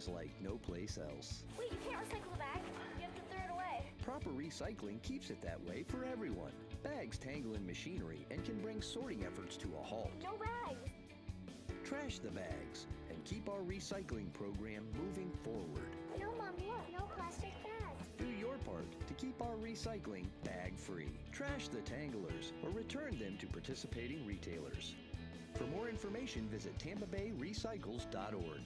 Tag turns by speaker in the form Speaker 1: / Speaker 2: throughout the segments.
Speaker 1: bags like no place else.
Speaker 2: Wait, you can't recycle the bag. You have to throw it away.
Speaker 1: Proper recycling keeps it that way for everyone. Bags tangle in machinery and can bring sorting efforts to a halt.
Speaker 2: No bags.
Speaker 1: Trash the bags and keep our recycling program moving forward.
Speaker 2: No, Mom, look. No plastic bags.
Speaker 1: Do your part to keep our recycling bag-free. Trash the tanglers or return them to participating retailers. For more information, visit TampaBayRecycles.org.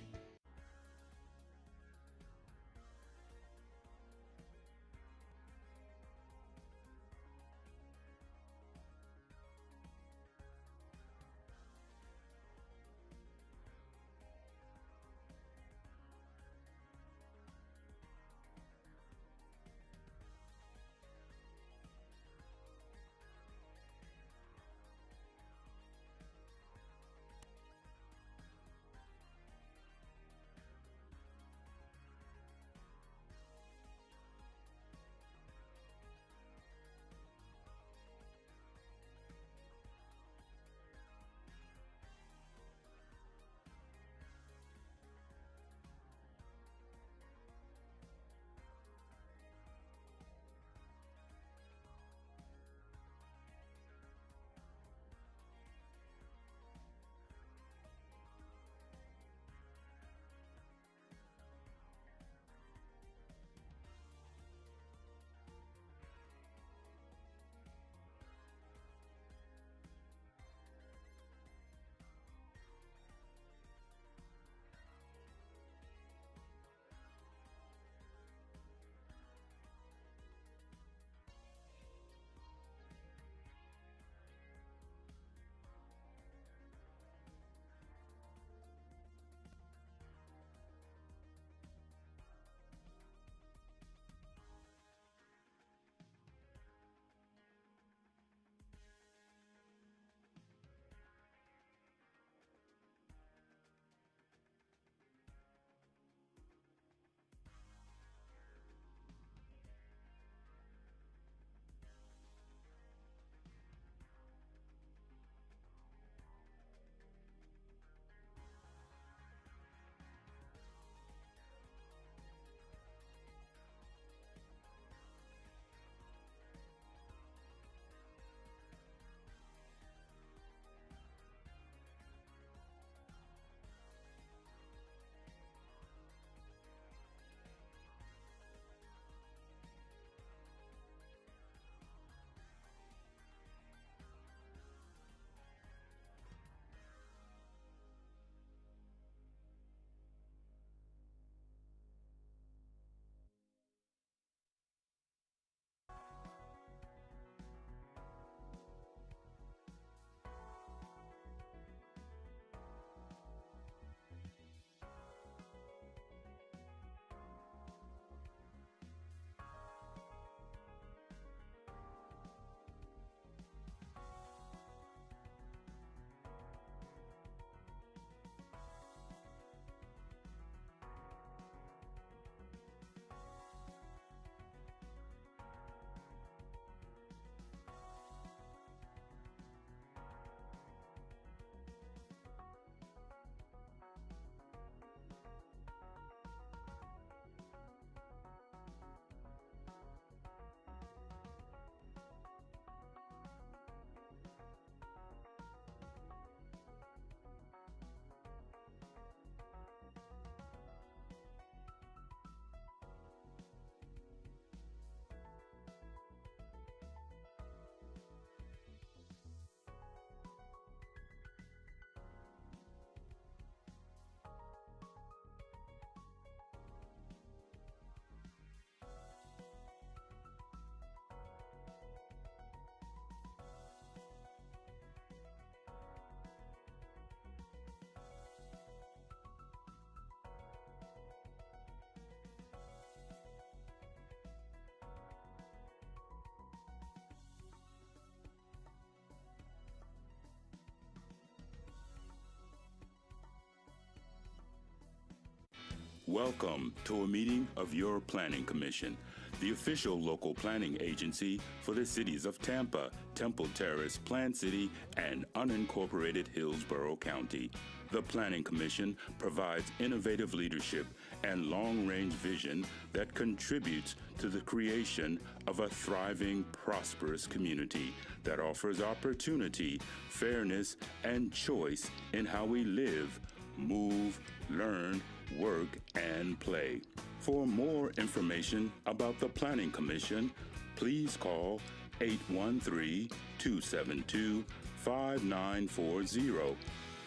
Speaker 3: Welcome to a meeting of your Planning Commission, the official local planning agency for the cities of Tampa, Temple Terrace, Plant City, and unincorporated Hillsborough County. The Planning Commission provides innovative leadership and long-range vision that contributes to the creation of a thriving, prosperous community that offers opportunity, fairness, and choice in how we live, move, learn, work, and play. For more information about the Planning Commission, please call 813-272-5940.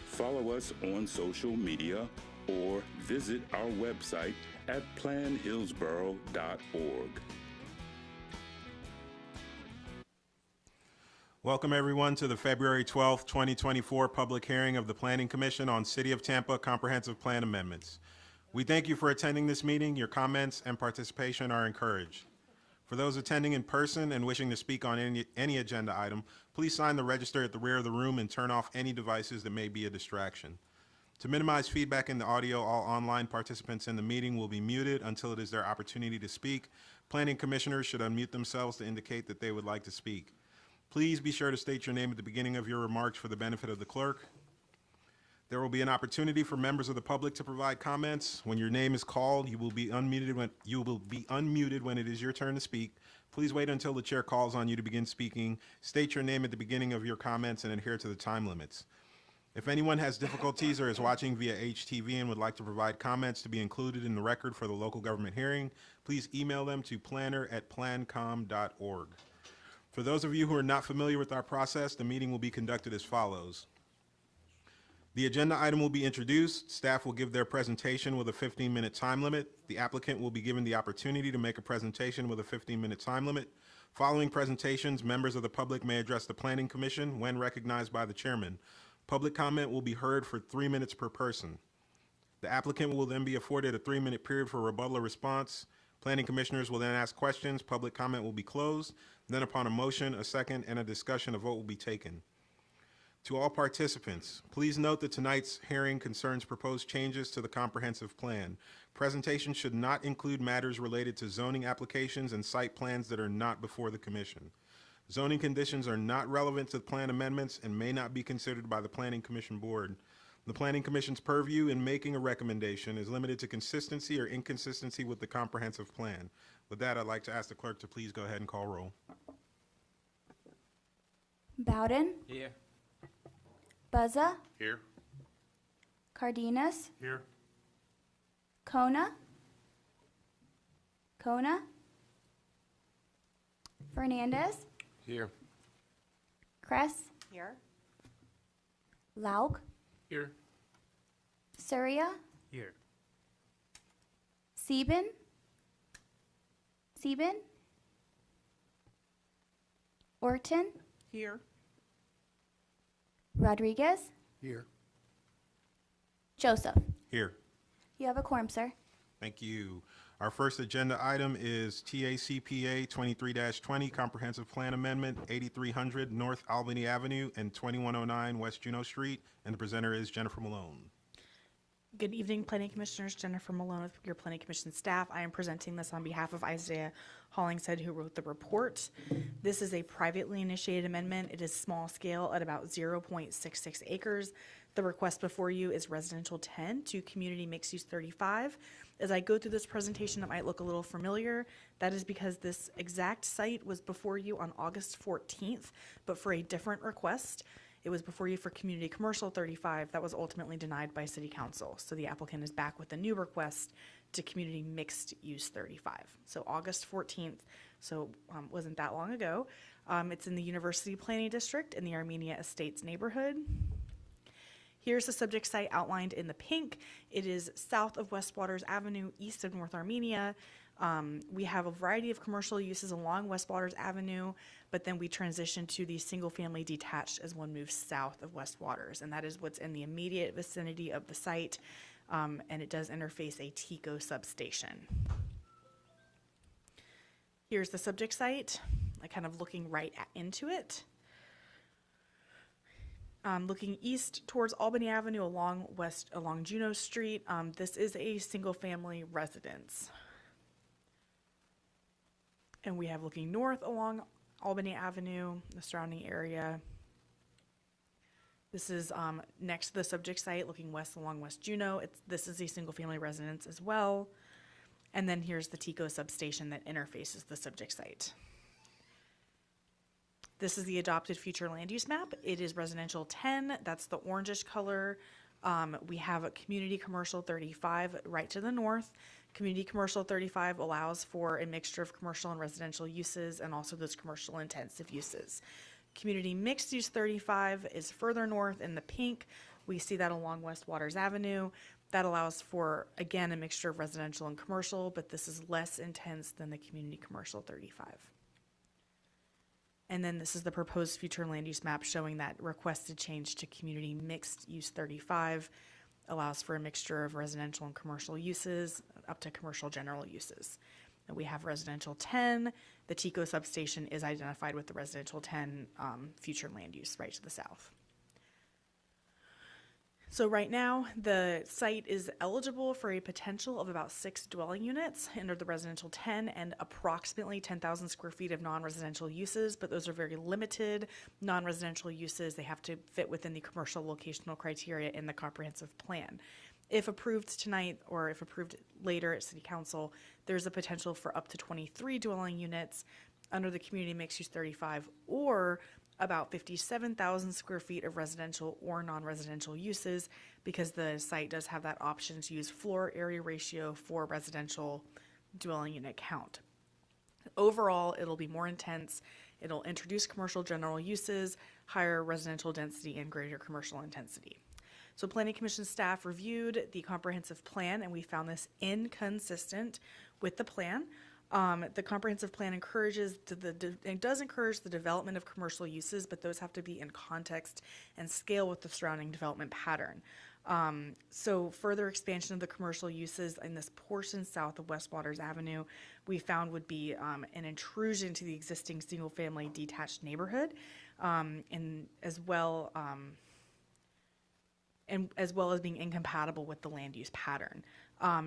Speaker 3: Follow us on social media or visit our website at planhillsborough.org.
Speaker 4: Welcome everyone to the February 12th, 2024 public hearing of the Planning Commission on City of Tampa Comprehensive Plan Amendments. We thank you for attending this meeting. Your comments and participation are encouraged. For those attending in person and wishing to speak on any agenda item, please sign the register at the rear of the room and turn off any devices that may be a distraction. To minimize feedback in the audio, all online participants in the meeting will be muted until it is their opportunity to speak. Planning commissioners should unmute themselves to indicate that they would like to speak. Please be sure to state your name at the beginning of your remarks for the benefit of the clerk. There will be an opportunity for members of the public to provide comments. When your name is called, you will be unmuted when it is your turn to speak. Please wait until the chair calls on you to begin speaking. State your name at the beginning of your comments and adhere to the time limits. If anyone has difficulties or is watching via HTV and would like to provide comments to be included in the record for the local government hearing, please email them to planner@plancom.org. For those of you who are not familiar with our process, the meeting will be conducted as follows. The agenda item will be introduced. Staff will give their presentation with a 15-minute time limit. The applicant will be given the opportunity to make a presentation with a 15-minute time limit. Following presentations, members of the public may address the Planning Commission when recognized by the chairman. Public comment will be heard for 3 minutes per person. The applicant will then be afforded a 3-minute period for rebuttal or response. Planning commissioners will then ask questions. Public comment will be closed. Then upon a motion, a second, and a discussion, a vote will be taken. To all participants, please note that tonight's hearing concerns proposed changes to the comprehensive plan. Presentation should not include matters related to zoning applications and site plans that are not before the commission. Zoning conditions are not relevant to plan amendments and may not be considered by the Planning Commission Board. The Planning Commission's purview in making a recommendation is limited to consistency or inconsistency with the comprehensive plan. With that, I'd like to ask the clerk to please go ahead and call roll.
Speaker 5: Bowden.
Speaker 6: Here.
Speaker 5: Buzza.
Speaker 6: Here.
Speaker 5: Cardenas.
Speaker 6: Here.
Speaker 5: Kona. Fernandez.
Speaker 6: Here.
Speaker 5: Kress.
Speaker 2: Here.
Speaker 5: Lauk.
Speaker 6: Here.
Speaker 5: Surya.
Speaker 6: Here.
Speaker 5: Sieben. Orton.
Speaker 2: Here.
Speaker 5: Rodriguez.
Speaker 6: Here.
Speaker 5: Joseph.
Speaker 4: Here.
Speaker 5: You have a quorum, sir.
Speaker 4: Thank you. Our first agenda item is TACPA 23-20 Comprehensive Plan Amendment, 8300 North Albany Avenue and 2109 West Juneau Street, and the presenter is Jennifer Malone.
Speaker 7: Good evening, Planning Commissioners. Jennifer Malone with your Planning Commission staff. I am presenting this on behalf of Isaiah Hollingshead, who wrote the report. This is a privately initiated amendment. It is small scale at about 0.66 acres. The request before you is residential 10 to community mixed use 35. As I go through this presentation, it might look a little familiar. That is because this exact site was before you on August 14th, but for a different request. It was before you for community commercial 35. That was ultimately denied by City Council. So the applicant is back with a new request to community mixed use 35. So August 14th, so wasn't that long ago. It's in the University Planning District in the Armenia Estates neighborhood. Here's the subject site outlined in the pink. It is south of West Waters Avenue, east of North Armenia. We have a variety of commercial uses along West Waters Avenue, but then we transition to the single-family detached as one moves south of West Waters, and that is what's in the immediate vicinity of the site, and it does interface a TECO substation. Here's the subject site, kind of looking right into it. Looking east towards Albany Avenue along Juneau Street, this is a single-family residence. And we have looking north along Albany Avenue, the surrounding area. This is next to the subject site, looking west along West Juneau. This is a single-family residence as well. And then here's the TECO substation that interfaces the subject site. This is the adopted future land use map. It is residential 10. That's the orangish color. We have a community commercial 35 right to the north. Community commercial 35 allows for a mixture of commercial and residential uses and also those commercial intensive uses. Community mixed use 35 is further north in the pink. We see that along West Waters Avenue. That allows for, again, a mixture of residential and commercial, but this is less intense than the community commercial 35. And then this is the proposed future land use map showing that requested change to community mixed use 35 allows for a mixture of residential and commercial uses up to commercial general uses. And we have residential 10. The TECO substation is identified with the residential 10 future land use right to the south. So right now, the site is eligible for a potential of about 6 dwelling units under the residential 10 and approximately 10,000 square feet of non-residential uses, but those are very limited non-residential uses. They have to fit within the commercial locational criteria in the comprehensive plan. If approved tonight or if approved later at City Council, there's a potential for up to 23 dwelling units under the community mixed use 35 or about 57,000 square feet of residential or non-residential uses because the site does have that option to use floor area ratio for residential dwelling unit count. Overall, it'll be more intense. It'll introduce commercial general uses, higher residential density, and greater commercial intensity. So Planning Commission staff reviewed the comprehensive plan and we found this inconsistent with the plan. The comprehensive plan encourages it does encourage the development of commercial uses, but those have to be in context and scale with the surrounding development pattern. So further expansion of the commercial uses in this portion south of West Waters Avenue, we found would be an intrusion to the existing single-family detached neighborhood, and as well as being incompatible with the land use pattern.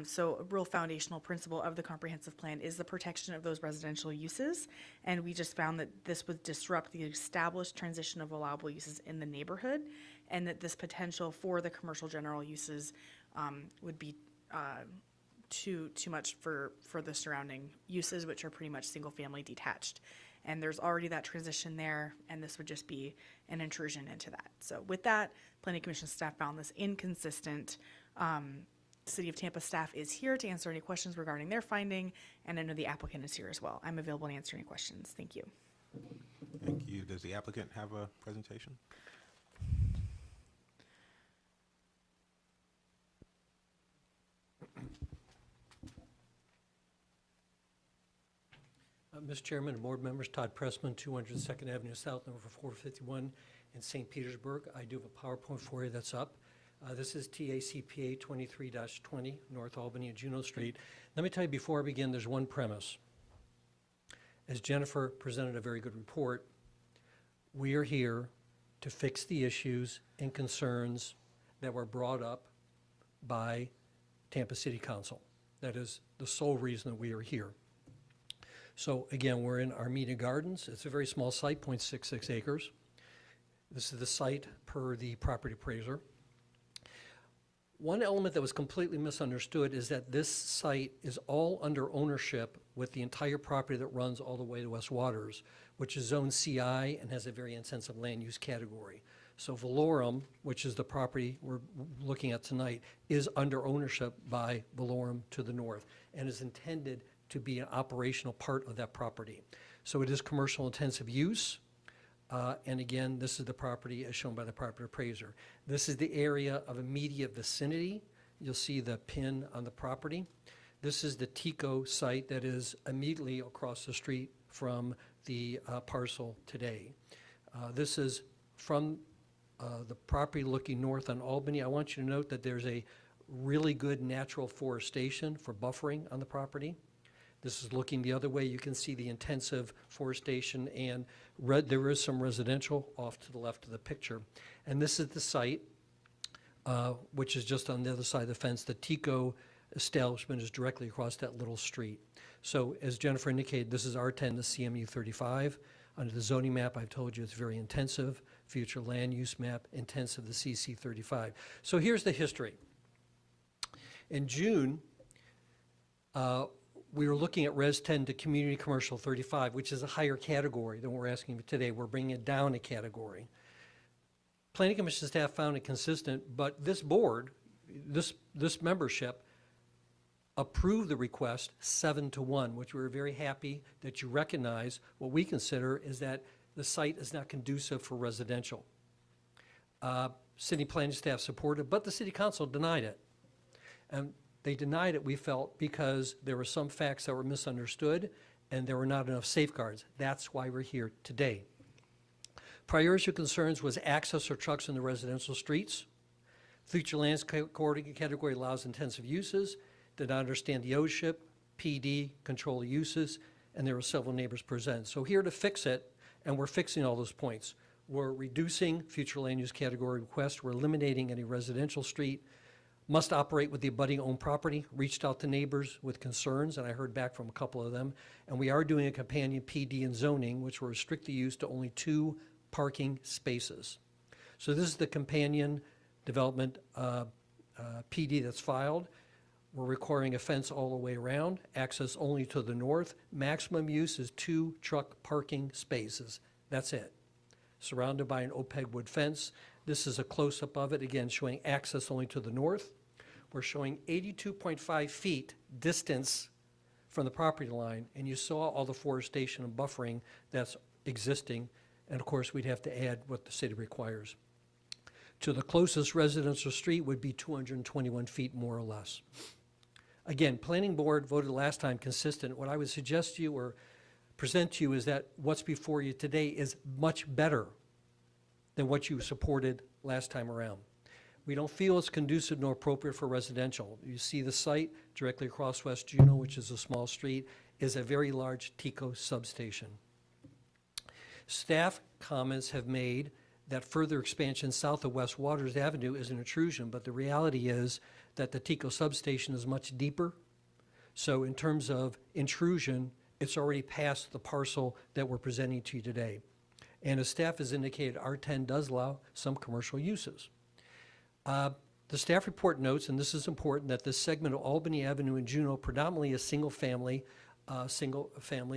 Speaker 7: So a real foundational principle of the comprehensive plan is the protection of those residential uses. And we just found that this would disrupt the established transition of allowable uses in the neighborhood and that this potential for the commercial general uses would be too much for the surrounding uses, which are pretty much single family detached. And there's already that transition there, and this would just be an intrusion into that. So with that, Planning Commission staff found this inconsistent. City of Tampa staff is here to answer any questions regarding their finding, and I know the applicant is here as well. I'm available to answer any questions. Thank you.
Speaker 4: Thank you. Does the applicant have a presentation?
Speaker 6: Mr. Chairman and board members, Todd Pressman, 200 2nd Avenue South, number 451 in St. Petersburg. I do have a PowerPoint for you that's up. This is TACPA 23-20, North Albany and Juneau Street. Let me tell you before I begin, there's one premise. As Jennifer presented a very good report, we are here to fix the issues and concerns that were brought up by Tampa City Council. That is the sole reason that we are here. So again, we're in Armida Gardens. It's a very small site, 0.66 acres. This is the site per the property appraiser. One element that was completely misunderstood is that this site is all under ownership with the entire property that runs all the way to West Waters, which is zone CI and has a very intensive land use category. So Valorum, which is the property we're looking at tonight, is under ownership by Valorum to the north and is intended to be an operational part of that property. So it is commercial intensive use. And again, this is the property as shown by the property appraiser. This is the area of immediate vicinity. You'll see the pin on the property. This is the TECO site that is immediately across the street from the parcel today. This is from the property looking north on Albany. I want you to note that there's a really good natural forestation for buffering on the property. This is looking the other way. You can see the intensive forestation and there is some residential off to the left of the picture. And this is the site, which is just on the other side of the fence. The TECO establishment is directly across that little street. So as Jennifer indicated, this is R10 to CMU 35. Under the zoning map, I've told you it's very intensive. Future land use map, intensive, the CC 35. So here's the history. In June, we were looking at Res 10 to Community Commercial 35, which is a higher category than we're asking for today. We're bringing it down a category. Planning Commission staff found it consistent, but this board, this membership, approved the request 7-1, which we were very happy that you recognize what we consider is that the site is not conducive for residential. City planning staff supported, but the city council denied it. And they denied it, we felt, because there were some facts that were misunderstood and there were not enough safeguards. That's why we're here today. Priority concerns was access for trucks in the residential streets. Future lands category allows intensive uses, did not understand the OSHIP, PD, control the uses, and there were several neighbors present. So here to fix it, and we're fixing all those points. We're reducing future land use category requests. We're eliminating any residential street. Must operate with the abutting owned property. Reached out to neighbors with concerns, and I heard back from a couple of them. And we are doing a companion PD and zoning, which will restrict the use to only 2 parking spaces. So this is the companion development PD that's filed. We're requiring a fence all the way around, access only to the north. Maximum use is 2 truck parking spaces. That's it. Surrounded by an opaque wood fence. This is a close-up of it, again, showing access only to the north. We're showing 82.5 feet distance from the property line, and you saw all the forestation and buffering that's existing, and of course, we'd have to add what the city requires. To the closest residential street would be 221 feet, more or less. Again, Planning Board voted last time consistent. What I would suggest to you or present to you is that what's before you today is much better than what you supported last time around. We don't feel it's conducive nor appropriate for residential. You see the site directly across West Juneau, which is a small street, is a very large TECO substation. Staff comments have made that further expansion south of West Waters Avenue is an intrusion, but the reality is that the TECO substation is much deeper. So in terms of intrusion, it's already past the parcel that we're presenting to you today. And as staff has indicated, R10 does allow some commercial uses. The staff report notes, and this is important, that this segment of Albany Avenue and Juneau predominantly is single family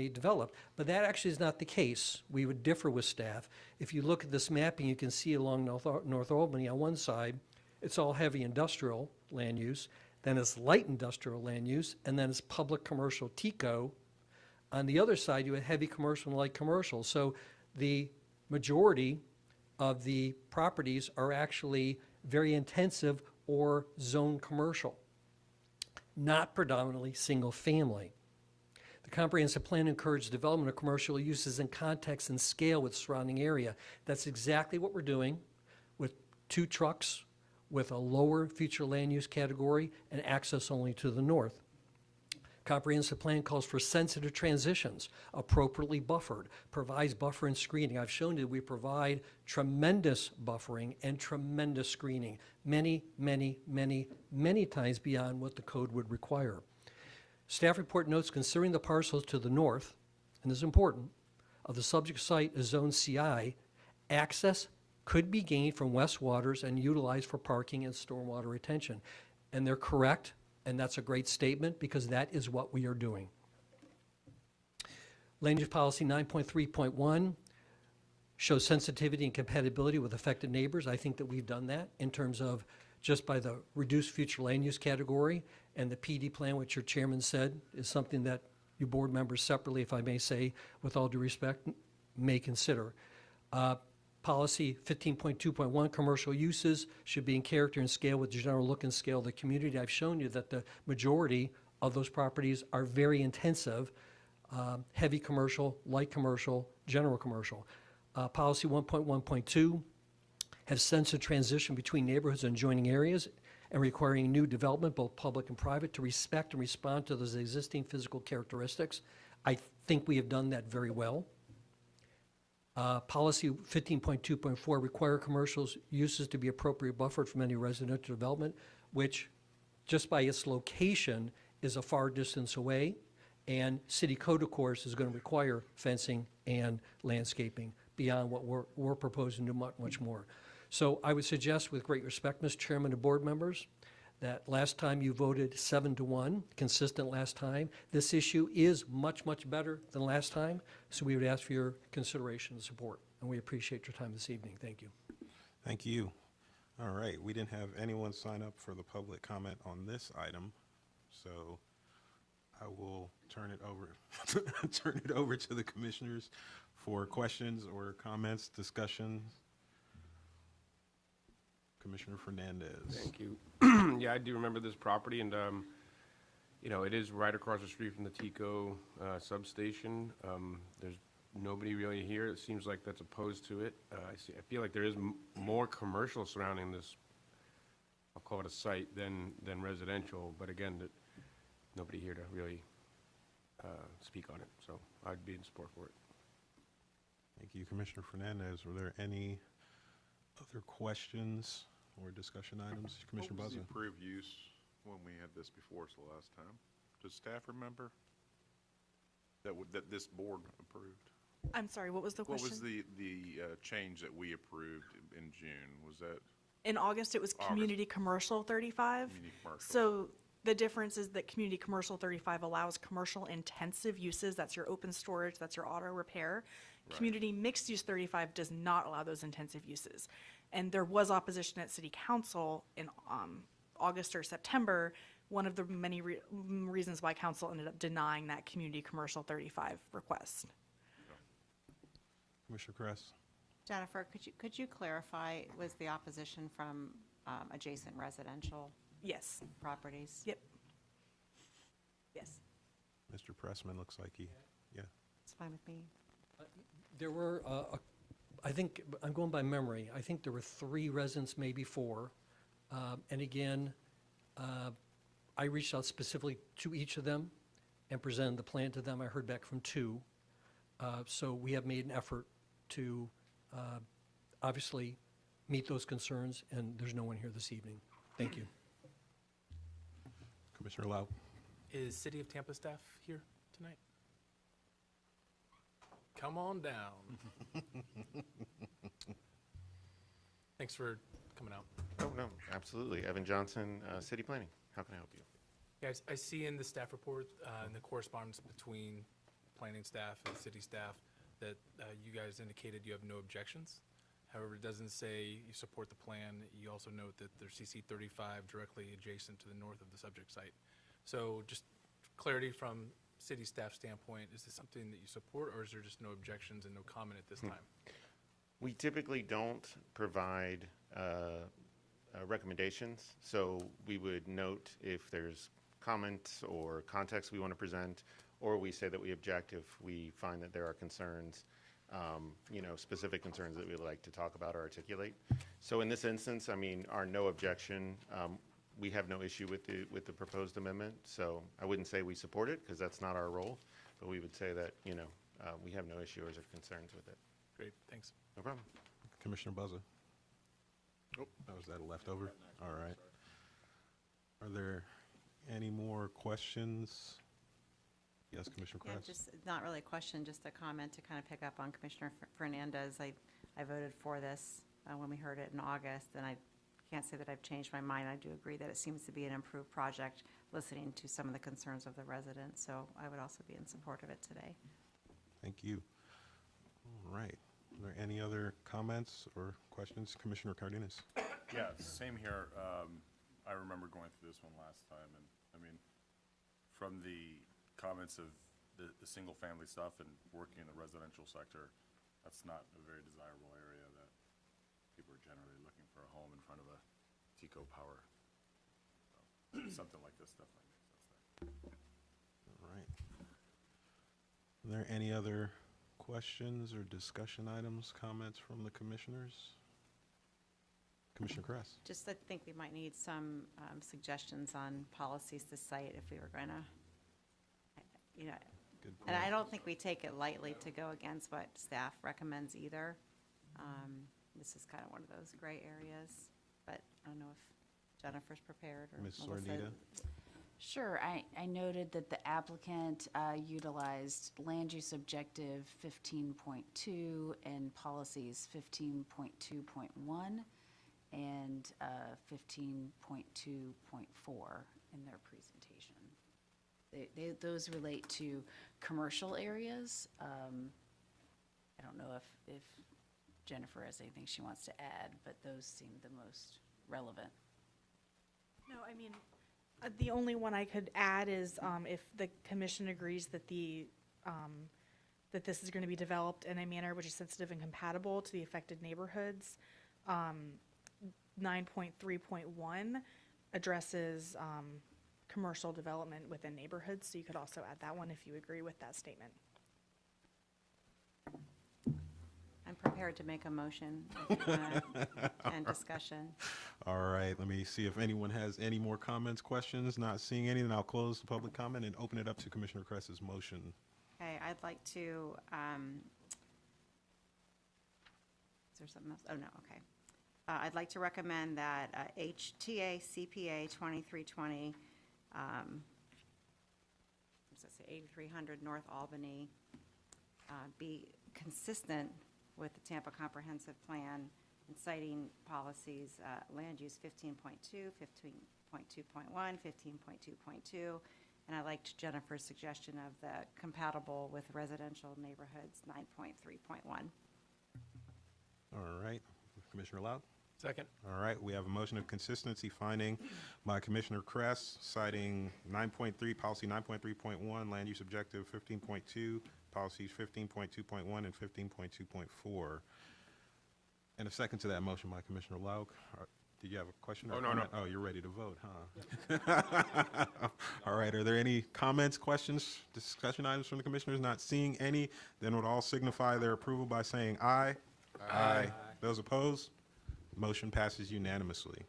Speaker 6: developed. But that actually is not the case. We would differ with staff. If you look at this mapping, you can see along North Albany on one side, it's all heavy industrial land use, then it's light industrial land use, and then it's public commercial TECO. On the other side, you have heavy commercial and light commercial. So the majority of the properties are actually very intensive or zone commercial, not predominantly single family. The comprehensive plan encourages development of commercial uses in context and scale with surrounding area. That's exactly what we're doing with 2 trucks with a lower future land use category and access only to the north. Comprehensive plan calls for sensitive transitions, appropriately buffered, provides buffer and screening. I've shown you we provide tremendous buffering and tremendous screening, many, many, many, many times beyond what the code would require. Staff report notes considering the parcels to the north, and this is important, of the subject site is zone CI, access could be gained from West Waters and utilized for parking and stormwater retention. And they're correct, and that's a great statement because that is what we are doing. Land use policy 9.3.1 shows sensitivity and compatibility with affected neighbors. I think that we've done that in terms of just by the reduced future land use category, and the PD plan, which your chairman said is something that you board members separately, if I may say, with all due respect, may consider. Policy 15.2.1, commercial uses should be in character and scale with the general look and scale of the community. I've shown you that the majority of those properties are very intensive, heavy commercial, light commercial, general commercial. Policy 1.1.2 has sensitive transition between neighborhoods and adjoining areas and requiring new development, both public and private, to respect and respond to those existing physical characteristics. I think we have done that very well. Policy 15.2.4 require commercial uses to be appropriately buffered from any residential development, which just by its location is a far distance away And city code, of course, is going to require fencing and landscaping beyond what we're proposing to do much more. So I would suggest, with great respect, Mr. Chairman and board members, that last time you voted 7-1, consistent last time. This issue is much, much better than last time, so we would ask for your consideration and support. And we appreciate your time this evening. Thank you.
Speaker 4: Thank you. All right, we didn't have anyone sign up for the public comment on this item, so I will turn it over to the commissioners for questions or comments, discussions. Commissioner Fernandez.
Speaker 8: Thank you. Yeah, I do remember this property, and you know, it is right across the street from the TICO substation. There's nobody really here. It seems like that's opposed to it. I feel like there is more commercial surrounding this, I'll call it a site, than residential. But again, nobody here to really speak on it. So I'd be in support for it.
Speaker 4: Thank you, Commissioner Fernandez. Were there any other questions or discussion items? Commissioner
Speaker 9: What was the
Speaker 4: Buzza.
Speaker 9: approved use when we had this before us the last time? Does staff remember that this board approved?
Speaker 7: I'm sorry, what was the question?
Speaker 9: What was the change that we approved in June? Was that
Speaker 7: In August, it was community commercial 35.
Speaker 9: community commercial?
Speaker 7: So the difference is that community commercial 35 allows commercial intensive uses. That's your open storage, that's your auto repair. Community mixed use 35 does not allow those intensive uses. And there was opposition at city council in August or September. One of the many reasons why council ended up denying that community commercial 35 request.
Speaker 4: Commissioner Kress.
Speaker 10: Jennifer, could you clarify, was the opposition from adjacent residential
Speaker 7: Yes.
Speaker 10: properties?
Speaker 7: Yep. Yes.
Speaker 4: Mr. Pressman looks like he, yeah.
Speaker 10: It's fine with me.
Speaker 6: There were, I think, I'm going by memory, I think there were 3 residents, maybe 4. And again, I reached out specifically to each of them and presented the plan to them. I heard back from 2. So we have made an effort to obviously meet those concerns, and there's no one here this evening. Thank you.
Speaker 4: Commissioner Lau.
Speaker 11: Is City of Tampa staff here tonight? Come on down. Thanks for coming out.
Speaker 12: Oh, no, absolutely. Evan Johnson, City Planning. How can I help you?
Speaker 11: Guys, I see in the staff report, in the correspondence between planning staff and city staff, that you guys indicated you have no objections. However, it doesn't say you support the plan. You also note that there's CC 35 directly adjacent to the north of the subject site. So just clarity from city staff standpoint, is this something that you support, or is there just no objections and no comment at this time?
Speaker 12: We typically don't provide recommendations, so we would note if there's comments or context we want to present, or we say that we object if we find that there are concerns, you know, specific concerns that we'd like to talk about or articulate. So in this instance, I mean, our no objection, we have no issue with the proposed amendment. So I wouldn't say we support it, because that's not our role, but we would say that, you know, we have no issue or concerns with it.
Speaker 11: Great, thanks.
Speaker 12: No problem.
Speaker 4: Commissioner Buzza. Oh, was that a leftover? All right. Are there any more questions? Yes, Commissioner
Speaker 10: Yeah,
Speaker 4: Kress.
Speaker 10: just not really a question, just a comment to kind of pick up on Commissioner Fernandez. I voted for this when we heard it in August, and I can't say that I've changed my mind. I do agree that it seems to be an improved project, listening to some of the concerns of the residents. So I would also be in support of it today.
Speaker 4: Thank you. All right. Are there any other comments or questions? Commissioner Cardenas.
Speaker 9: Yeah, same here. I remember going through this one last time, and I mean, from the comments of the single-family stuff and working in the residential sector, that's not a very desirable area that people are generally looking for a home in front of a TICO power. So, something like this definitely makes sense there.
Speaker 4: All right. Are there any other questions or discussion items, comments from the commissioners? Commissioner Kress.
Speaker 10: Just I think we might need some suggestions on policies to cite if we were going to, you know,
Speaker 4: Good
Speaker 10: and I
Speaker 4: point.
Speaker 10: don't think we take it lightly to go against what staff recommends either. This is kind of one of those gray areas, but I don't know if Jennifer's prepared or
Speaker 4: Ms.
Speaker 10: Melissa.
Speaker 4: Sordita.
Speaker 13: Sure. I noted that the applicant utilized land use objective 15.2 and policies 15.2.1 and 15.2.4 in their presentation. Those relate to commercial areas. I don't know if Jennifer has anything she wants to add, but those seem the most relevant.
Speaker 7: No, I mean, the only one I could add is if the commission agrees that that this is going to be developed in a manner which is sensitive and compatible to the affected neighborhoods. 9.3.1 addresses commercial development within neighborhoods, so you could also add that one if you agree with that statement.
Speaker 10: I'm prepared to make a motion and discussion.
Speaker 4: All right, let me see if anyone has any more comments, questions. Not seeing any, then I'll close the public comment and open it up to Commissioner Kress's motion.
Speaker 10: Okay, I'd like to, is there something else? Oh, no, okay. I'd like to recommend that HTA CPA 2320, what's that say, 8300 North Albany, be consistent with the Tampa Comprehensive Plan and citing policies, land use 15.2, 15.2.1, 15.2.2, and I liked Jennifer's suggestion of the compatible with residential neighborhoods 9.3.1.
Speaker 4: All right, Commissioner Loud?
Speaker 11: Second.
Speaker 4: All right, we have a motion of consistency finding by Commissioner Kress, citing 9.3, policy 9.3.1, land use objective 15.2, policies 15.2.1 and 15.2.4. And a second to that motion by Commissioner Lauk. Did you have a question?
Speaker 8: Oh, no, no.
Speaker 4: Oh, you're ready to vote, huh? All right, are there any comments, questions, discussion items from the commissioners? Not seeing any, then would all signify their approval by saying aye. Aye. Those opposed? Motion passes unanimously.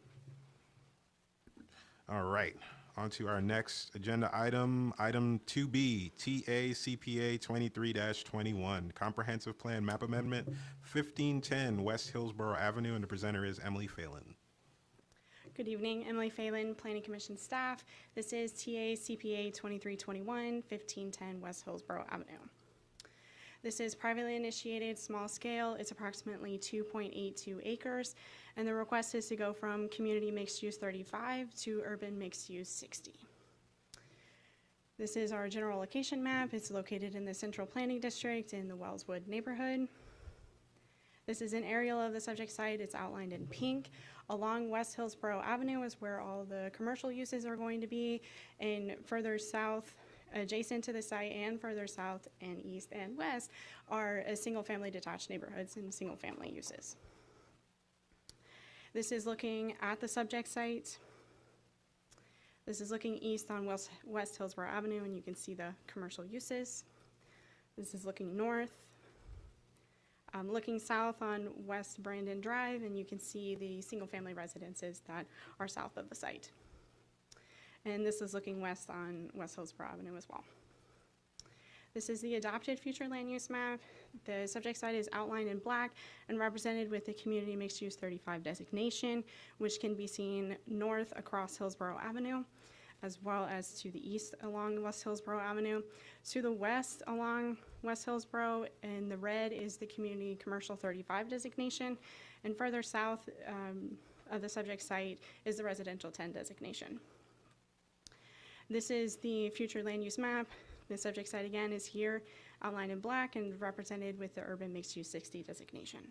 Speaker 4: All right, on to our next agenda item, item 2B, TA CPA 23-21, Comprehensive Plan Map Amendment 1510 West Hillsborough Avenue, and the presenter is Emily Phelan.
Speaker 14: Good evening, Emily Phelan, Planning Commission staff. This is TA CPA 2321, 1510 West Hillsborough Avenue. This is privately initiated, small scale. It's approximately 2.82 acres, and the request is to go from community mixed use 35 to urban mixed use 60. This is our general location map. It's located in the Central Planning District in the Wellswood neighborhood. This is an aerial of the subject site. It's outlined in pink. Along West Hillsborough Avenue is where all the commercial uses are going to be, and further south, adjacent to the site and further south and east and west are single-family detached neighborhoods and single-family uses. This is looking at the subject site. This is looking east on West Hillsborough Avenue, and you can see the commercial uses. This is looking north. Looking south on West Brandon Drive, and you can see the single-family residences that are south of the site. And this is looking west on West Hillsborough Avenue as well. This is the adopted future land use map. The subject site is outlined in black and represented with the community mixed use 35 designation, which can be seen north across Hillsborough Avenue, as well as to the east along West Hillsborough Avenue. To the west along West Hillsborough, in the red is the community commercial 35 designation, and further south of the subject site is the residential 10 designation. This is the future land use map. The subject site again is here, outlined in black and represented with the urban mixed use 60 designation.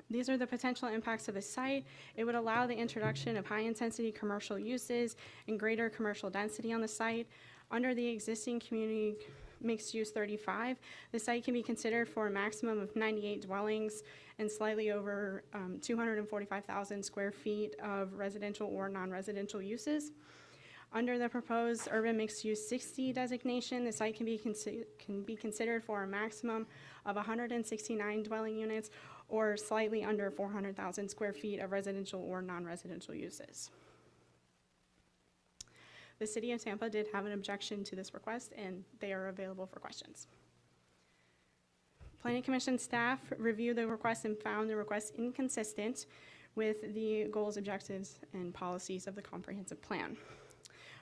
Speaker 14: These are the potential impacts of the site. It would allow the introduction of high intensity commercial uses and greater commercial density on the site. Under the existing community mixed use 35, the site can be considered for a maximum of 98 dwellings and slightly over 245,000 square feet of residential or non-residential uses. Under the proposed urban mixed use 60 designation, the site can be considered for a maximum of 169 dwelling units or slightly under 400,000 square feet of residential or non-residential uses. The City of Tampa did have an objection to this request, and they are available for questions. Planning Commission staff reviewed the request and found the request inconsistent with the goals, objectives, and policies of the comprehensive plan.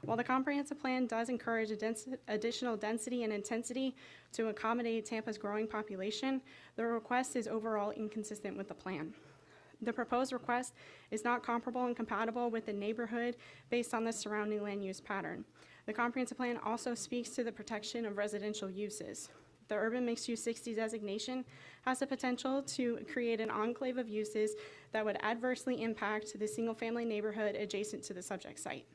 Speaker 14: While the comprehensive plan does encourage additional density and intensity to accommodate Tampa's growing population, the request is overall inconsistent with the plan. The proposed request is not comparable and compatible with the neighborhood based on the surrounding land use pattern. The comprehensive plan also speaks to the protection of residential uses. The urban mixed-use 60 designation has the potential to create an enclave of uses that would adversely impact the single-family neighborhood adjacent to the subject site.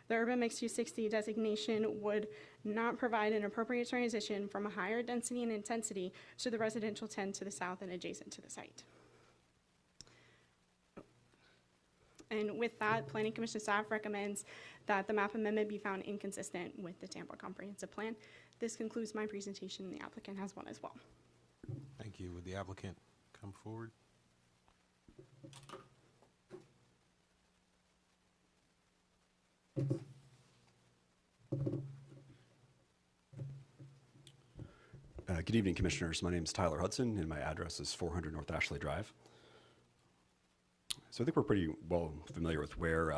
Speaker 14: The urban mixed-use 60 designation would not provide an appropriate transition from a higher density and intensity to the residential 10 to the south and adjacent to the site. And with that, Planning Commission staff recommends that the map amendment be found inconsistent with the Tampa Comprehensive Plan. This concludes my presentation. The applicant has one as well.
Speaker 4: Thank you. Would the applicant come forward?
Speaker 15: Good evening, Commissioners. My name is Tyler Hudson, and my address is 400 North Ashley Drive. So I think we're pretty well familiar with where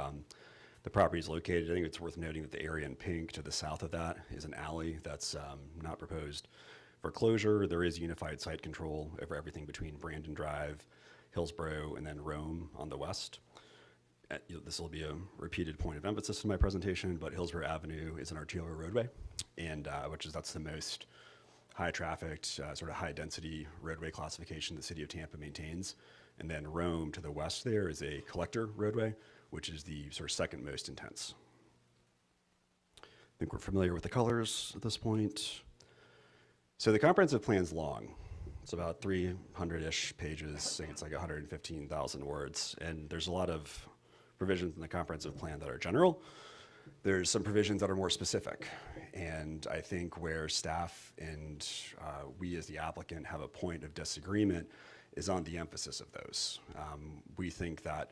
Speaker 15: the property is located. I think it's worth noting that the area in pink to the south of that is an alley that's not proposed for closure. There is unified site control over everything between Brandon Drive, Hillsborough, and then Rome on the west. This will be a repeated point of emphasis in my presentation, but Hillsborough Avenue is an arterial roadway, and that's the most high-trafficked, sort of high-density roadway classification the city of Tampa maintains. And then Rome to the west there is a collector roadway, which is the sort of second most intense. I think we're familiar with the colors at this point. So the comprehensive plan's long. It's about 300-ish pages. I think it's like 115,000 words. And there's a lot of provisions in the comprehensive plan that are general. There's some provisions that are more specific. And I think where staff and we as the applicant have a point of disagreement is on the emphasis of those. We think that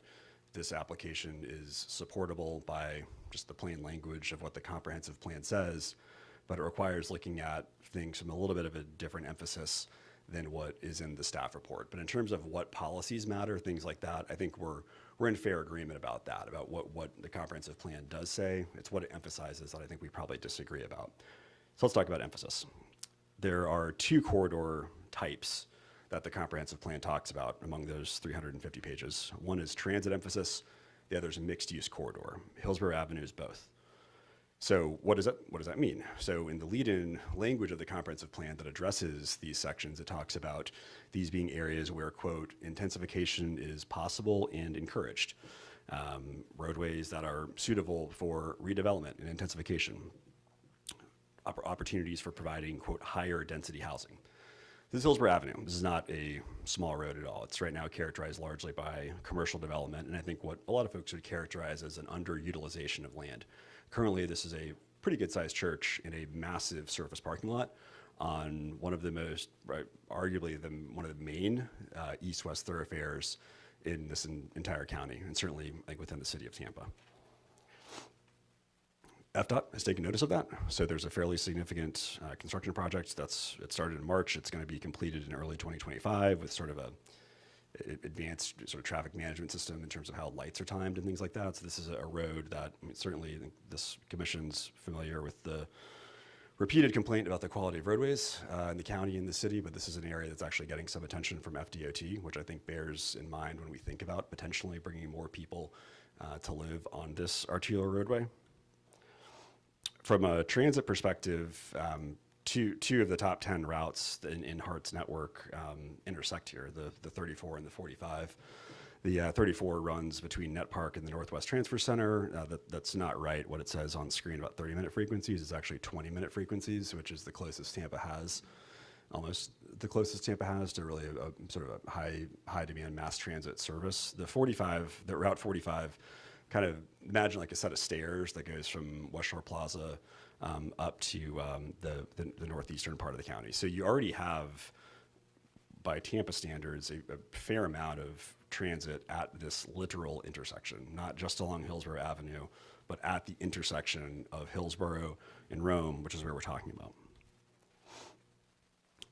Speaker 15: this application is supportable by just the plain language of what the comprehensive plan says, but it requires looking at things from a little bit of a different emphasis than what is in the staff report. But in terms of what policies matter, things like that, I think we're in fair agreement about that, about what the comprehensive plan does say. It's what it emphasizes that I think we probably disagree about. So let's talk about emphasis. There are two corridor types that the comprehensive plan talks about among those 350 pages. One is transit emphasis, the other is mixed-use corridor. Hillsborough Avenue is both. So what does that mean? So in the lead-in language of the comprehensive plan that addresses these sections, it talks about these being areas where, quote, intensification is possible and encouraged. Roadways that are suitable for redevelopment and intensification. Opportunities for providing, quote, higher density housing. This is Hillsborough Avenue. This is not a small road at all. It's right now characterized largely by commercial development, and I think what a lot of folks would characterize as an underutilization of land. Currently, this is a pretty good-sized church in a massive surface parking lot on one of the most, arguably one of the main east-west thoroughfares in this entire county, and certainly within the city of Tampa. FDOT has taken notice of that. So there's a fairly significant construction project it started in March. It's going to be completed in early 2025 with sort of a advanced sort of traffic management system in terms of how lights are timed and things like that. So this is a road that, certainly I think this commission's familiar with the repeated complaint about the quality of roadways in the county and the city, but this is an area that's actually getting some attention from FDOT, which I think bears in mind when we think about potentially bringing more people to live on this arterial roadway. From a transit perspective, two of the top 10 routes in HART's network intersect here, the 34 and the 45. The 34 runs between Net Park and the Northwest Transfer Center. That's not right. What it says on screen about 30-minute frequencies is actually 20-minute frequencies, which is the closest Tampa has, almost the closest Tampa has to really a sort of a high demand mass transit service. The Route 45, kind of imagine like a set of stairs that goes from West Shore Plaza up to the northeastern part of the county. So you already have, by Tampa standards, a fair amount of transit at this literal intersection, not just along Hillsborough Avenue, but at the intersection of Hillsborough and Rome, which is where we're talking about.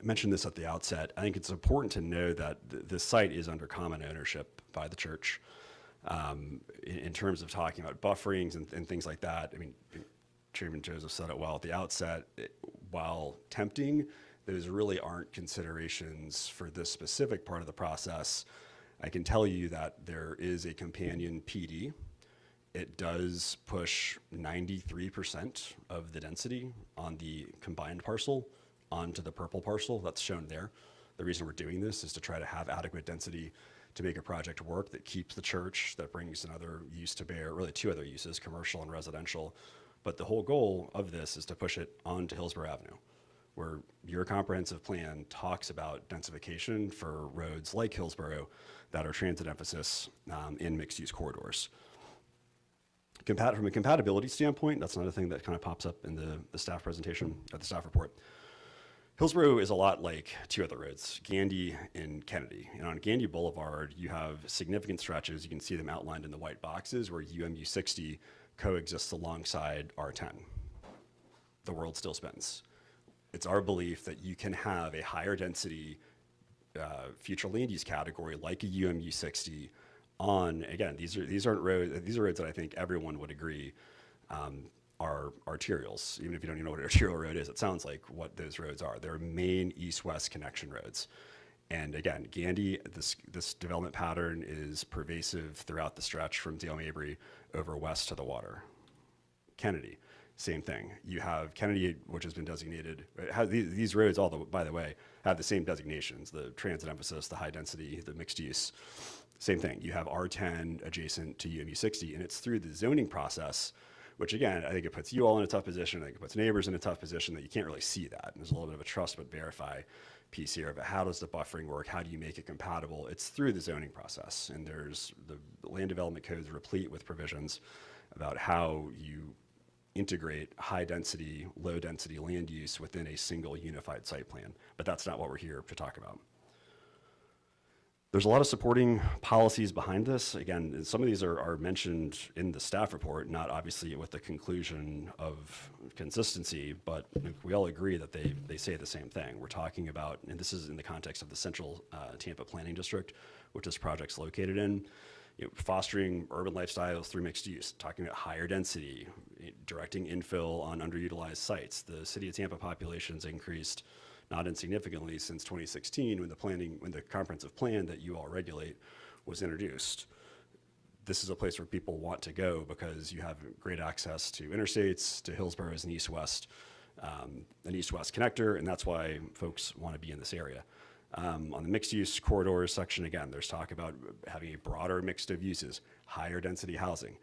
Speaker 15: mentioned this at the outset. I think it's important to know that the site is under common ownership by the church. In terms of talking about bufferings and things like that, I mean, Chairman Joseph said it well at the outset. While tempting, those really aren't considerations for this specific part of the process. I can tell you that there is a companion PD. It does push 93% of the density on the combined parcel onto the purple parcel that's shown there. The reason we're doing this is to try to have adequate density to make a project work that keeps the church, that brings another use to bear, really two other uses, commercial and residential. But the whole goal of this is to push it onto Hillsborough Avenue, where your comprehensive plan talks about densification for roads like Hillsborough that are transit emphasis in mixed-use corridors. From a compatibility standpoint, that's another thing that kind of pops up in the staff presentation, or the staff report. Hillsborough is a lot like two other roads, Gandy and Kennedy. And on Gandy Boulevard, you have significant stretches, you can see them outlined in the white boxes, where UMU 60 coexists alongside R10. The world still spins. It's our belief that you can have a higher density future land use category like a UMU 60 on, again, these aren't roads, these are roads that I think everyone would agree are arterials. Even if you don't even know what an arterial road is, it sounds like what those roads are. They're main east-west connection roads. And again, Gandy, this development pattern is pervasive throughout the stretch from Dale Mabry over west to the water. Kennedy, same thing. You have Kennedy, which has been designated, these roads, by the way, have the same designations, the transit emphasis, the high density, the mixed use. Same thing. You have R10 adjacent to UMU 60, and it's through the zoning process, which again, I think it puts you all in a tough position. I think it puts neighbors in a tough position that you can't really see that. And there's a little bit of a trust but verify piece here, but how does the buffering work? How do you make it compatible? It's through the zoning process, and there's the land development code is replete with provisions about how you integrate high density, low density land use within a single unified site plan. But that's not what we're here to talk about. There's a lot of supporting policies behind this. Again, some of these are mentioned in the staff report, not obviously with the conclusion of consistency, but we all agree that they say the same thing. We're talking about, and this is in the context of the Central Tampa Planning District, which this project's located in, fostering urban lifestyles through mixed use, talking about higher density, directing infill on underutilized sites. The city of Tampa population's increased not insignificantly since 2016 when the comprehensive plan that you all regulate was introduced. This is a place where people want to go because you have great access to interstates, to Hillsborough as an east-west connector, and that's why folks want to be in this area. On the mixed-use corridors section, again, there's talk about having a broader mix of uses, higher density housing.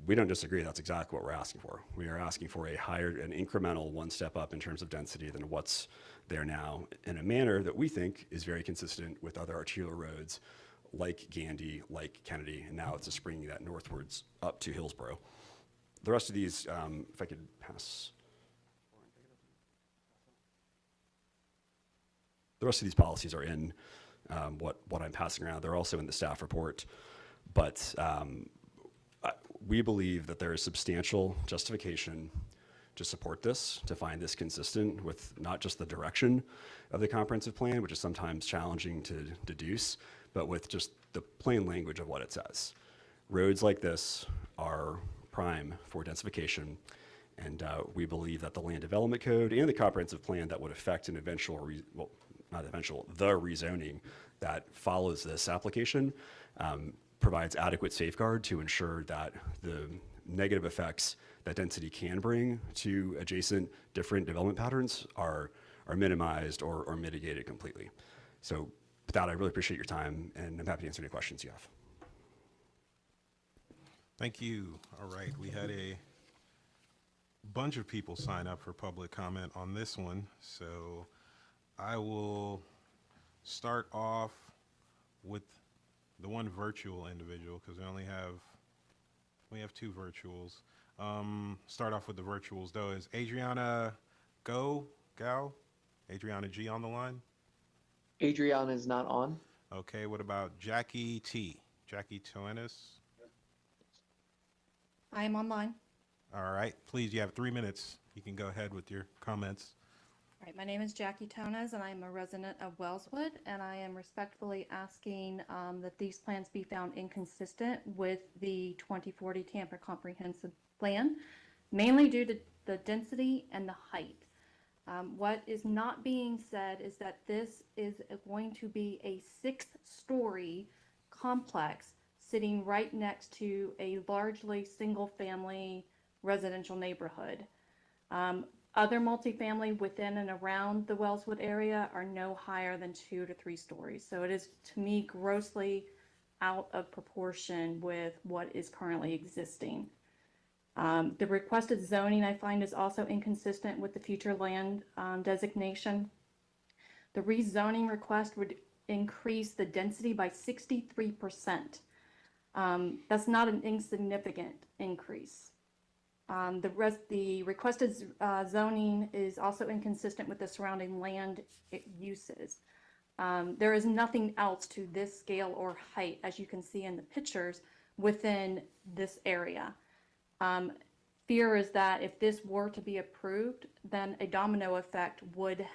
Speaker 15: We don't disagree. That's exactly what we're asking for. We are asking for an incremental one step up in terms of density than what's there now, in a manner that we think is very consistent with other arterial roads like Gandy, like Kennedy, and now it's just bringing that northwards up to Hillsborough. The rest of these, if I could pass. The rest of these policies are in what I'm passing around. They're also in the staff report, but we believe that there is substantial justification to support this, to find this consistent with not just the direction of the comprehensive plan, which is sometimes challenging to deduce, but with just the plain language of what it says. Roads like this are prime for densification, and we believe that the land development code and the comprehensive plan that would affect an eventual, the rezoning that follows this application provides adequate safeguard to ensure that the negative effects that density can bring to adjacent different development patterns are minimized or mitigated completely. So with that, I really appreciate your time, and I'm happy to answer any questions you have.
Speaker 4: Thank you. All right, we had a bunch of people sign up for public comment on this one, so I will start off with the one virtual individual because we have two virtuals. Start off with the virtuals though. Is Adriana Adriana G on the line?
Speaker 16: Adriana is not on.
Speaker 4: Okay, what about Jackie T? Jackie Toenis?
Speaker 17: I am online.
Speaker 4: All right, please, you have 3 minutes. You can go ahead with your comments.
Speaker 17: Right, my name is Jackie Tones, and I am a resident of Wellswood, and I am respectfully asking that these plans be found inconsistent with the 2040 Tampa Comprehensive Plan, mainly due to the density and the height. What is not being said is that this is going to be a 6-story complex sitting right next to a largely single-family residential neighborhood. Other multifamily within and around the Wellswood area are no higher than 2 to 3 stories. So it is, to me, grossly out of proportion with what is currently existing. The requested zoning, I find, is also inconsistent with the future land designation. The rezoning request would increase the density by 63%. That's not an insignificant increase. The requested zoning is also inconsistent with the surrounding land uses. There is nothing else to this scale or height, as you can see in the pictures, within this area. Fear is that if this were to be approved, then a domino effect would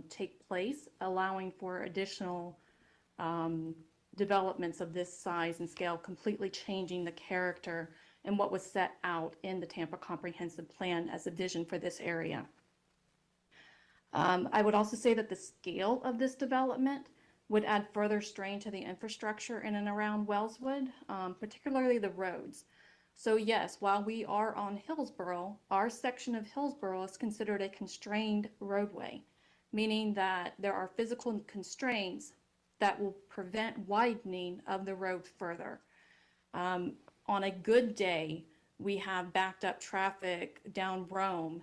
Speaker 17: take place, allowing for additional developments of this size and scale, completely changing the character and what was set out in the Tampa Comprehensive Plan as a vision for this area. I would also say that the scale of this development would add further strain to the infrastructure in and around Wellswood, particularly the roads. So yes, while we are on Hillsborough, our section of Hillsborough is considered a constrained roadway, meaning that there are physical constraints that will prevent widening of the road further. On a good day, we have backed up traffic down Rome.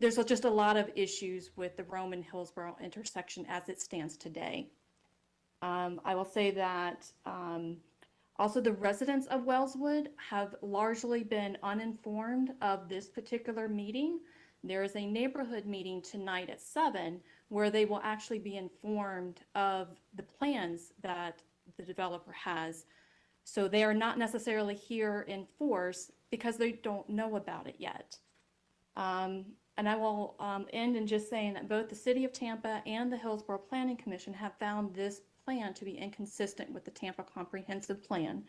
Speaker 17: There's just a lot of issues with the Rome and Hillsborough intersection as it stands today. I will say that also the residents of Wellswood have largely been uninformed of this particular meeting. There is a neighborhood meeting tonight at 7 where they will actually be informed of the plans that the developer has. So they are not necessarily here in force because they don't know about it yet. And I will end in just saying that both the City of Tampa and the Hillsborough Planning Commission have found this plan to be inconsistent with the Tampa Comprehensive Plan.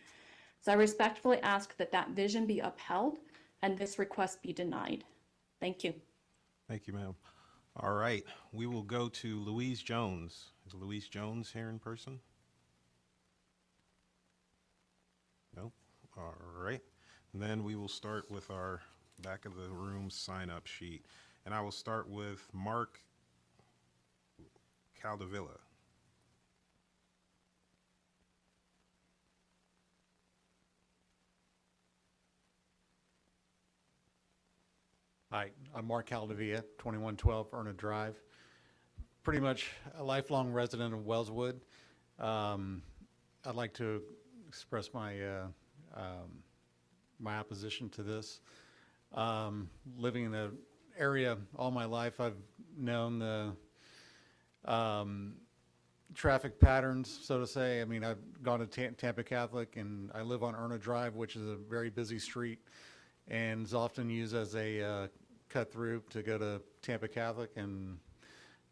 Speaker 17: So I respectfully ask that that vision be upheld and this request be denied. Thank you.
Speaker 4: Thank you, ma'am. All right, we will go to Louise Jones. Is Louise Jones here in person? Nope. All right. And then we will start with our back of the room sign-up sheet. And I will start with Mark Caldevilla.
Speaker 18: Hi, I'm Mark Caldevilla, 2112 Erna Drive. Pretty much a lifelong resident of Wellswood. I'd like to express my my opposition to this. Living in the area all my life, I've known the traffic patterns, so to say. I mean, I've gone to Tampa Catholic, and I live on Erna Drive, which is a very busy street, and is often used as a cut through to go to Tampa Catholic and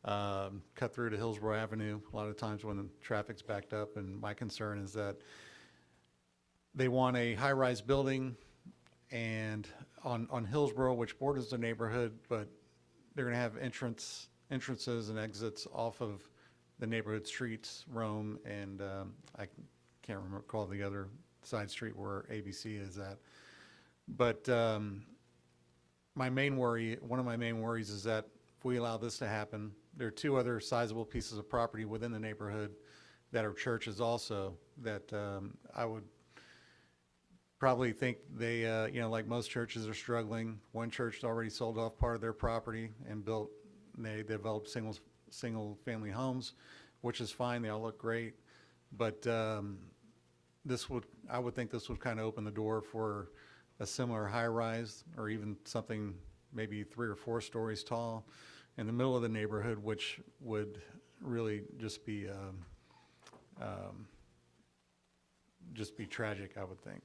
Speaker 18: cut through to Hillsborough Avenue a lot of times when the traffic's backed up. And my concern is that they want a high-rise building and on Hillsborough, which borders the neighborhood, but they're going to have entrances and exits off of the neighborhood streets, Rome, and I can't recall the other side street where ABC is at. But my main worry, one of my main worries, is that if we allow this to happen, there are two other sizable pieces of property within the neighborhood that are churches also that I would probably think they, you know, like most churches are struggling. One church has already sold off part of their property and they developed single family homes, which is fine. They all look great. But I would think this would kind of open the door for a similar high rise, or even something maybe 3 or 4 stories tall in the middle of the neighborhood, which would really just be tragic, I would think.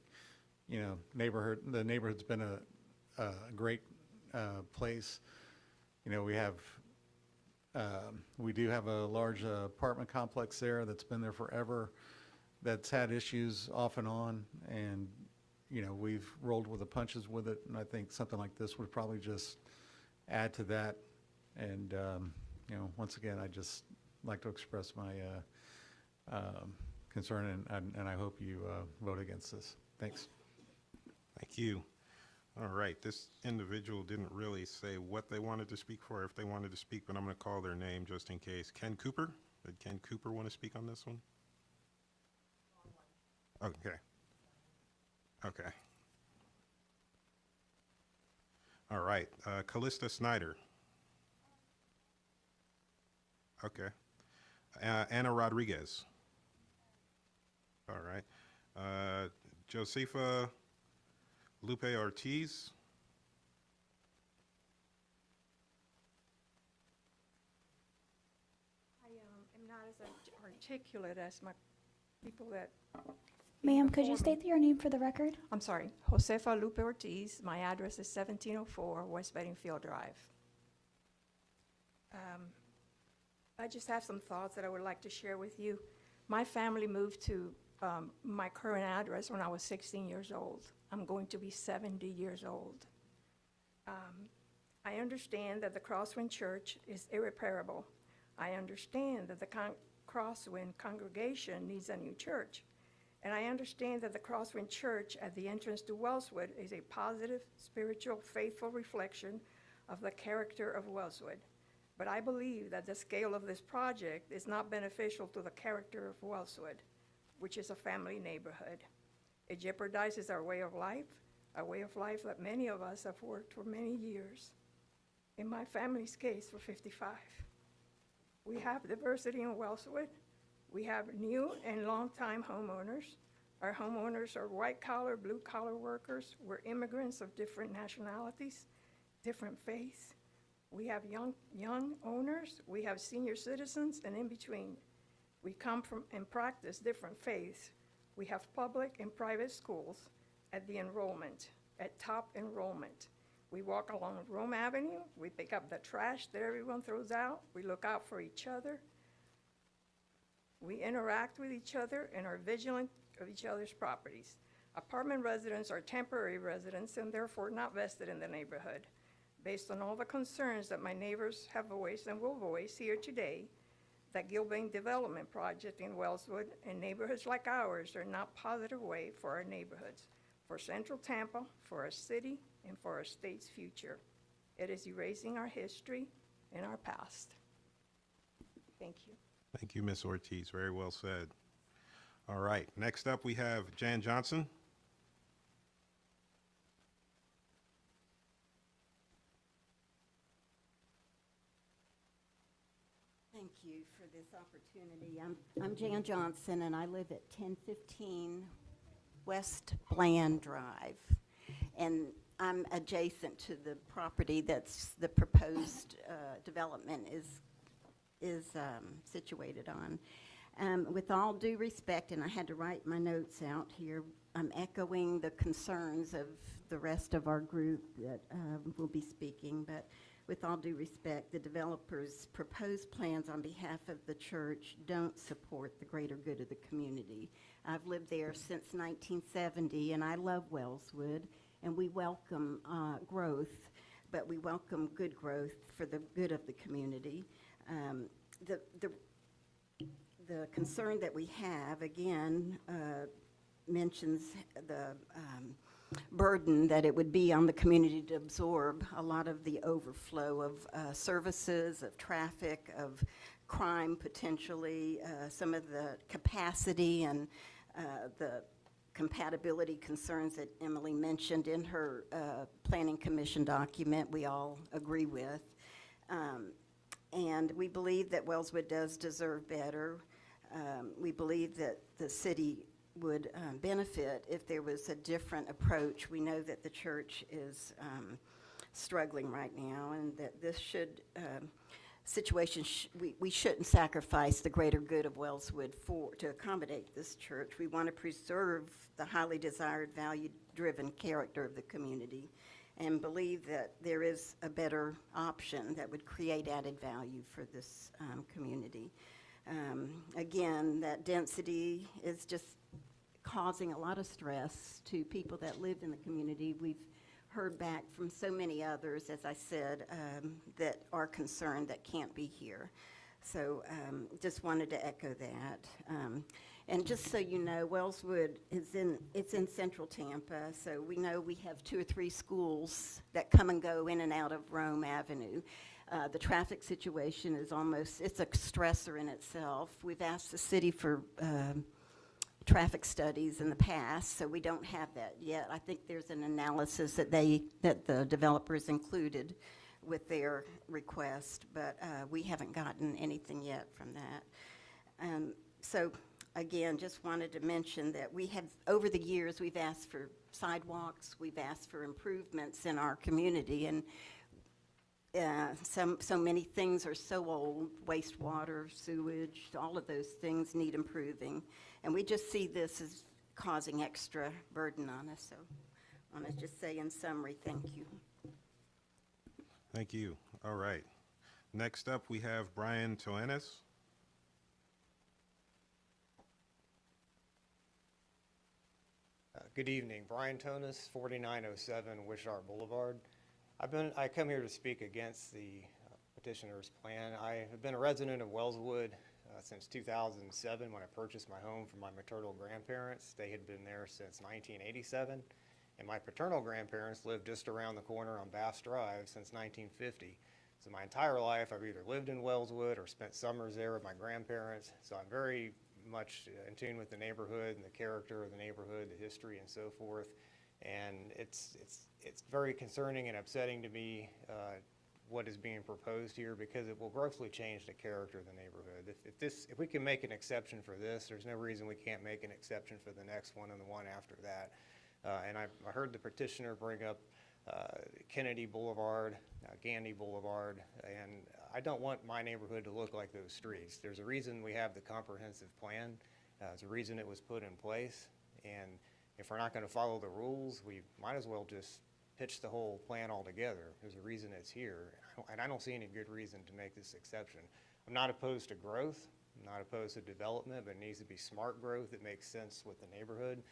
Speaker 18: You know, the neighborhood's been a great place. You know, we have We do have a large apartment complex there that's been there forever, that's had issues off and on, and, you know, we've rolled with the punches with it, and I think something like this would probably just add to that. And, you know, once again, I just like to express my concern, and I hope you vote against this. Thanks.
Speaker 4: Thank you. All right, this individual didn't really say what they wanted to speak for, if they wanted to speak, but I'm going to call their name just in case. Ken Cooper? Did Ken Cooper want to speak on this one? Okay. Okay. All right, Callista Snyder. Okay. Anna Rodriguez. All right. Josefa Lupe Ortiz.
Speaker 19: I am not as articulate as my people that.
Speaker 5: Ma'am, could you state your name for the record?
Speaker 19: I'm sorry, Josefa Lupe Ortiz. My address is 1704 West Beddingfield Drive. I just have some thoughts that I would like to share with you. My family moved to my current address when I was 16 years old. I'm going to be 70 years old. I understand that the Crosswind Church is irreparable. I understand that the Crosswind congregation needs a new church. And I understand that the Crosswind Church at the entrance to Wellswood is a positive, spiritual, faithful reflection of the character of Wellswood. But I believe that the scale of this project is not beneficial to the character of Wellswood, which is a family neighborhood. It jeopardizes our way of life, a way of life that many of us have worked for many years. In my family's case, for 55. We have diversity in Wellswood. We have new and long-time homeowners. Our homeowners are white-collar, blue-collar workers. We're immigrants of different nationalities, different faiths. We have young owners. We have senior citizens, and in between. We come from and practice different faiths. We have public and private schools at the enrollment, at top enrollment. We walk along Rome Avenue. We pick up the trash that everyone throws out. We look out for each other. We interact with each other and are vigilant of each other's properties. Apartment residents are temporary residents and therefore not vested in the neighborhood. Based on all the concerns that my neighbors have voiced and will voice here today, that Gilbane Development Project in Wellswood and neighborhoods like ours are not positive way for our neighborhoods, for Central Tampa, for our city, and for our state's future. It is erasing our history and our past. Thank you.
Speaker 4: Thank you, Ms. Ortiz. Very well said. All right, next up we have Jan Johnson.
Speaker 20: Thank you for this opportunity. I'm Jan Johnson, and I live at 1015 West Bland Drive. And I'm adjacent to the property that's the proposed development is situated on. With all due respect, and I had to write my notes out here, I'm echoing the concerns of the rest of our group that will be speaking, but with all due respect, the developer's proposed plans on behalf of the church don't support the greater good of the community. I've lived there since 1970, and I love Wellswood, and we welcome growth, but we welcome good growth for the good of the community. The concern that we have, again, mentions the burden that it would be on the community to absorb a lot of the overflow of services, of traffic, of crime potentially, some of the capacity and the compatibility concerns that Emily mentioned in her Planning Commission document we all agree with. And we believe that Wellswood does deserve better. We believe that the city would benefit if there was a different approach. We know that the church is struggling right now, and that this situation, we shouldn't sacrifice the greater good of Wellswood to accommodate this church. We want to preserve the highly desired, value-driven character of the community. and believe that there is a better option that would create added value for this community. Again, that density is just causing a lot of stress to people that live in the community. We've heard back from so many others, as I said, that are concerned that can't be here. So just wanted to echo that. And just so you know, Wellswood is in central Tampa, so we know we have 2 or 3 schools that come and go in and out of Rome Avenue. The traffic situation is it's a stressor in itself. We've asked the city for traffic studies in the past, so we don't have that yet. I think there's an analysis that the developers included with their request, but we haven't gotten anything yet from that. So again, just wanted to mention that we have, over the years, we've asked for sidewalks, we've asked for improvements in our community, and so many things are so old, wastewater, sewage, all of those things need improving. And we just see this as causing extra burden on us. So I want to just say in summary, thank you.
Speaker 4: Thank you. All right. Next up, we have Brian Toenis.
Speaker 21: Good evening. Brian Tonis, 4907 Wishart Boulevard. I come here to speak against the petitioner's plan. I have been a resident of Wellswood since 2007 when I purchased my home from my maternal grandparents. They had been there since 1987, and my paternal grandparents lived just around the corner on Bass Drive since 1950. So my entire life I've either lived in Wellswood or spent summers there with my grandparents. So I'm very much in tune with the neighborhood and the character of the neighborhood, the history and so forth. And it's very concerning and upsetting to me what is being proposed here, because it will grossly change the character of the neighborhood. If we can make an exception for this, there's no reason we can't make an exception for the next one and the one after that. And I heard the petitioner bring up Kennedy Boulevard, Gandy Boulevard, and I don't want my neighborhood to look like those streets. There's a reason we have the comprehensive plan. There's a reason it was put in place, and if we're not going to follow the rules, we might as well just pitch the whole plan altogether. There's a reason it's here, and I don't see any good reason to make this exception. I'm not opposed to growth. I'm not opposed to development, but it needs to be smart growth that makes sense with the neighborhood.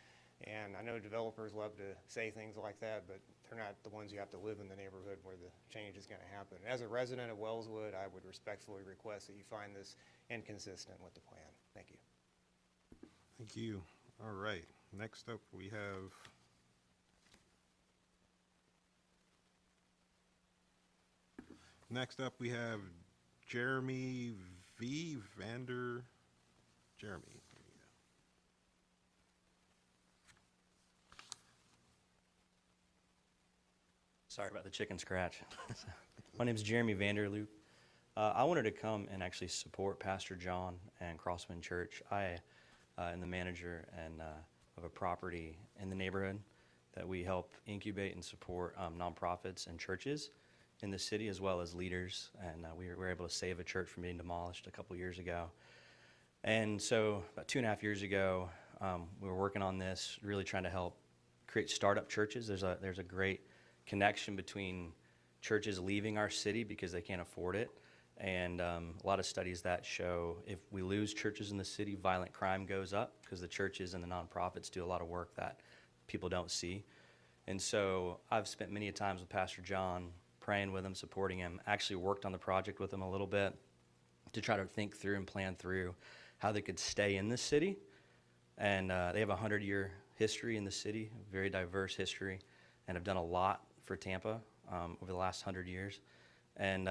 Speaker 21: And I know developers love to say things like that, but they're not the ones you have to live in the neighborhood where the change is going to happen. As a resident of Wellswood, I would respectfully request that you find this inconsistent with the plan. Thank you.
Speaker 4: Thank you. All right. Next up, we have Jeremy V. Vander. Jeremy.
Speaker 22: Sorry about the chicken scratch. My name is Jeremy Vanderloop. I wanted to come and actually support Pastor John and Crosswind Church. I am the manager and of a property in the neighborhood that we help incubate and support nonprofits and churches in the city, as well as leaders. And we were able to save a church from being demolished a couple years ago. And so about 2.5 years ago, we were working on this, really trying to help create startup churches. There's a great connection between churches leaving our city because they can't afford it, and a lot of studies that show if we lose churches in the city, violent crime goes up because the churches and the nonprofits do a lot of work that people don't see. And so I've spent many times with Pastor John, praying with him, supporting him, actually worked on the project with him a little bit to try to think through and plan through how they could stay in the city. And they have a 100-year history in the city, a very diverse history, and have done a lot for Tampa over the last 100 years. And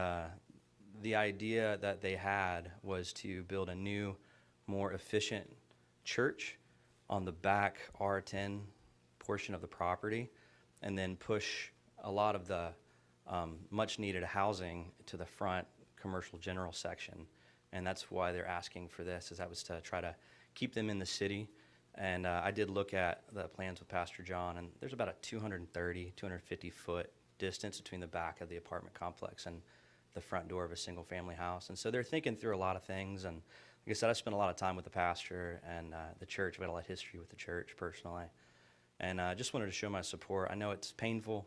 Speaker 22: the idea that they had was to build a new, more efficient church on the back R10 portion of the property, and then push a lot of the much needed housing to the front commercial general section. And that's why they're asking for this, is that was to try to keep them in the city. And I did look at the plans with Pastor John, and there's about a 230, 250-foot distance between the back of the apartment complex and the front door of a single-family house. And so they're thinking through a lot of things. And like I said, I spent a lot of time with the pastor and the church. We had a lot of history with the church personally. And I just wanted to show my support. I know it's painful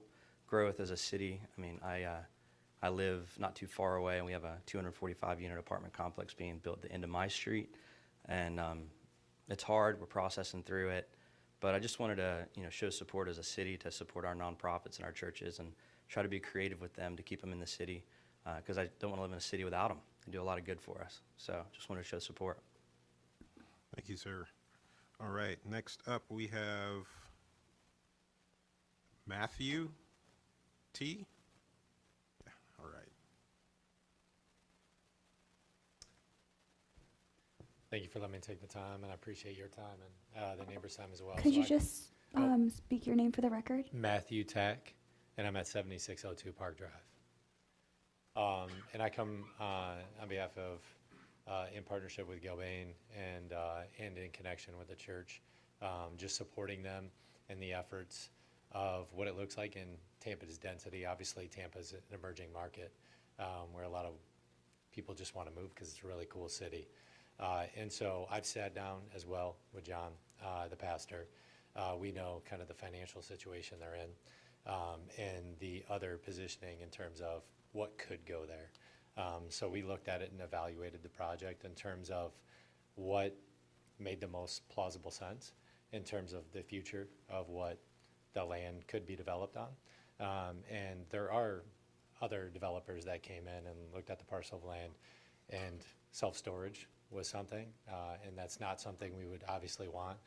Speaker 22: growth as a city. I mean, I live not too far away, and we have a 245-unit apartment complex being built at the end of my street, and it's hard. We're processing through it, but I just wanted to, show support as a city to support our nonprofits and our churches, and try to be creative with them to keep them in the city, because I don't want to live in a city without them. They do a lot of good for us, so just wanted to show support.
Speaker 4: Thank you, sir. All right, next up we have Matthew T. Yeah, all right.
Speaker 1: Thank you for letting me take the time, and I appreciate your time and the neighbors' time as well.
Speaker 5: Could
Speaker 1: So
Speaker 5: you
Speaker 1: I-
Speaker 5: just speak your name for the record?
Speaker 1: Matthew Tack, and I'm at 7602 Park Drive. And I come on behalf of, in partnership with Gilbane and in connection with the church, just supporting them in the efforts of what it looks like in Tampa's density. Obviously, Tampa's an emerging market where a lot of people just want to move because it's a really cool city. And so I've sat down as well with John, the pastor. We know kind of the financial situation they're in and the other positioning in terms of what could go there. So we looked at it and evaluated the project in terms of what made the most plausible sense in terms of the future of what the land could be developed on. And there are other developers that came in and looked at the parcel of land, and self-storage was something, and that's not something we would obviously want.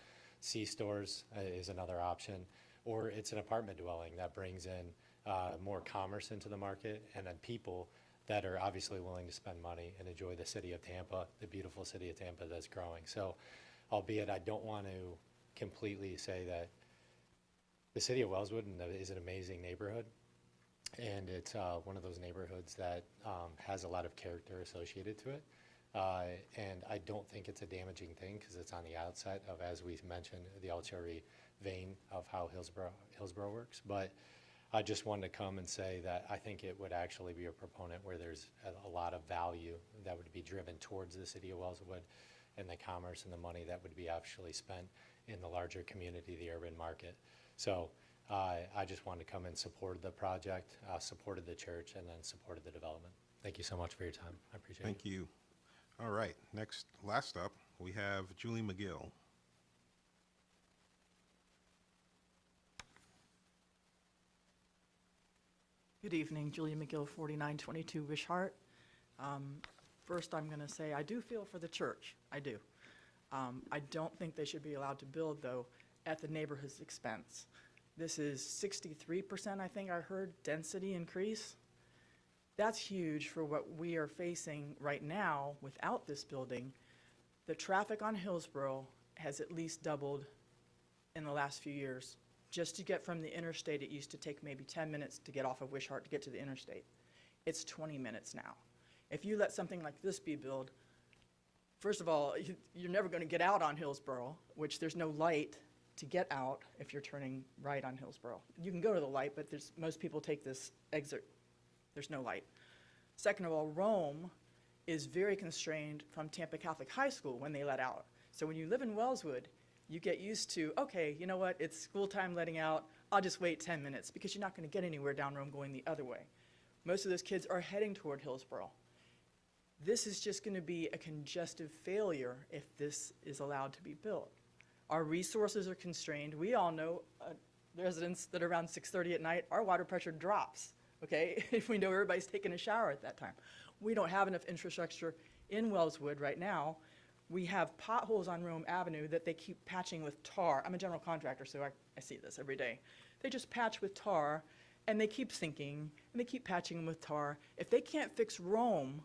Speaker 1: C-stores is another option, or it's an apartment dwelling that brings in more commerce into the market, and then people that are obviously willing to spend money and enjoy the city of Tampa, the beautiful city of Tampa that's growing. So, albeit I don't want to completely say that the city of Wellswood is an amazing neighborhood, and it's one of those neighborhoods that has a lot of character associated to it. And I don't think it's a damaging thing because it's on the outside of, as we mentioned, the Altieri vein of how Hillsborough works. But I just wanted to come and say that I think it would actually be a proponent where there's a lot of value that would be driven towards the city of Wellswood and the commerce and the money that would be actually spent in the larger community, the urban market. So I just wanted to come and support the project, supported the church, and then supported the development. Thank you so much for your time. I appreciate it.
Speaker 4: Thank you. All right, last up, we have Julie McGill.
Speaker 3: Good evening, Julia McGill, 4922 Wishart. First, I'm going to say I do feel for the church. I do. I don't think they should be allowed to build, though, at the neighborhood's expense. This is 63%, I think I heard, density increase. That's huge for what we are facing right now without this building. The traffic on Hillsborough has at least doubled in the last few years. Just to get from the interstate, it used to take maybe 10 minutes to get off of Wishart to get to the interstate. It's 20 minutes now. If you let something like this be built, first of all, you're never going to get out on Hillsborough, which there's no light to get out if you're turning right on Hillsborough. You can go to the light, but most people take this exit. There's no light. Second of all, Rome is very constrained from Tampa Catholic High School when they let out. So when you live in Wellswood, you get used to, okay, you know what, it's school time letting out, I'll just wait 10 minutes because you're not going to get anywhere down Rome going the other way. Most of those kids are heading toward Hillsborough. This is just going to be a congestive failure if this is allowed to be built. Our resources are constrained. We all know residents that around 6:30 at night, our water pressure drops, okay, if we know everybody's taking a shower at that time. We don't have enough infrastructure in Wellswood right now. We have potholes on Rome Avenue that they keep patching with tar. I'm a general contractor, so I see this every day. They just patch with tar, and they keep sinking, and they keep patching them with tar. If they can't fix Rome,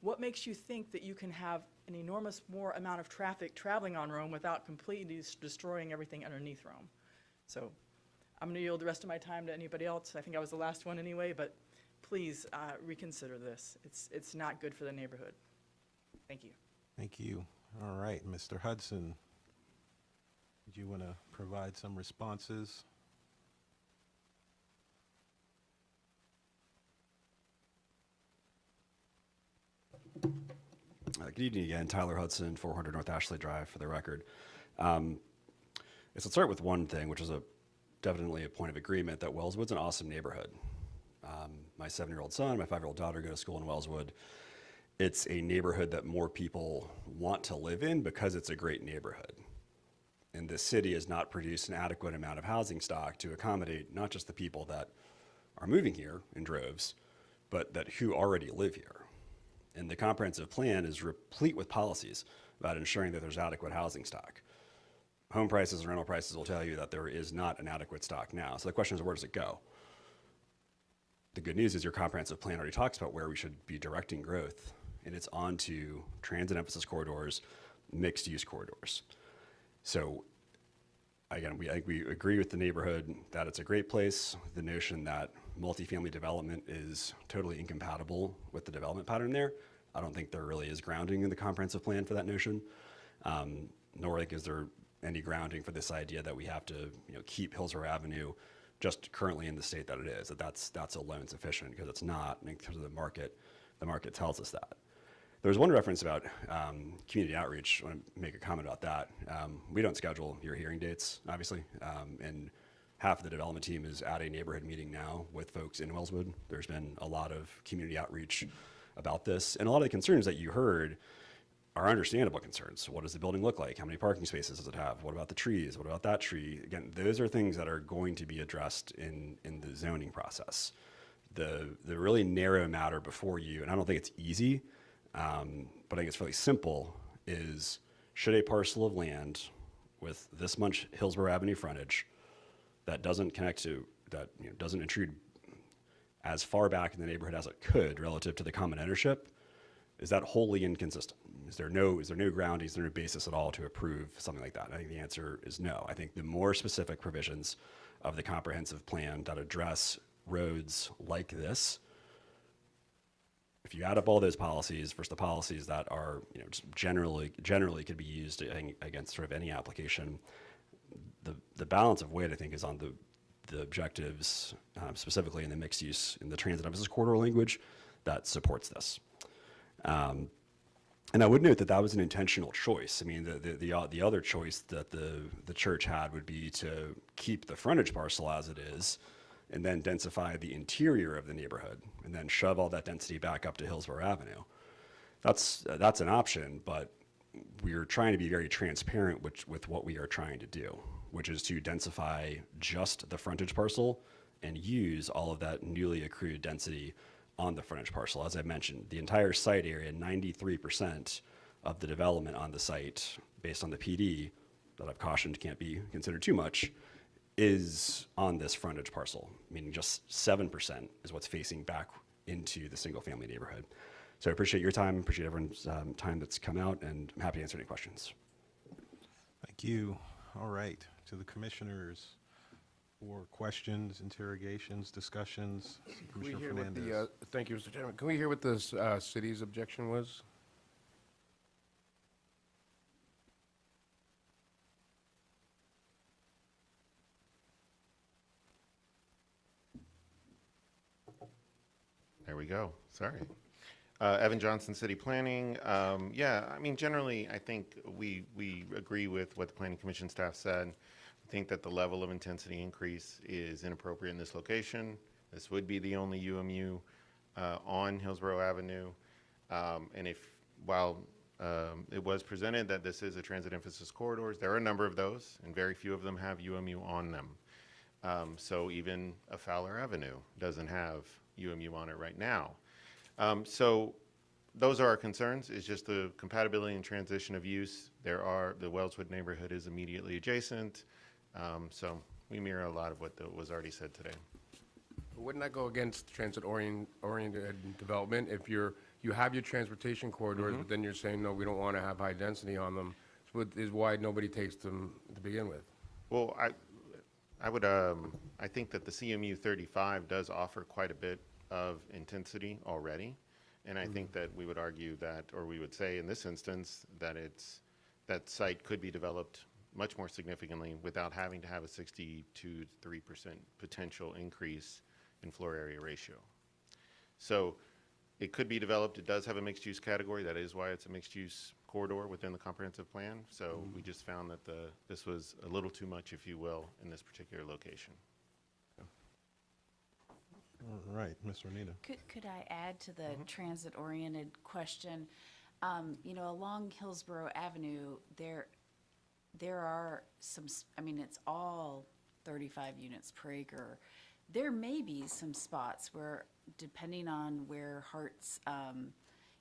Speaker 3: what makes you think that you can have an enormous more amount of traffic traveling on Rome without completely destroying everything underneath Rome? So I'm going to yield the rest of my time to anybody else. I think I was the last one anyway, but please reconsider this. It's not good for the neighborhood. Thank you.
Speaker 4: Thank you. All right, Mr. Hudson, do you want to provide some responses?
Speaker 15: Good evening again, Tyler Hudson, 400 North Ashley Drive, for the record. Let's start with one thing, which is a definitely a point of agreement that Wellswood's an awesome neighborhood. My 7-year-old son, my 5-year-old daughter go to school in Wellswood. It's a neighborhood that more people want to live in because it's a great neighborhood. And the city has not produced an adequate amount of housing stock to accommodate not just the people that are moving here in droves, but that who already live here. And the comprehensive plan is replete with policies about ensuring that there's adequate housing stock. Home prices and rental prices will tell you that there is not an adequate stock now. So the question is, where does it go? The good news is your comprehensive plan already talks about where we should be directing growth, and it's onto transit emphasis corridors, mixed use corridors. So again, I think we agree with the neighborhood that it's a great place. The notion that multifamily development is totally incompatible with the development pattern there, I don't think there really is grounding in the comprehensive plan for that notion, nor like is there any grounding for this idea that we have to keep Hillsborough Avenue just currently in the state that it is, that's alone sufficient, because it's not, in terms of the market tells us that. There was one reference about community outreach. I want to make a comment about that. We don't schedule your hearing dates, obviously, and half of the development team is at a neighborhood meeting now with folks in Wellswood. There's been a lot of community outreach about this, and a lot of the concerns that you heard are understandable concerns. What does the building look like? How many parking spaces does it have? What about the trees? What about that tree? Again, those are things that are going to be addressed in the zoning process. The really narrow matter before you, and I don't think it's easy, but I think it's fairly simple, is should a parcel of land with this much Hillsborough Avenue frontage that doesn't connect to, that doesn't intrude as far back in the neighborhood as it could relative to the common ownership, is that wholly inconsistent? Is there no grounding, is there no basis at all to approve something like that? I think the answer is no. I think the more specific provisions of the comprehensive plan that address roads like this, if you add up all those policies versus the policies that are just generally could be used against sort of any application, the balance of weight, I think, is on the objectives, specifically in the mixed use, in the transit emphasis corridor language that supports this. And I would note that was an intentional choice. I mean, the other choice that the church had would be to keep the frontage parcel as it is, and then densify the interior of the neighborhood, and then shove all that density back up to Hillsborough Avenue. That's an option, but we're trying to be very transparent with what we are trying to do, which is to densify just the frontage parcel and use all of that newly accrued density on the frontage parcel. As I mentioned, the entire site area, 93% of the development on the site, based on the PD, that I've cautioned can't be considered too much, is on this frontage parcel, meaning just 7% is what's facing back into the single-family neighborhood. So I appreciate your time, appreciate everyone's time that's come out, and I'm happy to answer any questions.
Speaker 4: Thank you. All right, to the commissioners for questions, interrogations, discussions. Commissioner Fernandez.
Speaker 8: Thank you, Mr. Chairman. Can we hear what the city's objection was?
Speaker 12: There we go. Sorry. Evan Johnson, City Planning. Yeah, I mean, generally, I think we agree with what the Planning Commission staff said. I think that the level of intensity increase is inappropriate in this location. This would be the only UMU on Hillsborough Avenue. And while it was presented that this is a transit emphasis corridors, there are a number of those, and very few of them have UMU on them. So even a Fowler Avenue doesn't have UMU on it right now. So those are our concerns. It's just the compatibility and transition of use. The Wellswood neighborhood is immediately adjacent. So we mirror a lot of what was already said today.
Speaker 8: Wouldn't that go against transit-oriented development if you have your transportation corridors, but then you're saying, no, we don't want to have high density on them, which is why nobody takes them to begin with?
Speaker 12: Well, I think that the CMU 35 does offer quite a bit of intensity already. And I think that we would argue that, or we would say in this instance, that that site could be developed much more significantly without having to have a 60 to 3% potential increase in floor area ratio. So it could be developed. It does have a mixed use category. That is why it's a mixed use corridor within the comprehensive plan. So we just found that this was a little too much, if you will, in this particular location.
Speaker 4: All right, Ms. Renita.
Speaker 13: Could I add to the transit-oriented question? You know, along Hillsborough Avenue, there are some, I mean, it's all 35 units per acre. There may be some spots where, depending on where Hart's,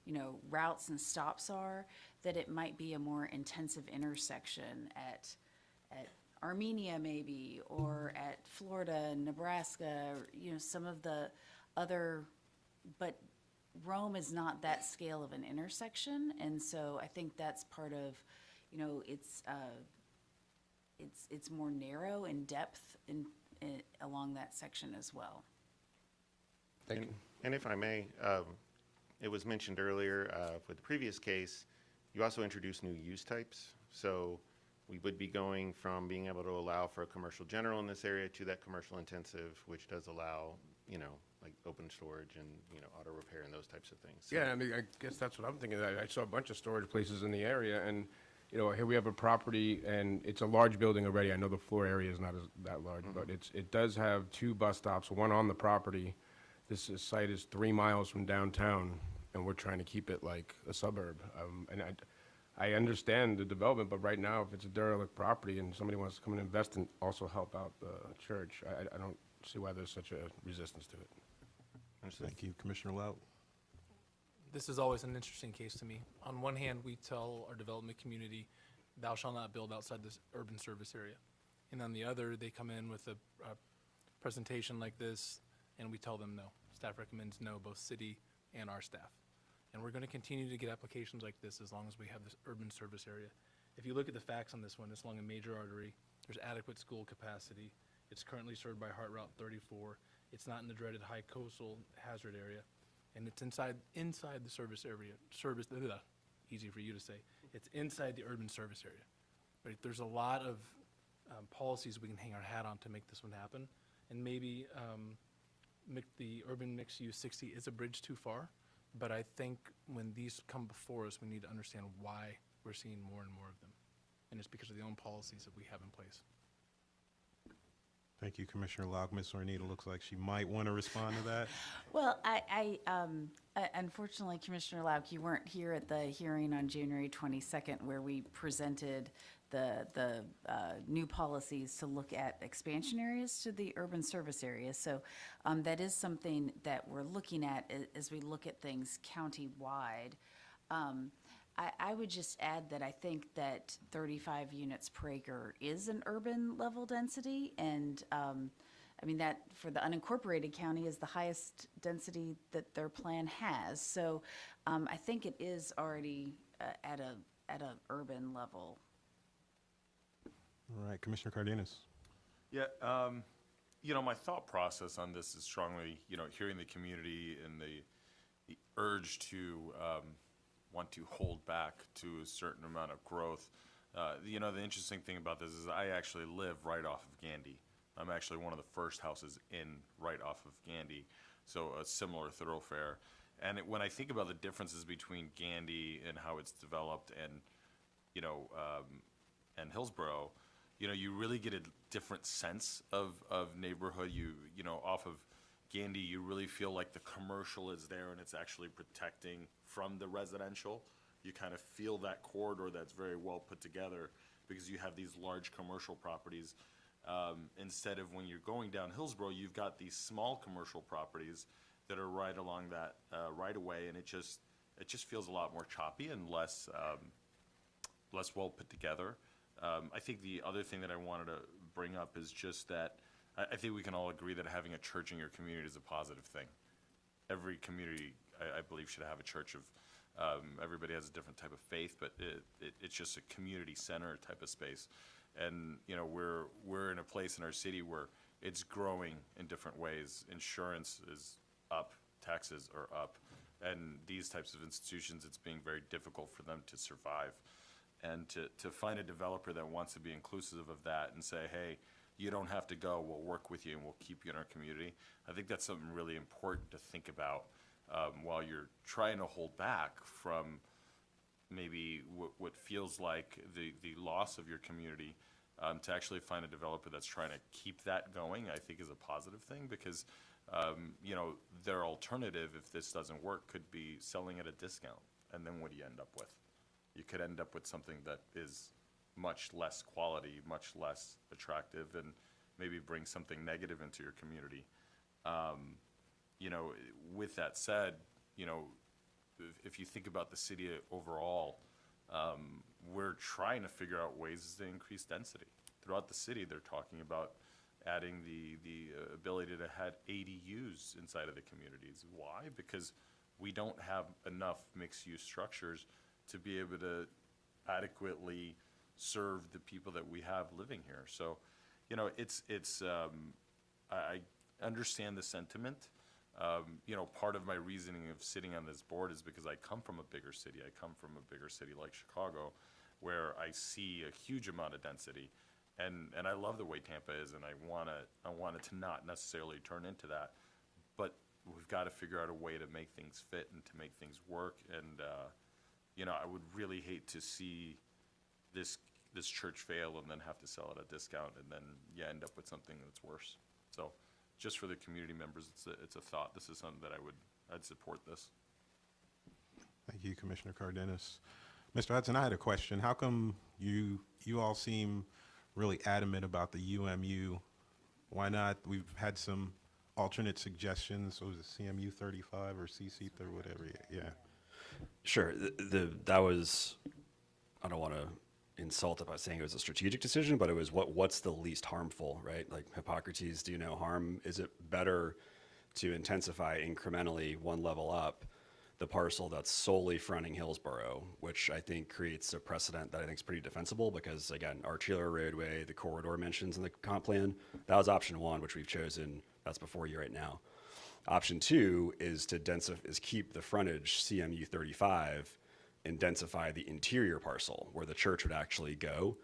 Speaker 13: you know, routes and stops are, that it might be a more intensive intersection at Armenia maybe, or at Florida, Nebraska, or, you know, some of the other, but Rome is not that scale of an intersection, and so I think that's part of, you know, it's more narrow in depth along that section as well.
Speaker 8: Thank you.
Speaker 12: And if I may, it was mentioned earlier with the previous case, you also introduced new use types. So we would be going from being able to allow for a commercial general in this area to that commercial intensive, which does allow, you know, like open storage and, you know, auto repair and those types of things. So
Speaker 8: Yeah, I mean, I guess that's what I'm thinking. I saw a bunch of storage places in the area, and, you know, here we have a property, and it's a large building already. I know the floor area is not that large, but it does have 2 bus stops, one on the property. This site is 3 miles from downtown, and we're trying to keep it like a suburb. And I understand the development, but right now, if it's a derelict property and somebody wants to come and invest and also help out the church, I don't see why there's such a resistance to it.
Speaker 4: Thank you, Commissioner Lout.
Speaker 11: This is always an interesting case to me. On one hand, we tell our development community, thou shalt not build outside this urban service area. And on the other, they come in with a presentation like this, and we tell them no. Staff recommends no, both city and our staff. And we're going to continue to get applications like this as long as we have this urban service area. If you look at the facts on this one, it's along a major artery. There's adequate school capacity. It's currently served by Hart Route 34. It's not in the dreaded high coastal hazard area. And it's inside the service area. Easy for you to say. It's inside the urban service area. Right? There's a lot of policies we can hang our hat on to make this one happen. And maybe the urban mixed use 60 is a bridge too far. But I think when these come before us, we need to understand why we're seeing more and more of them. And it's because of the own policies that we have in place.
Speaker 4: Thank you, Commissioner Locke. Ms. Ornita looks like she might want to respond to that.
Speaker 13: Well, unfortunately, Commissioner Lauk, you weren't here at the hearing on January 22nd where we presented the new policies to look at expansion areas to the urban service areas. So that is something that we're looking at as we look at things county-wide. I would just add that I think that 35 units per acre is an urban level density, and I mean that for the unincorporated county is the highest density that their plan has. So I think it is already at a urban level.
Speaker 4: All right, Commissioner Cardenas.
Speaker 9: Yeah, you know, my thought process on this is strongly, you know, hearing the community and the urge to want to hold back to a certain amount of growth. You know, the interesting thing about this is I actually live right off of Gandy. I'm actually one of the first houses in right off of Gandy, so a similar thoroughfare. And when I think about the differences between Gandy and how it's developed and, you know, and Hillsborough, you know, you really get a different sense of neighborhood. You know, off of Gandy, you really feel like the commercial is there and it's actually protecting from the residential. You kind of feel that corridor that's very well put together because you have these large commercial properties. Instead of when you're going down Hillsborough, you've got these small commercial properties that are right along that right away, and it just feels a lot more choppy and less well put together. I think the other thing that I wanted to bring up is just that I think we can all agree that having a church in your community is a positive thing. Every community, I believe, should have a church of, everybody has a different type of faith, but it's just a community center type of space. And, you know, we're in a place in our city where it's growing in different ways. Insurance is up, taxes are up, and these types of institutions, it's being very difficult for them to survive. And to find a developer that wants to be inclusive of that and say, hey, you don't have to go, we'll work with you and we'll keep you in our community. I think that's something really important to think about while you're trying to hold back from maybe what feels like the loss of your community, to actually find a developer that's trying to keep that going, I think is a positive thing, because you know, their alternative, if this doesn't work, could be selling at a discount. And then what do you end up with? You could end up with something that is much less quality, much less attractive, and maybe bring something negative into your community. You know, with that said, you know, if you think about the city overall, we're trying to figure out ways to increase density. Throughout the city, they're talking about adding the ability to have ADUs inside of the communities. Why? Because we don't have enough mixed-use structures to be able to adequately serve the people that we have living here. So, you know, I understand the sentiment. You know, part of my reasoning of sitting on this board is because I come from a bigger city. I come from a bigger city like Chicago, where I see a huge amount of density. And I love the way Tampa is, and I want it to not necessarily turn into that. But we've got to figure out a way to make things fit and to make things work. And, you know, I would really hate to see this church fail and then have to sell at a discount, and then you end up with something that's worse. So just for the community members, it's a thought. This is something that I'd support this.
Speaker 4: Thank you, Commissioner Cardenas. Mr. Hudson, I had a question. How come you all seem really adamant about the UMU? Why not? We've had some alternate suggestions. Was it CMU 35 or CC 30, whatever? Yeah.
Speaker 15: Sure. That was, I don't want to insult it by saying it was a strategic decision, but it was what's the least harmful, right? Like Hippocrates, do no harm. Is it better to intensify incrementally one level up the parcel that's solely fronting Hillsborough, which I think creates a precedent that I think is pretty defensible because, again, arterial roadway, the corridor mentions in the comp plan, that was option one, which we've chosen. That's before you right now. Option two is to keep the frontage CMU 35 and densify the interior parcel where the church would actually go,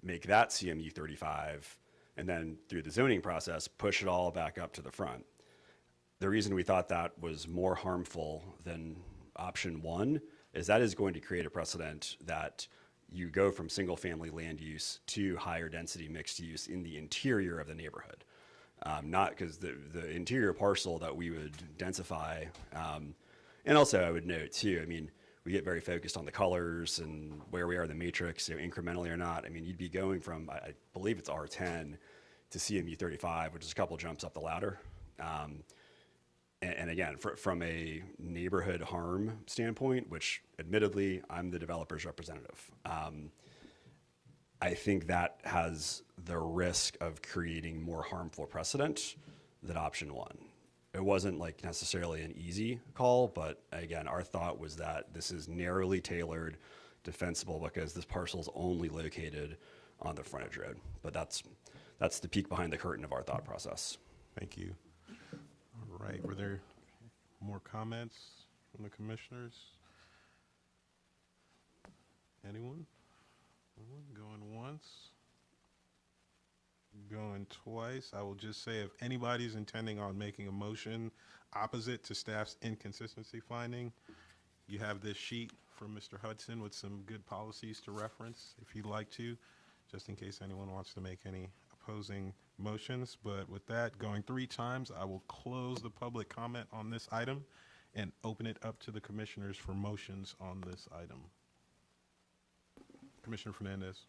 Speaker 15: make that CMU 35, and then through the zoning process, push it all back up to the front. The reason we thought that was more harmful than option one is that is going to create a precedent that you go from single family land use to higher density mixed use in the interior of the neighborhood. Not because the interior parcel that we would densify, and also I would note too, I mean, we get very focused on the colors and where we are in the matrix, you know, incrementally or not. I mean, you'd be going from, I believe it's R10 to CMU 35, which is a couple jumps up the ladder. And again, from a neighborhood harm standpoint, which admittedly, I'm the developer's representative, I think that has the risk of creating more harmful precedent than option one. It wasn't like necessarily an easy call, but again, our thought was that this is narrowly tailored, defensible because this parcel is only located on the frontage road. But that's the peek behind the curtain of our thought process.
Speaker 4: Thank you. All right, were there more comments from the commissioners? Anyone? Going once? Going twice? I will just say if anybody's intending on making a motion opposite to staff's inconsistency finding, you have this sheet from Mr. Hudson with some good policies to reference if you'd like to, just in case anyone wants to make any opposing motions. But with that, going 3 times, I will close the public comment on this item and open it up to the commissioners for motions on this item. Commissioner Fernandez.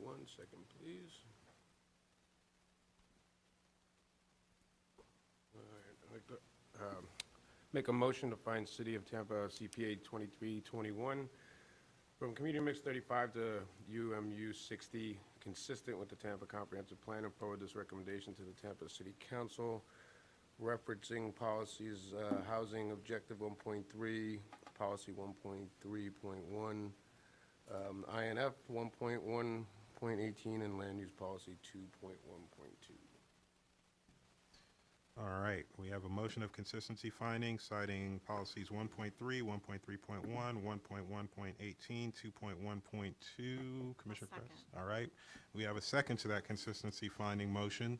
Speaker 8: 1 second, please. All right, I'd like to make a motion to find City of Tampa CPA 2321 from Community Mix 35 to UMU 60, consistent with the Tampa Comprehensive Plan, and forward this recommendation to the Tampa City Council, referencing policies, housing objective 1.3, policy 1.3.1, INF 1.1.18, and land use policy 2.1.2.
Speaker 4: All right, we have a motion of consistency finding citing policies 1.3, 1.3.1, 1.1.18, 2.1.2. Commissioner Press? All right, we have a second to that consistency finding motion.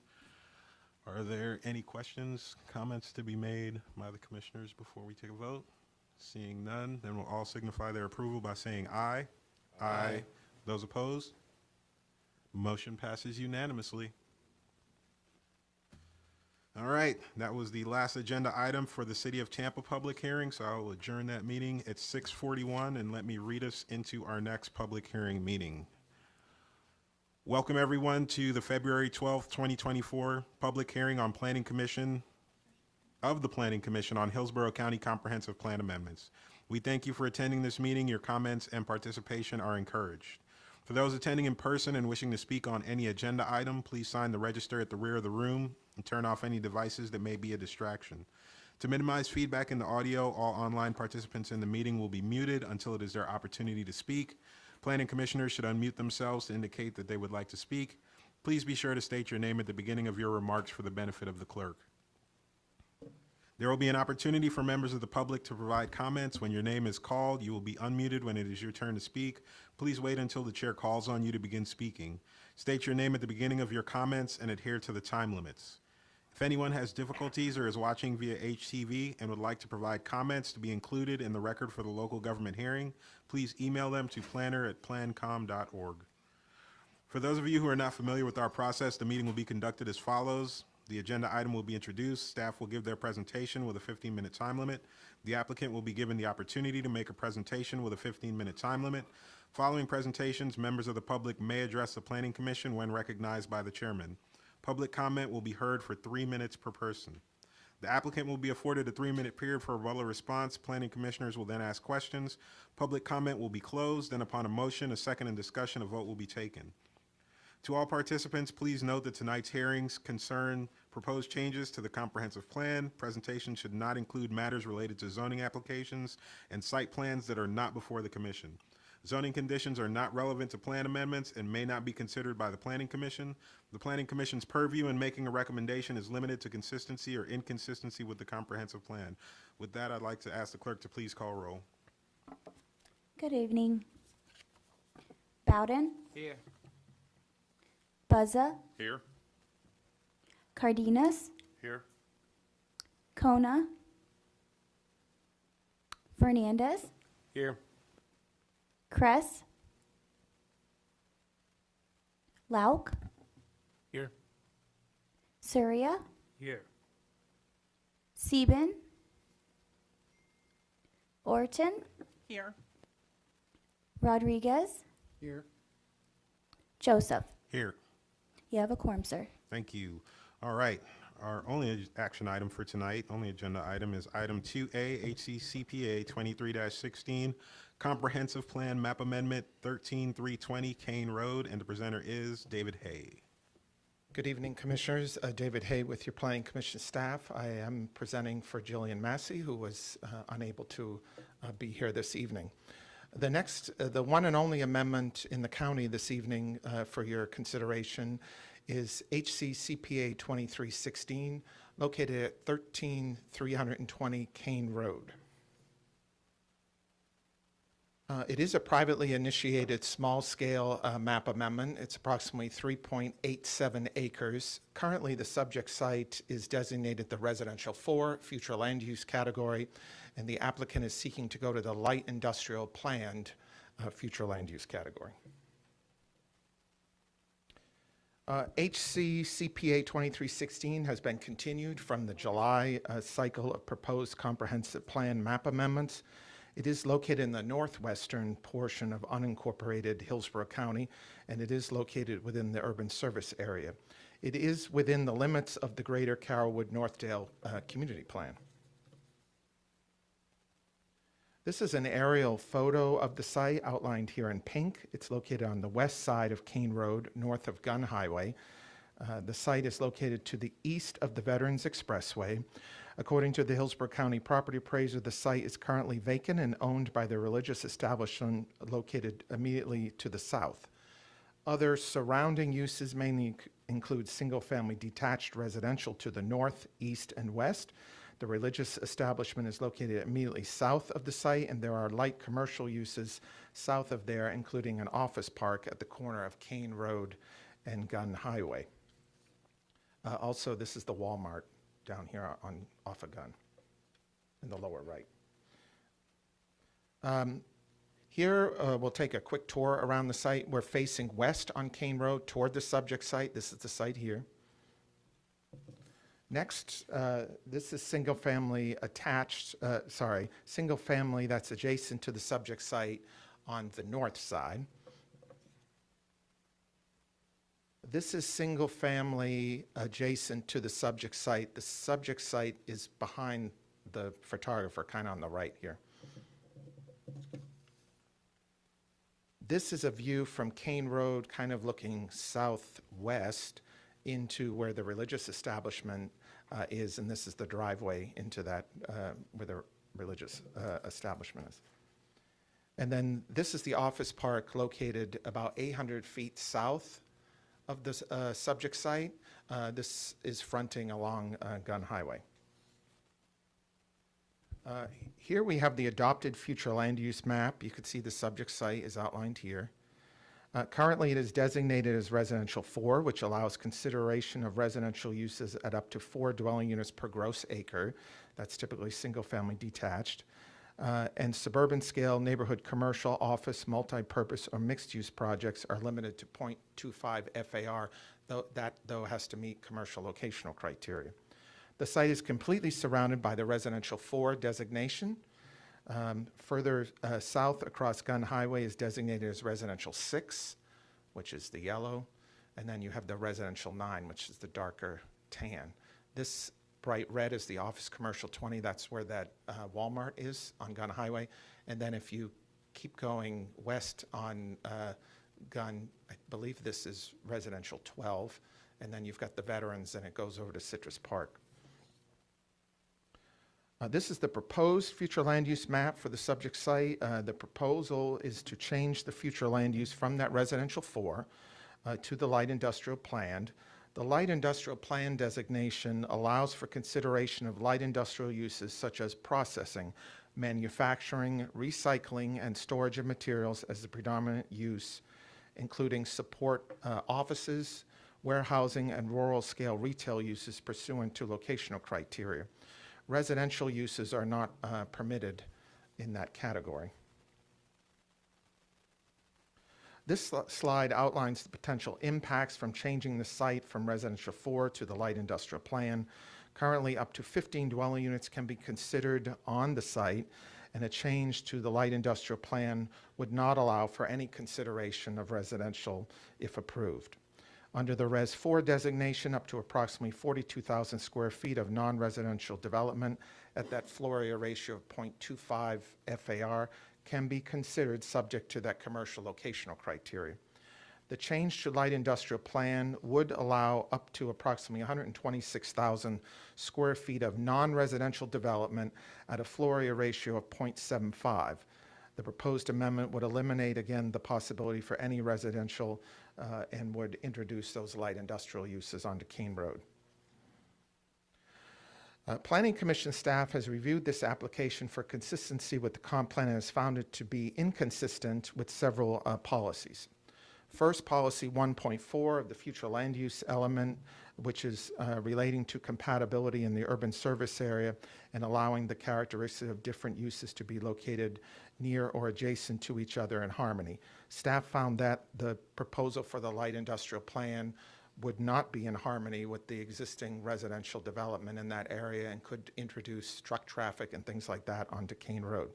Speaker 4: Are there any questions, comments to be made by the commissioners before we take a vote? Seeing none, then we'll all signify their approval by saying aye. Aye. Those opposed? Motion passes unanimously. All right, that was the last agenda item for the City of Tampa public hearing, so I will adjourn that meeting at 6:41, and let me read us into our next public hearing meeting. Welcome, everyone, to the February 12th, 2024 public hearing on Planning Commission on Hillsborough County Comprehensive Plan Amendments. We thank you for attending this meeting. Your comments and participation are encouraged. For those attending in person and wishing to speak on any agenda item, please sign the register at the rear of the room and turn off any devices that may be a distraction. To minimize feedback in the audio, all online participants in the meeting will be muted until it is their opportunity to speak. Planning commissioners should unmute themselves to indicate that they would like to speak. Please be sure to state your name at the beginning of your remarks for the benefit of the clerk. There will be an opportunity for members of the public to provide comments. When your name is called, you will be unmuted when it is your turn to speak. Please wait until the chair calls on you to begin speaking. State your name at the beginning of your comments and adhere to the time limits. If anyone has difficulties or is watching via HTV and would like to provide comments to be included in the record for the local government hearing, please email them to planner@plancom.org. For those of you who are not familiar with our process, the meeting will be conducted as follows. The agenda item will be introduced. Staff will give their presentation with a 15-minute time limit. The applicant will be given the opportunity to make a presentation with a 15-minute time limit. Following presentations, members of the public may address the Planning Commission when recognized by the chairman. Public comment will be heard for 3 minutes per person. The applicant will be afforded a 3-minute period for a rebuttal response. Planning commissioners will then ask questions. Public comment will be closed, and upon a motion, a second, and discussion, a vote will be taken. To all participants, please note that tonight's hearings concern proposed changes to the comprehensive plan. Presentation should not include matters related to zoning applications and site plans that are not before the commission. Zoning conditions are not relevant to plan amendments and may not be considered by the Planning Commission. The Planning Commission's purview in making a recommendation is limited to consistency or inconsistency with the comprehensive plan. With that, I'd like to ask the clerk to please call roll.
Speaker 5: Good evening. Bowden,
Speaker 8: Here.
Speaker 5: Buzza,
Speaker 9: Here?
Speaker 5: Cardenas,
Speaker 9: Here?
Speaker 5: Kona, Fernandez,
Speaker 8: Here.
Speaker 5: Kress, Lauk,
Speaker 11: Here.
Speaker 5: Surya,
Speaker 11: Here.
Speaker 5: Sieben, Orton,
Speaker 3: Here.
Speaker 5: Rodriguez,
Speaker 18: Here.
Speaker 5: Joseph.
Speaker 4: Here.
Speaker 5: You have a quorum, sir.
Speaker 4: Thank you. All right. Our only action item for tonight, only agenda item, is item 2A, HCCPA 23-16, Comprehensive Plan Map Amendment 13320 Kane Road, and the presenter is David Hay.
Speaker 2: Good evening, Commissioners. David Hay with your Planning Commission staff. I am presenting for Jillian Massey, who was unable to be here this evening. The next, the one and only amendment in the county this evening for your consideration is HCCPA 2316, located at 13320 Kane Road. It is a privately initiated small-scale map amendment. It's approximately 3.87 acres. Currently, the subject site is designated the residential 4 future land use category, and the applicant is seeking to go to the light industrial planned future land use category. HCCPA 2316 has been continued from the July cycle of proposed comprehensive plan map amendments. It is located in the northwestern portion of unincorporated Hillsborough County, and it is located within the urban service area. It is within the limits of the Greater Carrollwood-Northdale Community Plan. This is an aerial photo of the site outlined here in pink. It's located on the west side of Kane Road, north of Gun Highway. The site is located to the east of the Veterans Expressway. According to the Hillsborough County property appraiser, the site is currently vacant and owned by the religious establishment located immediately to the south. Other surrounding uses mainly include single-family detached residential to the north, east, and west. The religious establishment is located immediately south of the site, and there are light commercial uses south of there, including an office park at the corner of Kane Road and Gun Highway. Also, this is the Walmart down here off of Gun in the lower right. Here, we'll take a quick tour around the site. We're facing west on Kane Road toward the subject site. This is the site here. Next, this is single-family single-family that's adjacent to the subject site on the north side. This is single-family adjacent to the subject site. The subject site is behind the photographer, kind of on the right here. This is a view from Kane Road, kind of looking southwest into where the religious establishment is, and this is the driveway into that, where the religious establishment is. And then this is the office park located about 800 feet south of the subject site. This is fronting along Gun Highway. Here we have the adopted future land use map. You can see the subject site is outlined here. Currently, it is designated as residential 4, which allows consideration of residential uses at up to 4 dwelling units per gross acre. That's typically single-family detached. And suburban scale neighborhood commercial, office, multi-purpose, or mixed-use projects are limited to 0.25 FAR, though has to meet commercial locational criteria. The site is completely surrounded by the residential 4 designation. Further south across Gun Highway is designated as residential 6, which is the yellow, and then you have the residential 9, which is the darker tan. This bright red is the office commercial 20. That's where that Walmart is on Gun Highway. And then if you keep going west on Gun, I believe this is residential 12, and then you've got the Veterans, and it goes over to Citrus Park. This is the proposed future land use map for the subject site. The proposal is to change the future land use from that residential 4 to the light industrial planned. The light industrial plan designation allows for consideration of light industrial uses such as processing, manufacturing, recycling, and storage of materials as the predominant use, including support offices, warehousing, and rural scale retail uses pursuant to locational criteria. Residential uses are not permitted in that category. This slide outlines the potential impacts from changing the site from residential 4 to the light industrial plan. Currently, up to 15 dwelling units can be considered on the site, and a change to the light industrial plan would not allow for any consideration of residential if approved. Under the Res 4 designation, up to approximately 42,000 square feet of non-residential development at that floor area ratio of 0.25 FAR can be considered subject to that commercial locational criteria. The change to light industrial plan would allow up to approximately 126,000 square feet of non-residential development at a floor area ratio of 0.75. The proposed amendment would eliminate, again, the possibility for any residential and would introduce those light industrial uses onto Kane Road. Planning Commission staff has reviewed this application for consistency with the comp plan and has found it to be inconsistent with several policies. First, policy 1.4 of the future land use element, which is relating to compatibility in the urban service area and allowing the characteristics of different uses to be located near or adjacent to each other in harmony. Staff found that the proposal for the light industrial plan would not be in harmony with the existing residential development in that area and could introduce truck traffic and things like that onto Kane Road.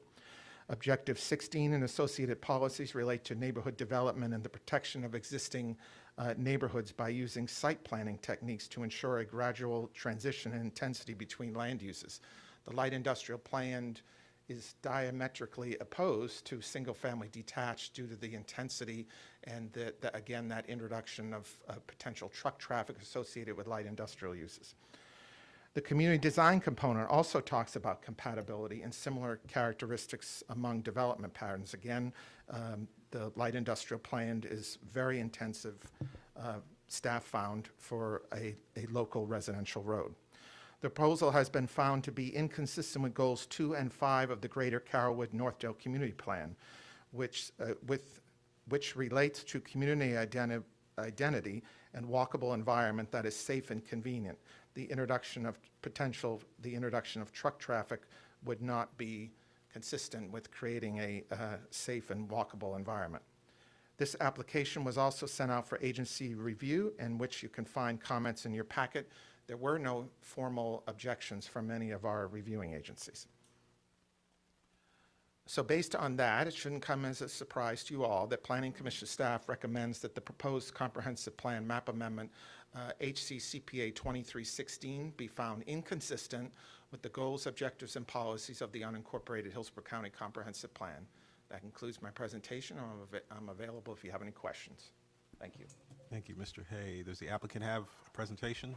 Speaker 2: Objective 16 and associated policies relate to neighborhood development and the protection of existing neighborhoods by using site planning techniques to ensure a gradual transition in intensity between land uses. The light industrial plan is diametrically opposed to single-family detached due to the intensity and again, that introduction of potential truck traffic associated with light industrial uses. The community design component also talks about compatibility and similar characteristics among development patterns. Again, the light industrial plan is very intensive, staff found, for a local residential road. The proposal has been found to be inconsistent with goals 2 and 5 of the Greater Carrollwood-Northdale Community Plan, which relates to community identity and walkable environment that is safe and convenient. The introduction of truck traffic would not be consistent with creating a safe and walkable environment. This application was also sent out for agency review, in which you can find comments in your packet. There were no formal objections from any of our reviewing agencies. So based on that, it shouldn't come as a surprise to you all that Planning Commission staff recommends that the proposed comprehensive plan map amendment HCCPA 2316 be found inconsistent with the goals, objectives, and policies of the unincorporated Hillsborough County Comprehensive Plan. That concludes my presentation. I'm available if you have any questions. Thank you.
Speaker 4: Thank you, Mr. Hay. Does the applicant have a presentation?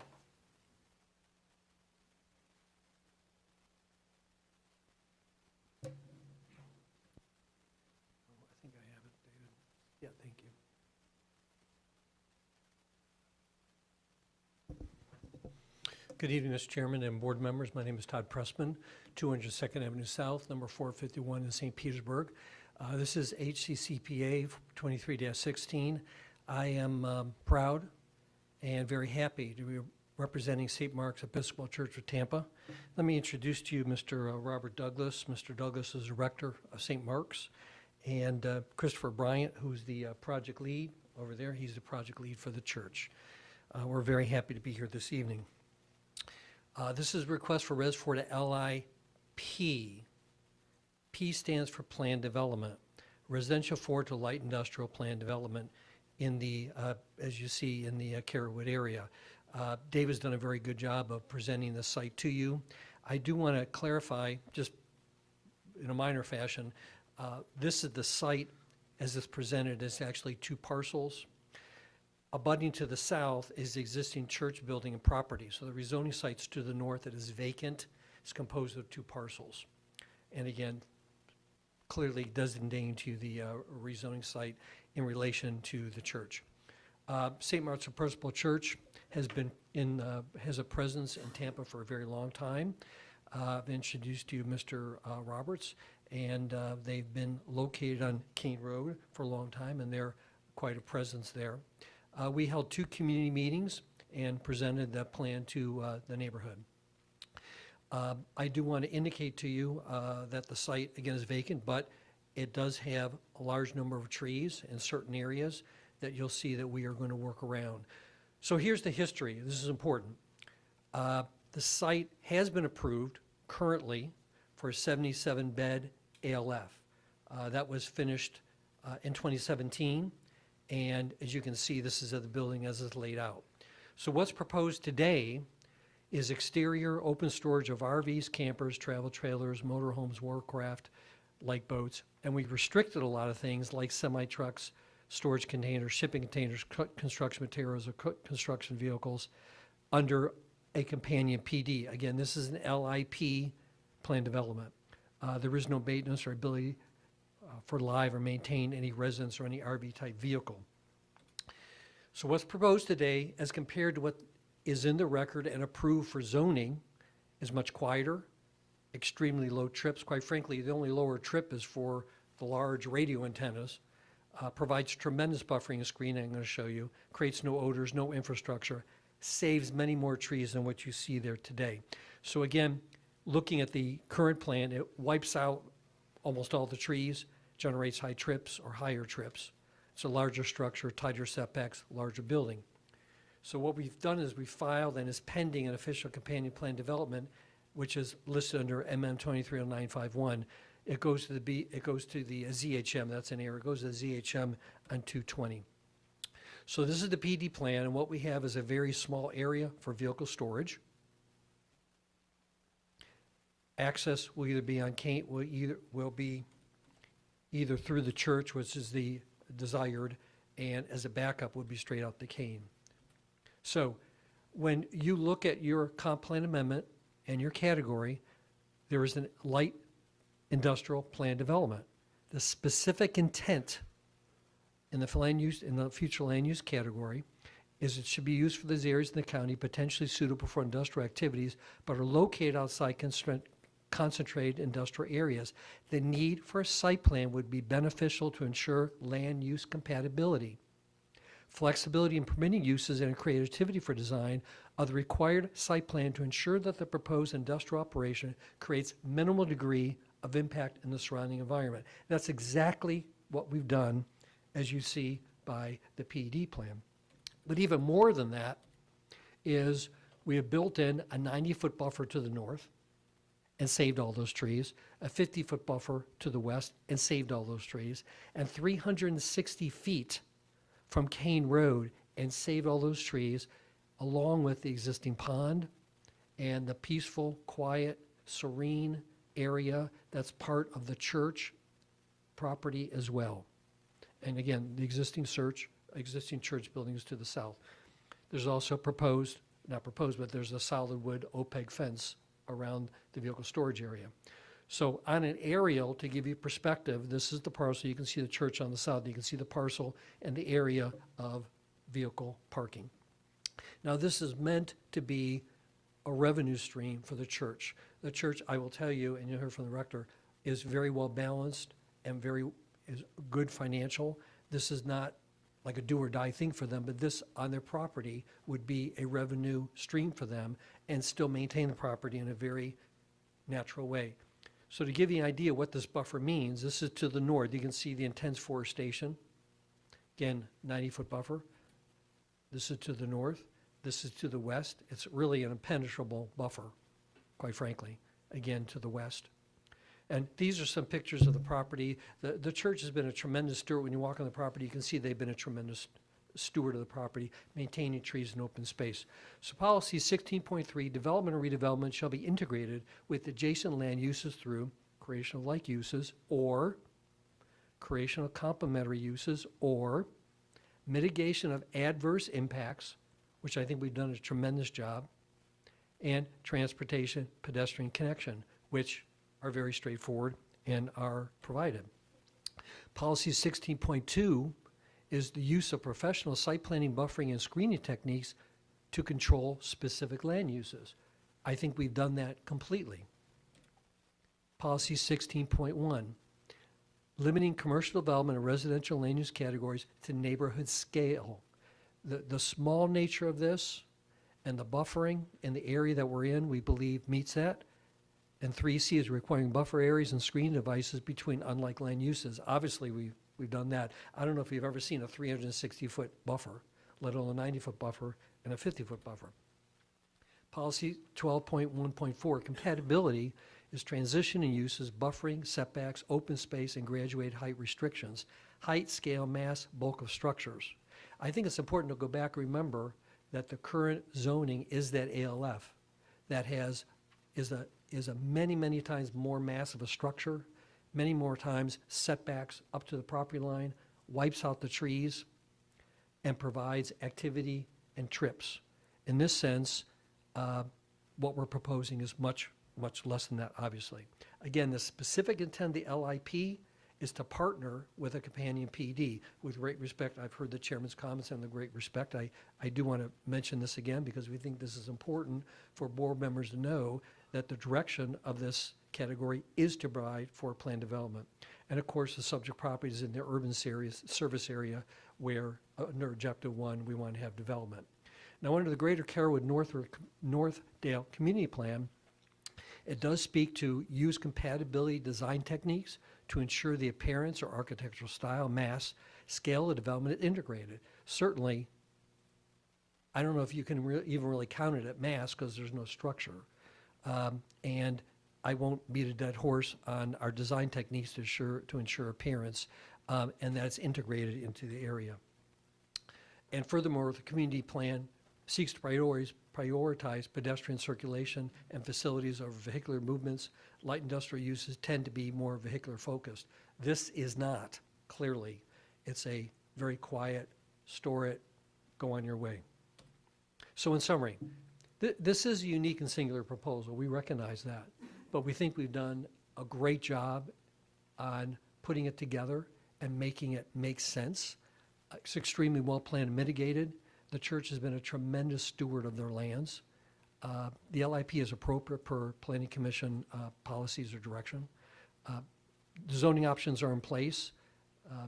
Speaker 6: I think I have it, David. Yeah, thank you. Good evening, Mr. Chairman and board members. My name is Todd Pressman, 200 2nd Avenue South, number 451 in St. Petersburg. This is HCCPA 23-16. I am proud and very happy to be representing St. Mark's Episcopal Church of Tampa. Let me introduce to you Mr. Robert Douglas. Mr. Douglas is the rector of St. Mark's, and Christopher Bryant, who's the project lead over there. He's the project lead for the church. We're very happy to be here this evening. This is a request for Res 4 to LIP. P stands for Plan Development. Residential 4 to Light Industrial Plan Development in the, as you see, in the Carrollwood area. Dave has done a very good job of presenting the site to you. I do want to clarify, just in a minor fashion, this is the site as it's presented as actually 2 parcels. Abutting to the south is the existing church building and property. So the rezoning site's to the north that is vacant. It's composed of 2 parcels. And again, clearly designating to the rezoning site in relation to the church. St. Mark's Episcopal Church has been has a presence in Tampa for a very long time. I've introduced to you Mr. Roberts, and they've been located on Kane Road for a long time, and they're quite a presence there. We held 2 community meetings and presented that plan to the neighborhood. I do want to indicate to you that the site, again, is vacant, but it does have a large number of trees in certain areas that you'll see that we are going to work around. So here's the history. This is important. The site has been approved currently for a 77-bed ALF. That was finished in 2017, and as you can see, this is of the building as it's laid out. So what's proposed today is exterior open storage of RVs, campers, travel trailers, motorhomes, watercraft, light boats, and we've restricted a lot of things like semi-trucks, storage containers, shipping containers, construction materials, or construction vehicles under a companion PD. Again, this is an LIP plan development. There is no maintenance or ability for live or maintain any residence or any RV-type vehicle. So what's proposed today, as compared to what is in the record and approved for zoning, is much quieter, extremely low trips. Quite frankly, the only lower trip is for the large radio antennas, provides tremendous buffering and screening, I'm going to show you, creates no odors, no infrastructure, saves many more trees than what you see there today. So again, looking at the current plan, it wipes out almost all the trees, generates high trips or higher trips. It's a larger structure, tighter setbacks, larger building. So what we've done is we filed and is pending an official companion plan development, which is listed under MM 230951. It goes to the ZHM, that's an error, it goes to the ZHM on 220. So this is the PD plan, and what we have is a very small area for vehicle storage. Access will either be on Kane, will be either through the church, which is the desired, and as a backup would be straight out the Kane. So when you look at your comp plan amendment and your category, there is a light industrial plan development. The specific intent in the land use, in the future land use category, is it should be used for those areas in the county potentially suitable for industrial activities, but are located outside concentrated industrial areas. The need for a site plan would be beneficial to ensure land use compatibility. Flexibility in permitting uses and creativity for design of the required site plan to ensure that the proposed industrial operation creates minimal degree of impact in the surrounding environment. That's exactly what we've done, as you see by the PED plan. But even more than that is we have built in a 90-foot buffer to the north and saved all those trees, a 50-foot buffer to the west and saved all those trees, and 360 feet from Kane Road and saved all those trees, along with the existing pond and the peaceful, quiet, serene area that's part of the church property as well. And again, the existing church buildings to the south. There's also but there's a solid wood OPEG fence around the vehicle storage area. So on an aerial, to give you perspective, this is the parcel. You can see the church on the south. You can see the parcel and the area of vehicle parking. Now, this is meant to be a revenue stream for the church. The church, I will tell you, and you heard from the rector, is very well balanced and is good financial. This is not like a do or die thing for them, but this on their property would be a revenue stream for them and still maintain the property in a very natural way. So to give you an idea what this buffer means, this is to the north. You can see the intense forestation. Again, 90-foot buffer. This is to the north. This is to the west. It's really an impenetrable buffer, quite frankly, again, to the west. And these are some pictures of the property. The church has been a tremendous steward. When you walk on the property, you can see they've been a tremendous steward of the property, maintaining trees and open space. So policy 16.3, development or redevelopment shall be integrated with adjacent land uses through creation of like uses or creation of complementary uses or mitigation of adverse impacts, which I think we've done a tremendous job, and transportation, pedestrian connection, which are very straightforward and are provided. Policy 16.2 is the use of professional site planning, buffering, and screening techniques to control specific land uses. I think we've done that completely. Policy 16.1, limiting commercial development of residential land use categories to neighborhood scale. The small nature of this and the buffering in the area that we're in, we believe meets that. And 3C is requiring buffer areas and screening devices between unlike land uses. Obviously, we've done that. I don't know if you've ever seen a 360-foot buffer, let alone a 90-foot buffer and a 50-foot buffer. Policy 12.1.4, compatibility is transition in uses, buffering, setbacks, open space, and graduated height restrictions, height, scale, mass, bulk of structures. I think it's important to go back and remember that the current zoning is that ALF that is a many, many times more massive a structure, many more times setbacks up to the property line, wipes out the trees, and provides activity and trips. In this sense, what we're proposing is much, much less than that, obviously. Again, the specific intent of the LIP is to partner with a companion PD. With great respect, I've heard the chairman's comments and the great respect. I do want to mention this again because we think this is important for board members to know that the direction of this category is to provide for planned development. And of course, the subject property is in the urban service area where under Objective 1, we want to have development. Now, under the Greater Carrollwood Northdale Community Plan, it does speak to use compatibility design techniques to ensure the appearance or architectural style, mass, scale of development is integrated. Certainly, I don't know if you can even really count it at mass because there's no structure. And I won't beat a dead horse on our design techniques to ensure appearance and that it's integrated into the area. And furthermore, the community plan seeks to prioritize pedestrian circulation and facilities over vehicular movements. Light industrial uses tend to be more vehicular focused. This is not, clearly. It's a very quiet, store it, go on your way. So in summary, this is a unique and singular proposal. We recognize that. But we think we've done a great job on putting it together and making it make sense. It's extremely well planned and mitigated. The church has been a tremendous steward of their lands. The LIP is appropriate per Planning Commission policies or direction. The zoning options are in place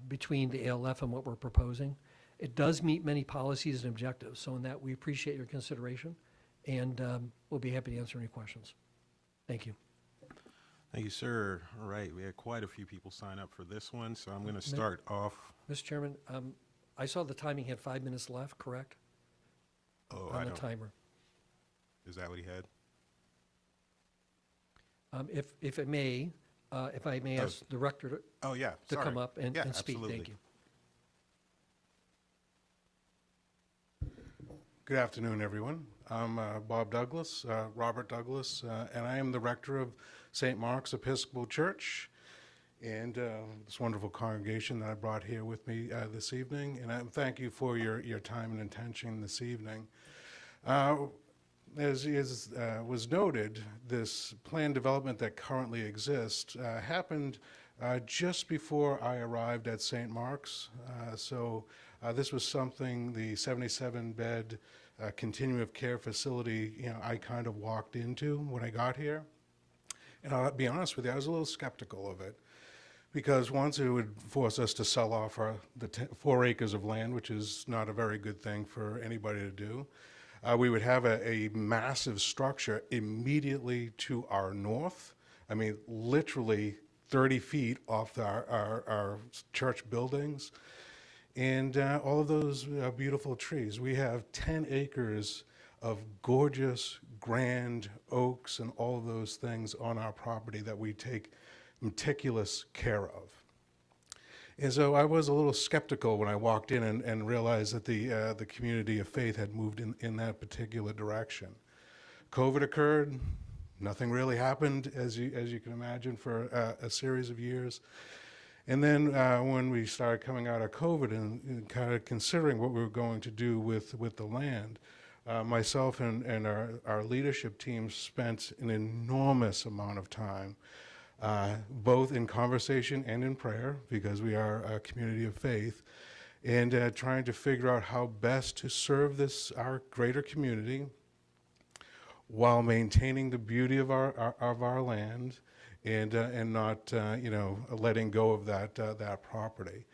Speaker 6: between the ALF and what we're proposing. It does meet many policies and objectives, so in that we appreciate your consideration, and we'll be happy to answer any questions. Thank you.
Speaker 4: Thank you, sir. All right, we had quite a few people sign up for this one, so I'm going to start off.
Speaker 6: Mr. Chairman, I saw the timing had 5 minutes left, correct?
Speaker 4: Oh,
Speaker 6: On the timer.
Speaker 4: Is that what he had?
Speaker 6: If I may ask the rector
Speaker 4: Oh, yeah,
Speaker 6: to
Speaker 4: sorry.
Speaker 6: come up and
Speaker 4: Yeah,
Speaker 6: speak.
Speaker 4: absolutely.
Speaker 6: Thank you.
Speaker 7: Good afternoon, everyone. I'm Bob Douglas, Robert Douglas, and I am the rector of St. Mark's Episcopal Church and this wonderful congregation that I brought here with me this evening. And I thank you for your time and attention this evening. As was noted, this plan development that currently exists happened just before I arrived at St. Mark's. This was something, the 77-bed continuum of care facility, I kind of walked into when I got here. And I'll be honest with you, I was a little skeptical of it because once it would force us to sell off the 4 acres of land, which is not a very good thing for anybody to do. We would have a massive structure immediately to our north. I mean, literally 30 feet off our church buildings. And all of those beautiful trees. We have 10 acres of gorgeous, grand oaks and all of those things on our property that we take meticulous care of. And so I was a little skeptical when I walked in and realized that the community of faith had moved in that particular direction. COVID occurred. Nothing really happened, as you can imagine, for a series of years. And then when we started coming out of COVID and kind of considering what we were going to do with the land, myself and our leadership team spent an enormous amount of time, both in conversation and in prayer, because we are a community of faith, and trying to figure out how best to serve our greater community while maintaining the beauty of our land and not letting go of that property.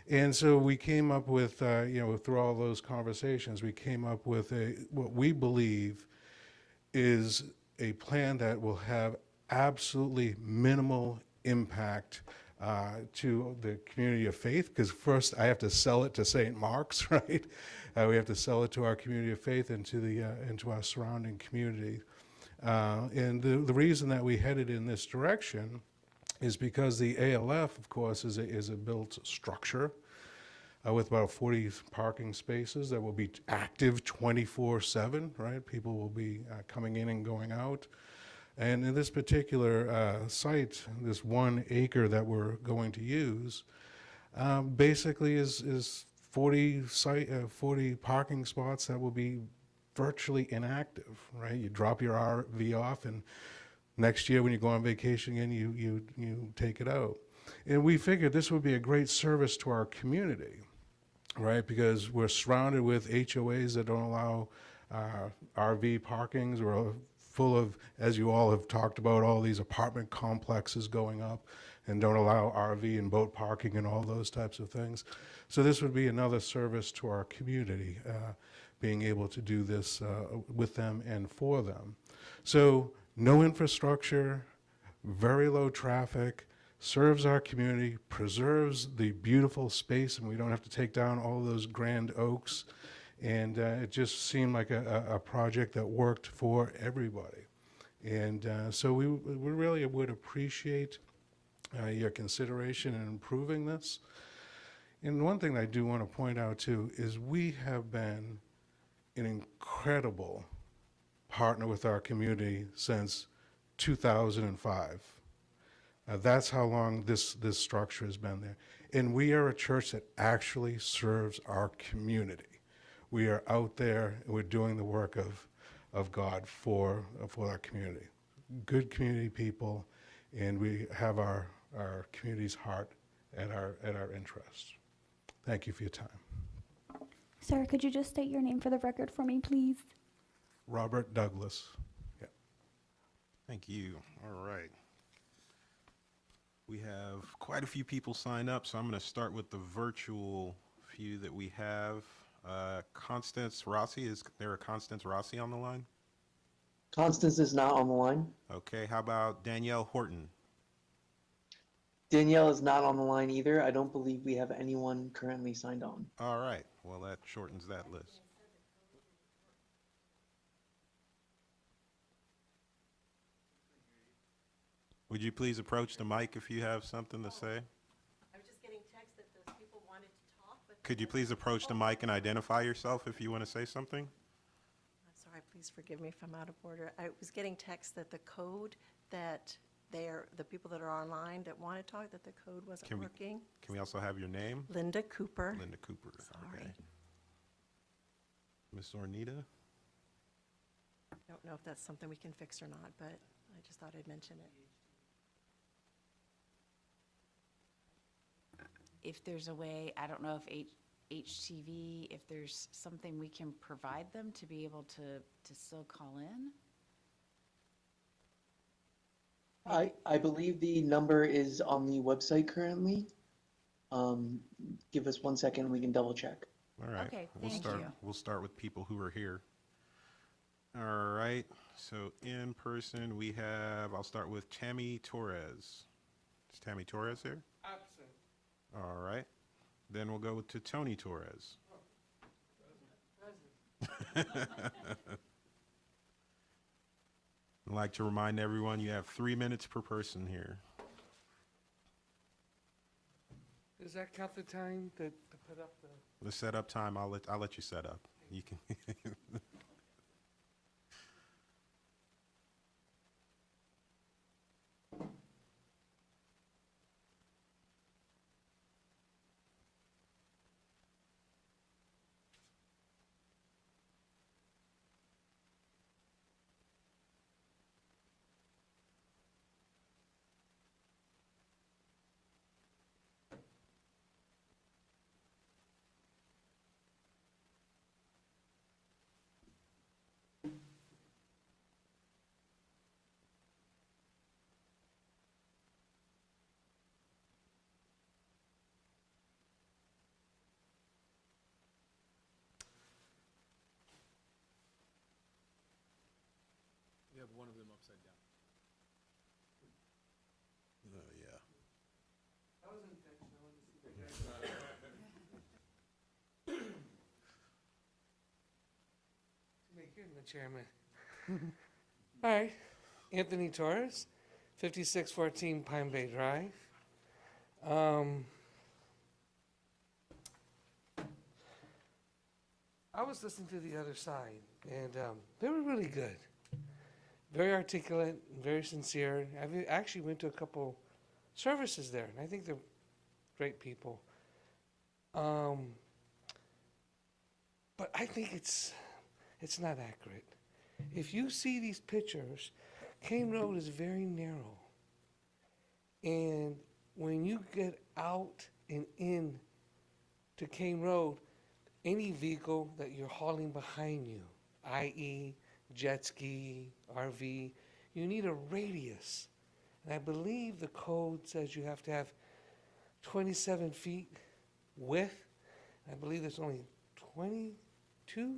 Speaker 7: And so we came up with through all those conversations, we came up with what we believe is a plan that will have absolutely minimal impact to the community of faith, because first I have to sell it to St. Mark's, right? We have to sell it to our community of faith and to our surrounding community. And the reason that we headed in this direction is because the ALF, of course, is a built structure with about 40 parking spaces that will be active 24/7, right? People will be coming in and going out. And in this particular site, this 1 acre that we're going to use, basically is 40 parking spots that will be virtually inactive, right? You drop your RV off, and next year when you go on vacation again, you take it out. And we figured this would be a great service to our community, right? Because we're surrounded with HOAs that don't allow RV parkings. We're full of, as you all have talked about, all these apartment complexes going up and don't allow RV and boat parking and all those types of things. So this would be another service to our community, being able to do this with them and for them. So no infrastructure, very low traffic, serves our community, preserves the beautiful space, and we don't have to take down all those grand oaks. And it just seemed like a project that worked for everybody. And so we really would appreciate your consideration in improving this. And one thing I do want to point out too is we have been an incredible partner with our community since 2005. That's how long this structure has been there. And we are a church that actually serves our community. We are out there and we're doing the work of God for our community. Good community people, and we have our community's heart at our interest. Thank you for your time.
Speaker 5: Sir, could you just state your name for the record for me, please?
Speaker 7: Robert Douglas. Yeah.
Speaker 4: Thank you. All right. We have quite a few people signed up, so I'm going to start with the virtual few that we have. Constance Rossi, is there a Constance Rossi on the line?
Speaker 16: Constance is not on the line.
Speaker 4: Okay, how about Danielle Horton?
Speaker 16: Danielle is not on the line either. I don't believe we have anyone currently signed on.
Speaker 4: All right, well, that shortens that list. Would you please approach the mic if you have something to say?
Speaker 10: I was just getting text that those people wanted to talk, but.
Speaker 4: Could you please approach the mic and identify yourself if you want to say something?
Speaker 10: I'm sorry, please forgive me if I'm out of order. I was getting text that the code that the people that are online that want to talk, that the code wasn't working.
Speaker 4: Can we also have your name?
Speaker 10: Linda Cooper.
Speaker 4: Linda Cooper.
Speaker 10: Sorry.
Speaker 4: Okay. Ms. Ornita?
Speaker 10: I don't know if that's something we can fix or not, but I just thought I'd mention it.
Speaker 13: If there's a way, I don't know if HTV, if there's something we can provide them to be able to still call in?
Speaker 16: I believe the number is on the website currently. Give us 1 second, we can double check.
Speaker 4: All right.
Speaker 13: Okay,
Speaker 4: We'll
Speaker 13: thank
Speaker 4: start.
Speaker 13: you.
Speaker 4: We'll start with people who are here. All right. So in person, we have. I'll start with Tammy Torres. Is Tammy Torres here?
Speaker 14: Absent.
Speaker 4: All right. Then we'll go to Tony Torres.
Speaker 14: Present.
Speaker 4: I'd like to remind everyone you have 3 minutes per person here.
Speaker 14: Does that count the time to put up the?
Speaker 4: The setup time, I'll let you set up. You can.
Speaker 11: You have one of them upside down.
Speaker 4: Oh, yeah.
Speaker 14: That was intentional. Make you the chairman. All right, Anthony Torres, 5614 Pine Bay Drive. I was listening to the other side, and they were really good. Very articulate, very sincere. I actually went to a couple services there, and I think they're great people. But I think it's not accurate. If you see these pictures, Kane Road is very narrow. And when you get out and in to Kane Road, any vehicle that you're hauling behind you, i.e. jet ski, RV, you need a radius. And I believe the code says you have to have 27 feet width. I believe there's only 22.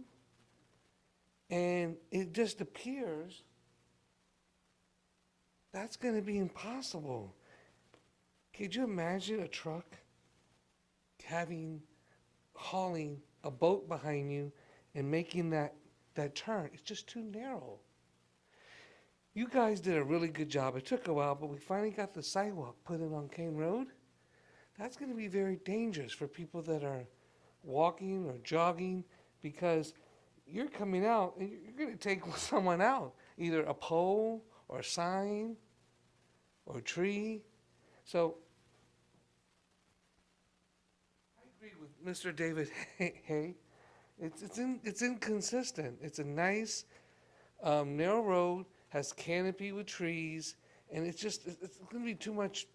Speaker 14: And it just appears that's going to be impossible. Could you imagine a truck hauling a boat behind you and making that turn? It's just too narrow. You guys did a really good job. It took a while, but we finally got the sidewalk put in on Kane Road. That's going to be very dangerous for people that are walking or jogging, because you're coming out and you're going to take someone out, either a pole or a sign or a tree. So I agree with Mr. David Hay. It's inconsistent. It's a nice narrow road, has canopy with trees, and it's going to be too much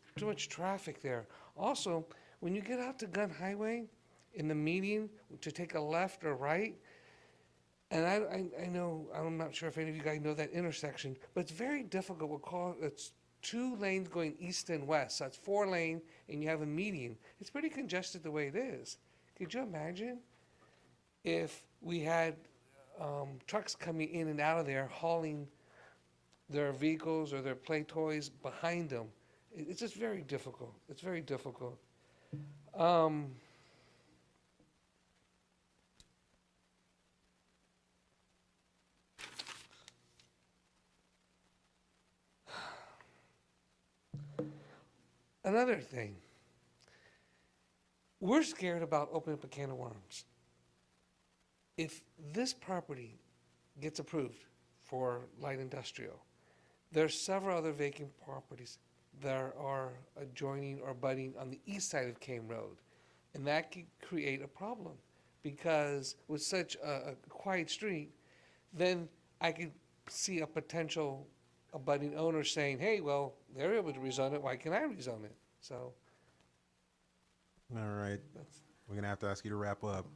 Speaker 14: traffic there. Also, when you get out to Gun Highway in the median to take a left or right, and I know, I'm not sure if any of you guys know that intersection, but it's very difficult. It's 2 lanes going east and west, so it's 4 lane, and you have a median. It's pretty congested the way it is. Could you imagine if we had trucks coming in and out of there hauling their vehicles or their play toys behind them? It's just very difficult. It's very difficult. Another thing, we're scared about opening up a can of worms. If this property gets approved for light industrial, there are several other vacant properties that are adjoining or abutting on the east side of Kane Road. And that could create a problem, because with such a quiet street, then I could see a potential abutting owner saying, hey, well, they're able to rezone it, why can't I rezone it? So.
Speaker 4: All right. We're going to have to ask you to wrap up.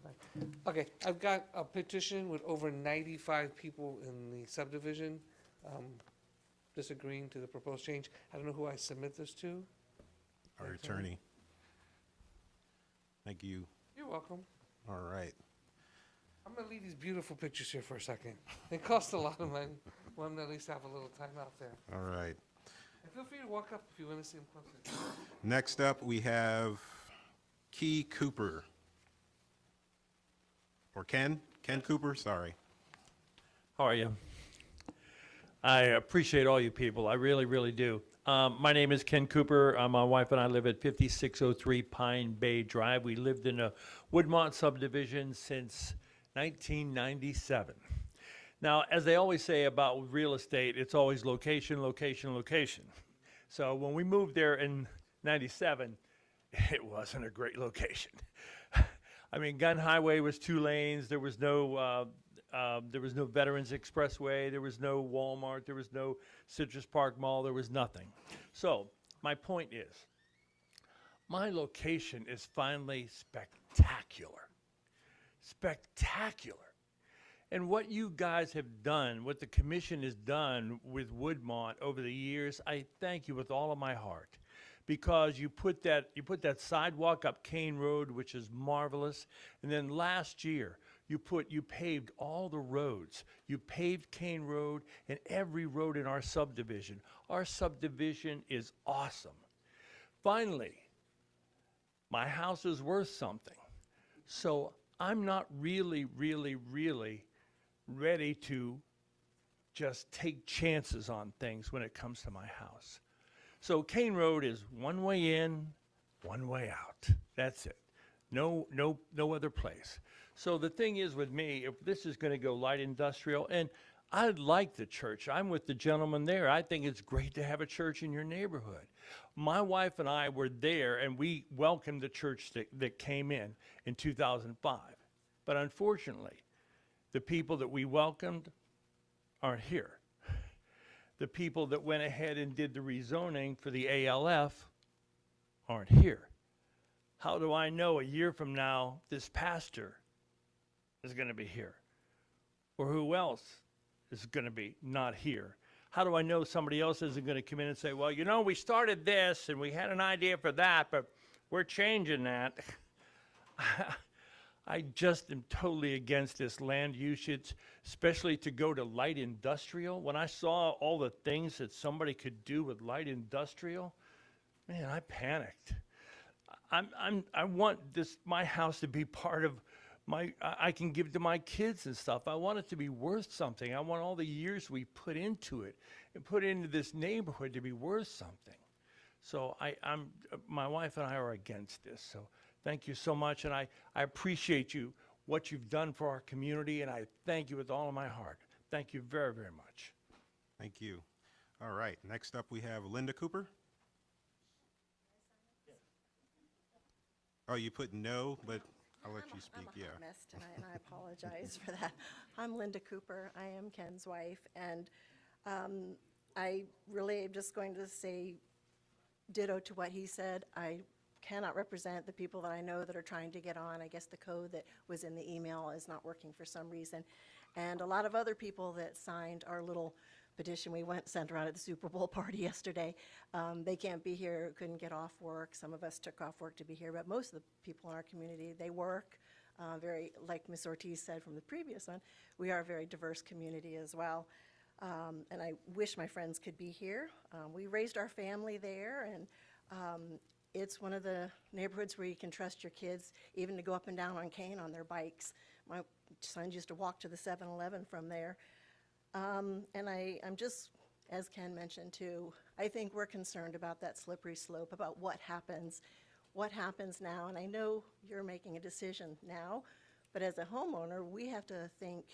Speaker 14: Okay, I've got a petition with over 95 people in the subdivision disagreeing to the proposed change. I don't know who I submit this to.
Speaker 4: Our attorney. Thank you.
Speaker 14: You're welcome.
Speaker 4: All right.
Speaker 14: I'm going to leave these beautiful pictures here for a second. They cost a lot of money. Well, I'm going to at least have a little time out there.
Speaker 4: All right.
Speaker 14: And feel free to walk up if you want to see them closer.
Speaker 4: Next up, we have Key Cooper. Or Ken Cooper, sorry.
Speaker 17: How are you? I appreciate all you people. I really, really do. My name is Ken Cooper. My wife and I live at 5603 Pine Bay Drive. We lived in a Woodmont subdivision since 1997. Now, as they always say about real estate, it's always location, location, location. So when we moved there in 97, it wasn't a great location. I mean, Gun Highway was 2 lanes. There was no Veterans Expressway. There was no Walmart. There was no Citrus Park Mall. There was nothing. So my point is, my location is finally spectacular. Spectacular. And what you guys have done, what the commission has done with Woodmont over the years, I thank you with all of my heart. Because you put that sidewalk up Kane Road, which is marvelous. And then last year, you paved all the roads. You paved Kane Road and every road in our subdivision. Our subdivision is awesome. Finally, my house is worth something. So I'm not really, really, really ready to just take chances on things when it comes to my house. So Kane Road is one way in, one way out. That's it. No other place. So the thing is with me, if this is going to go light industrial, and I like the church. I'm with the gentleman there. I think it's great to have a church in your neighborhood. My wife and I were there, and we welcomed the church that came in 2005. But unfortunately, the people that we welcomed aren't here. The people that went ahead and did the rezoning for the ALF aren't here. How do I know a year from now this pastor is going to be here? Or who else is going to be not here? How do I know somebody else isn't going to come in and say, well, you know, we started this and we had an idea for that, but we're changing that. I just am totally against this land usage, especially to go to light industrial. When I saw all the things that somebody could do with light industrial, man, I panicked. I want my house to be part of I can give to my kids and stuff. I want it to be worth something. I want all the years we put into it and put into this neighborhood to be worth something. So my wife and I are against this. So thank you so much, and I appreciate what you've done for our community, and I thank you with all of my heart. Thank you very, very much.
Speaker 4: Thank you. All right, next up we have Linda Cooper. Oh, you put no, but I'll let you speak, yeah.
Speaker 10: I'm a hot mess tonight, and I apologize for that. I'm Linda Cooper. I am Ken's wife, and I really am just going to say ditto to what he said. I cannot represent the people that I know that are trying to get on. I guess the code that was in the email is not working for some reason. And a lot of other people that signed our little petition we sent around at the Super Bowl party yesterday, they can't be here, couldn't get off work. Some of us took off work to be here, but most of the people in our community, they work. Very, like Ms. Ortiz said from the previous one, we are a very diverse community as well. And I wish my friends could be here. We raised our family there, and it's one of the neighborhoods where you can trust your kids even to go up and down on Kane on their bikes. My sons used to walk to the 7-Eleven from there. And I'm just, as Ken mentioned too, I think we're concerned about that slippery slope, about what happens now. And I know you're making a decision now, but as a homeowner, we have to think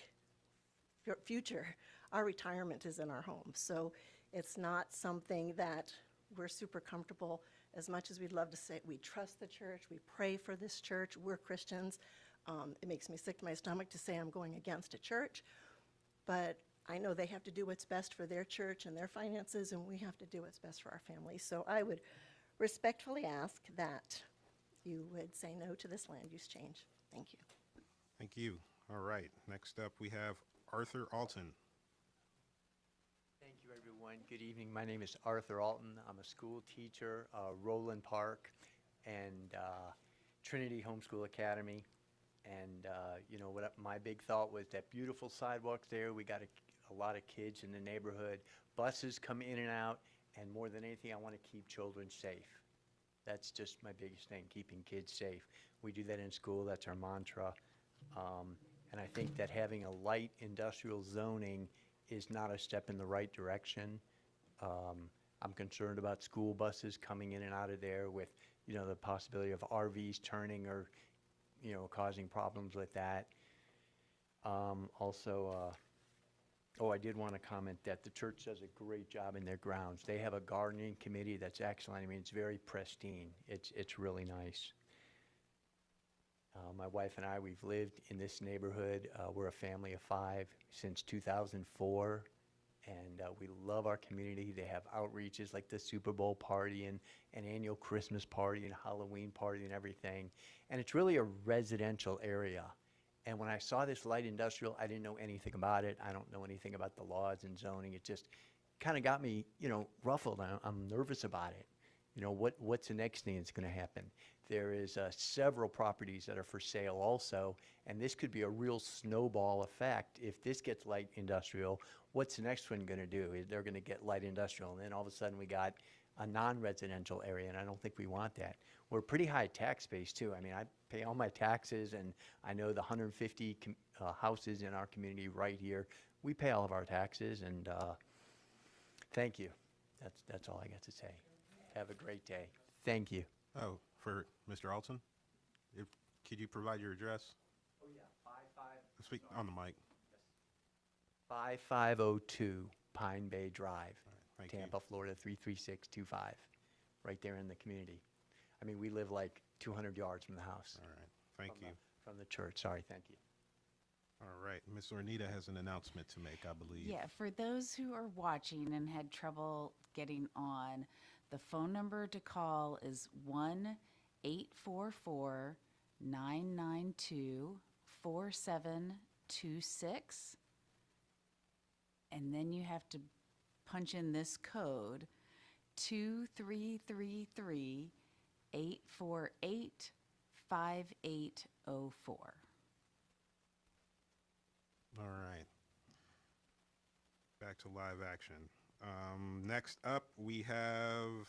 Speaker 10: future. Our retirement is in our home, so it's not something that we're super comfortable. As much as we'd love to say we trust the church, we pray for this church, we're Christians. It makes me sick to my stomach to say I'm going against a church, but I know they have to do what's best for their church and their finances, and we have to do what's best for our families. So I would respectfully ask that you would say no to this land use change. Thank you.
Speaker 4: Thank you. All right, next up we have Arthur Alton.
Speaker 19: Thank you, everyone. Good evening. My name is Arthur Alton. I'm a school teacher, Roland Park, and Trinity Homeschool Academy. And you know what? My big thought was that beautiful sidewalks there. We got a lot of kids in the neighborhood. Buses come in and out, and more than anything, I want to keep children safe. That's just my biggest thing, keeping kids safe. We do that in school. That's our mantra. And I think that having a light industrial zoning is not a step in the right direction. I'm concerned about school buses coming in and out of there with, you know, the possibility of RVs turning or, you know, causing problems with that. Also, I did want to comment that the church does a great job in their grounds. They have a gardening committee that's excellent. I mean, it's very pristine. It's really nice. My wife and I, we've lived in this neighborhood. We're a family of 5 since 2004, and we love our community. They have outreaches like the Super Bowl party and an annual Christmas party and Halloween party and everything. And it's really a residential area. And when I saw this light industrial, I didn't know anything about it. I don't know anything about the laws and zoning. It just kind of got me, you know, ruffled. I'm nervous about it. You know, what's the next thing that's going to happen? There is several properties that are for sale also, and this could be a real snowball effect. If this gets light industrial, what's the next one going to do? They're going to get light industrial, and then all of a sudden we got a non-residential area, and I don't think we want that. We're pretty high tax base too. I mean, I pay all my taxes, and I know the 150 houses in our community right here, we pay all of our taxes, and thank you. That's all I got to say. Have a great day. Thank you.
Speaker 4: Oh, for Mr. Alton? Could you provide your address?
Speaker 19: Oh, yeah,
Speaker 4: Speak on the mic.
Speaker 19: 5502 Pine Bay Drive,
Speaker 4: Thank you.
Speaker 19: Tampa, Florida, 33625, right there in the community. I mean, we live like 200 yards from the house.
Speaker 4: All right, thank you.
Speaker 19: From the church, sorry, thank you.
Speaker 4: All right, Ms. Ornita has an announcement to make, I believe.
Speaker 13: Yeah, for those who are watching and had trouble getting on, the phone number to call is 1-844-992-4726. And then you have to punch in this code, 2333-848-5804.
Speaker 4: All right. Back to live action. Next up, we have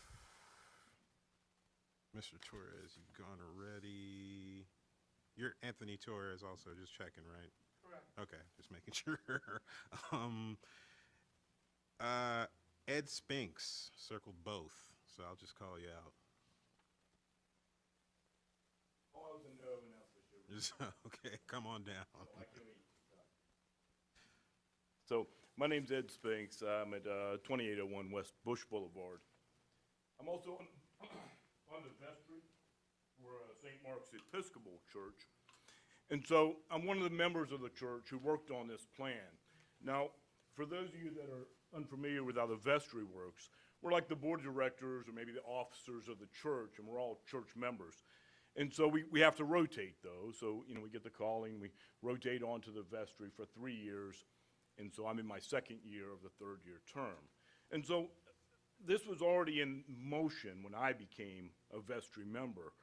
Speaker 4: Mr. Torres. You've gone already. You're Anthony Torres also, just checking, right?
Speaker 20: Correct.
Speaker 4: Okay, just making sure. Ed Spinks circled both, so I'll just call you out.
Speaker 20: Oh, I was a no, and that's for sure.
Speaker 4: Okay, come on down.
Speaker 20: So, my name's Ed Spinks. I'm at 2801 West Bush Boulevard. I'm also on the vestry for St. Mark's Episcopal Church. And so, I'm one of the members of the church who worked on this plan. Now, for those of you that are unfamiliar with how the vestry works, we're like the board of directors or maybe the officers of the church, and we're all church members. And so we have to rotate those. So, you know, we get the calling, we rotate onto the vestry for 3 years. And so I'm in my second year of the third-year term. And so this was already in motion when I became a vestry member.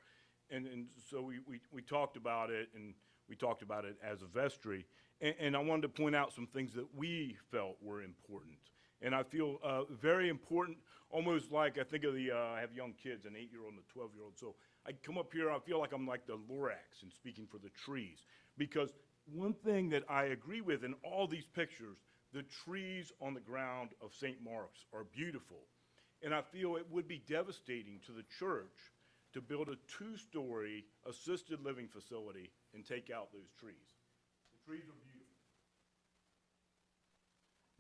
Speaker 20: And so we talked about it, and we talked about it as a vestry. And I wanted to point out some things that we felt were important. And I feel very important, almost like I think of I have young kids, an 8-year-old and a 12-year-old. So I come up here, I feel like I'm like the Lorax and speaking for the trees. Because one thing that I agree with in all these pictures, the trees on the ground of St. Mark's are beautiful. And I feel it would be devastating to the church to build a 2-story assisted living facility and take out those trees. The trees are beautiful.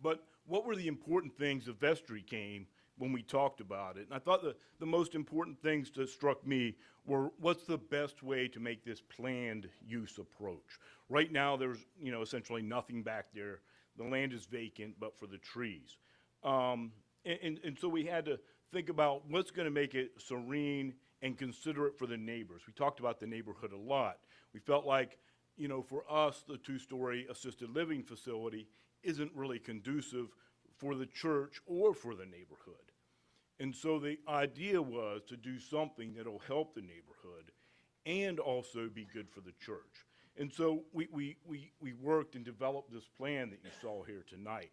Speaker 20: But what were the important things of vestry came when we talked about it? And I thought the most important things that struck me were what's the best way to make this planned use approach? Right now, there's essentially nothing back there. The land is vacant, but for the trees. And so we had to think about what's going to make it serene and considerate for the neighbors. We talked about the neighborhood a lot. We felt like, for us, the 2-story assisted living facility isn't really conducive for the church or for the neighborhood. And so the idea was to do something that'll help the neighborhood and also be good for the church. And so we worked and developed this plan that you saw here tonight.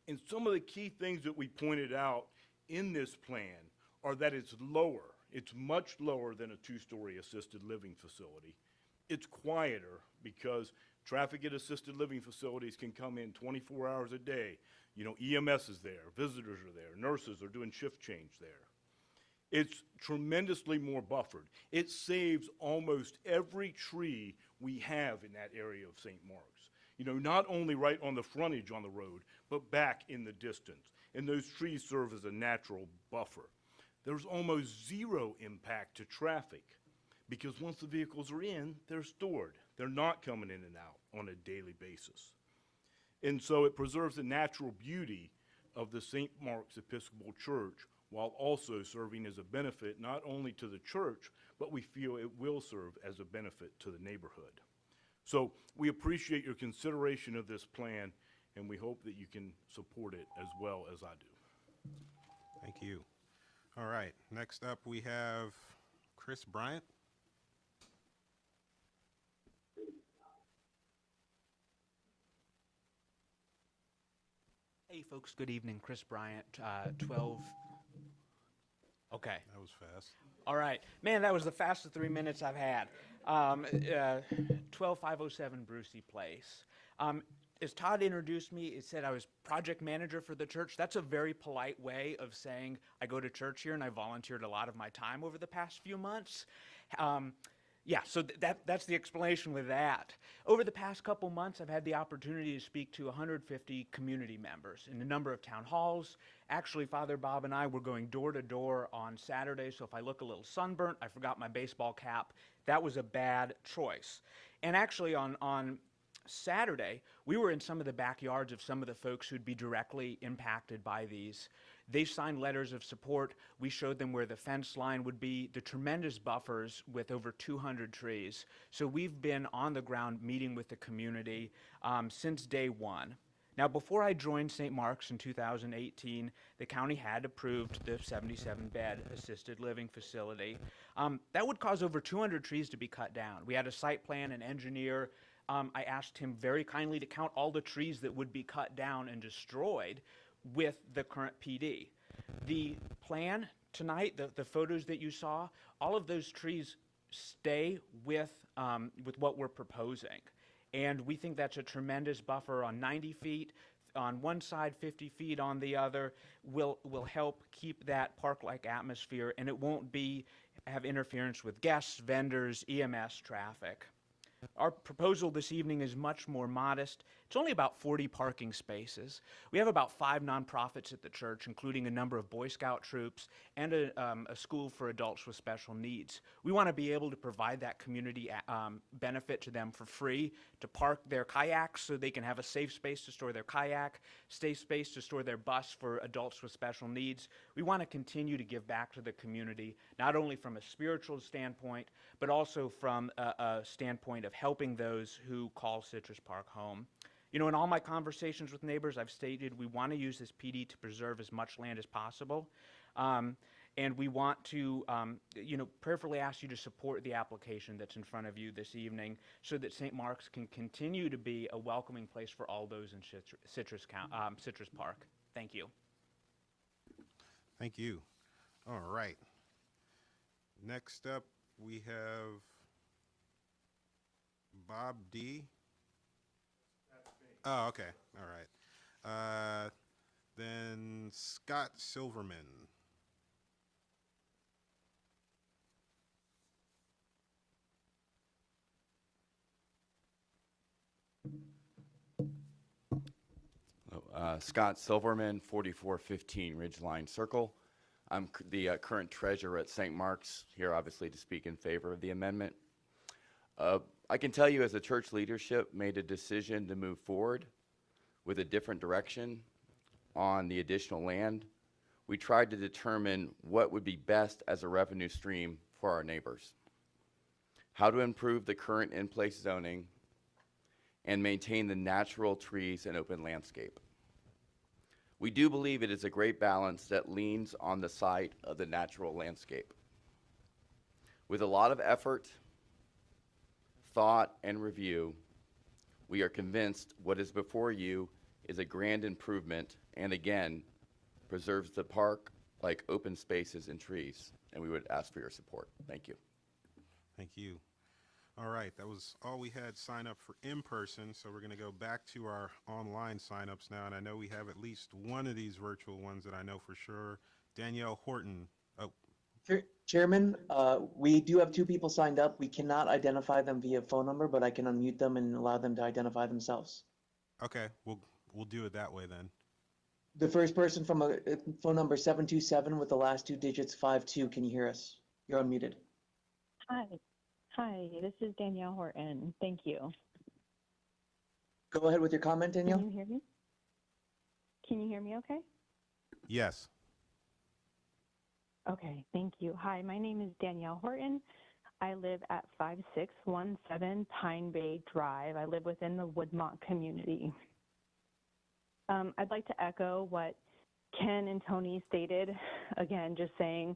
Speaker 20: And some of the key things that we pointed out in this plan are that it's lower. It's much lower than a 2-story assisted living facility. It's quieter because traffic at assisted living facilities can come in 24 hours a day. EMS is there, visitors are there, nurses are doing shift change there. It's tremendously more buffered. It saves almost every tree we have in that area of St. Mark's. Not only right on the frontage on the road, but back in the distance. And those trees serve as a natural buffer. There's almost zero impact to traffic because once the vehicles are in, they're stored. They're not coming in and out on a daily basis. And so it preserves the natural beauty of the St. Mark's Episcopal Church while also serving as a benefit not only to the church, but we feel it will serve as a benefit to the neighborhood. So we appreciate your consideration of this plan, and we hope that you can support it as well as I do.
Speaker 4: Thank you. All right, next up we have Chris Bryant.
Speaker 21: Hey folks, good evening. Chris Bryant, 12. Okay.
Speaker 4: That was fast.
Speaker 21: All right. Man, that was the fastest 3 minutes I've had. 12507 Brucey Place. As Todd introduced me, it said I was project manager for the church. That's a very polite way of saying I go to church here and I volunteered a lot of my time over the past few months. Yeah, so that's the explanation with that. Over the past couple months, I've had the opportunity to speak to 150 community members in a number of town halls. Actually, Father Bob and I were going door to door on Saturday, so if I look a little sunburnt, I forgot my baseball cap. That was a bad choice. And actually, on Saturday, we were in some of the backyards of some of the folks who'd be directly impacted by these. They signed letters of support. We showed them where the fence line would be, the tremendous buffers with over 200 trees. So we've been on the ground meeting with the community since day one. Now, before I joined St. Mark's in 2018, the county had approved the 77-bed assisted living facility. That would cause over 200 trees to be cut down. We had a site plan, an engineer. I asked him very kindly to count all the trees that would be cut down and destroyed with the current PD. The plan tonight, the photos that you saw, all of those trees stay with what we're proposing. And we think that's a tremendous buffer on 90 feet on one side, 50 feet on the other, will help keep that park-like atmosphere, and it won't have interference with guests, vendors, EMS traffic. Our proposal this evening is much more modest. It's only about 40 parking spaces. We have about 5 nonprofits at the church, including a number of Boy Scout troops and a school for adults with special needs. We want to be able to provide that community benefit to them for free, to park their kayaks so they can have a safe space to store their kayak, safe space to store their bus for adults with special needs. We want to continue to give back to the community, not only from a spiritual standpoint, but also from a standpoint of helping those who call Citrus Park home. You know, in all my conversations with neighbors, I've stated we want to use this PD to preserve as much land as possible. And we want to, prayerfully ask you to support the application that's in front of you this evening so that St. Mark's can continue to be a welcoming place for all those in Citrus Park. Thank you.
Speaker 4: Thank you. All right. Next up, we have Bob D. Oh, okay. All right. Then Scott Silverman.
Speaker 1: Scott Silverman, 4415 Ridgeline Circle. I'm the current treasurer at St. Mark's, here obviously to speak in favor of the amendment. I can tell you as the church leadership made a decision to move forward with a different direction on the additional land. We tried to determine what would be best as a revenue stream for our neighbors. How to improve the current in-place zoning and maintain the natural trees and open landscape. We do believe it is a great balance that leans on the side of the natural landscape. With a lot of effort, thought, and review, we are convinced what is before you is a grand improvement and again, preserves the park like open spaces and trees, and we would ask for your support. Thank you.
Speaker 4: Thank you. All right, that was all we had sign up for in person, so we're going to go back to our online signups now, and I know we have at least one of these virtual ones that I know for sure. Danielle Horton. Oh.
Speaker 16: Chairman, we do have 2 people signed up. We cannot identify them via phone number, but I can unmute them and allow them to identify themselves.
Speaker 4: Okay, we'll do it that way then.
Speaker 16: The first person from a phone number 727 with the last 2 digits 52. Can you hear us? You're unmuted.
Speaker 22: Hi, this is Danielle Horton. Thank you.
Speaker 16: Go ahead with your comment, Danielle.
Speaker 22: Can you hear me? Can you hear me okay?
Speaker 4: Yes.
Speaker 22: Okay, thank you. Hi, my name is Danielle Horton. I live at 5617 Pine Bay Drive. I live within the Woodmont community. I'd like to echo what Ken and Tony stated. Again, just saying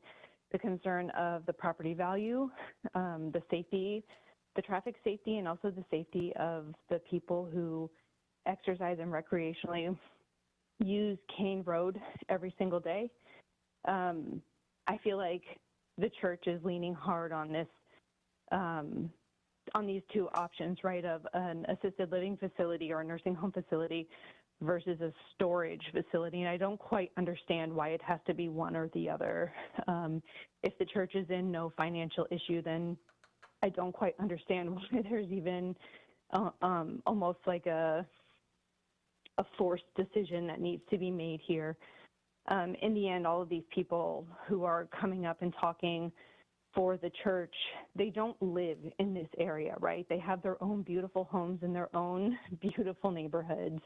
Speaker 22: the concern of the property value, the safety, the traffic safety, and also the safety of the people who exercise and recreationally use Kane Road every single day. I feel like the church is leaning hard on this, on these 2 options, right, of an assisted living facility or a nursing home facility versus a storage facility. And I don't quite understand why it has to be one or the other. If the church is in no financial issue, then I don't quite understand why there's even almost like a forced decision that needs to be made here. In the end, all of these people who are coming up and talking for the church, they don't live in this area, right? They have their own beautiful homes in their own beautiful neighborhoods,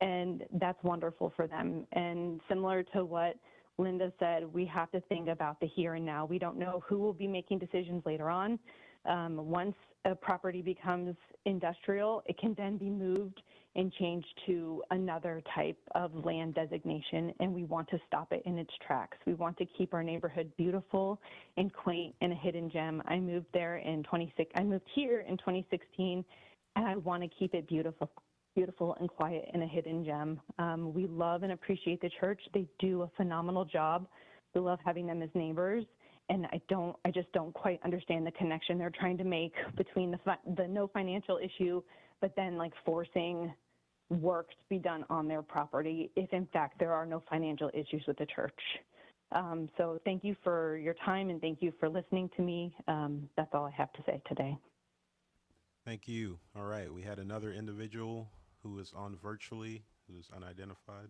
Speaker 22: and that's wonderful for them. And similar to what Linda said, we have to think about the here and now. We don't know who will be making decisions later on. Once a property becomes industrial, it can then be moved and changed to another type of land designation, and we want to stop it in its tracks. We want to keep our neighborhood beautiful and quaint and a hidden gem. I moved here in 2016, and I want to keep it beautiful and quiet and a hidden gem. We love and appreciate the church. They do a phenomenal job. We love having them as neighbors. And I just don't quite understand the connection they're trying to make between the no financial issue, but then like forcing work to be done on their property if in fact there are no financial issues with the church. So thank you for your time and thank you for listening to me. That's all I have to say today.
Speaker 4: Thank you. All right, we had another individual who is on virtually, who's unidentified.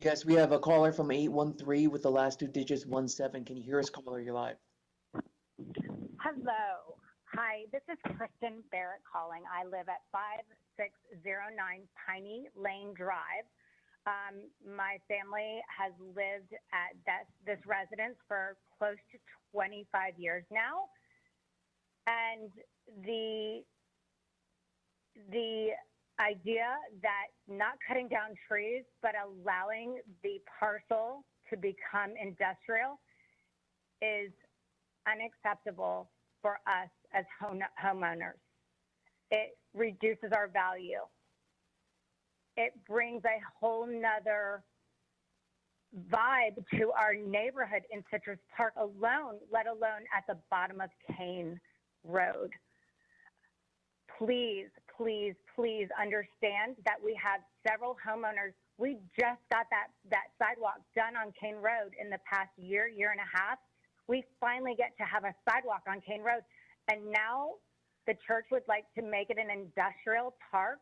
Speaker 16: Yes, we have a caller from 813 with the last 2 digits 17. Can you hear us, caller? You're live.
Speaker 23: Hello. Hi, this is Kristen Barrett calling. I live at 5609 Piney Lane Drive. My family has lived at this residence for close to 25 years now. And the idea that not cutting down trees, but allowing the parcel to become industrial is unacceptable for us as homeowners. It reduces our value. It brings a whole nother vibe to our neighborhood in Citrus Park alone, let alone at the bottom of Kane Road. Please, please, please understand that we have several homeowners. We just got that sidewalk done on Kane Road in the past year and a half. We finally get to have a sidewalk on Kane Road. And now the church would like to make it an industrial park.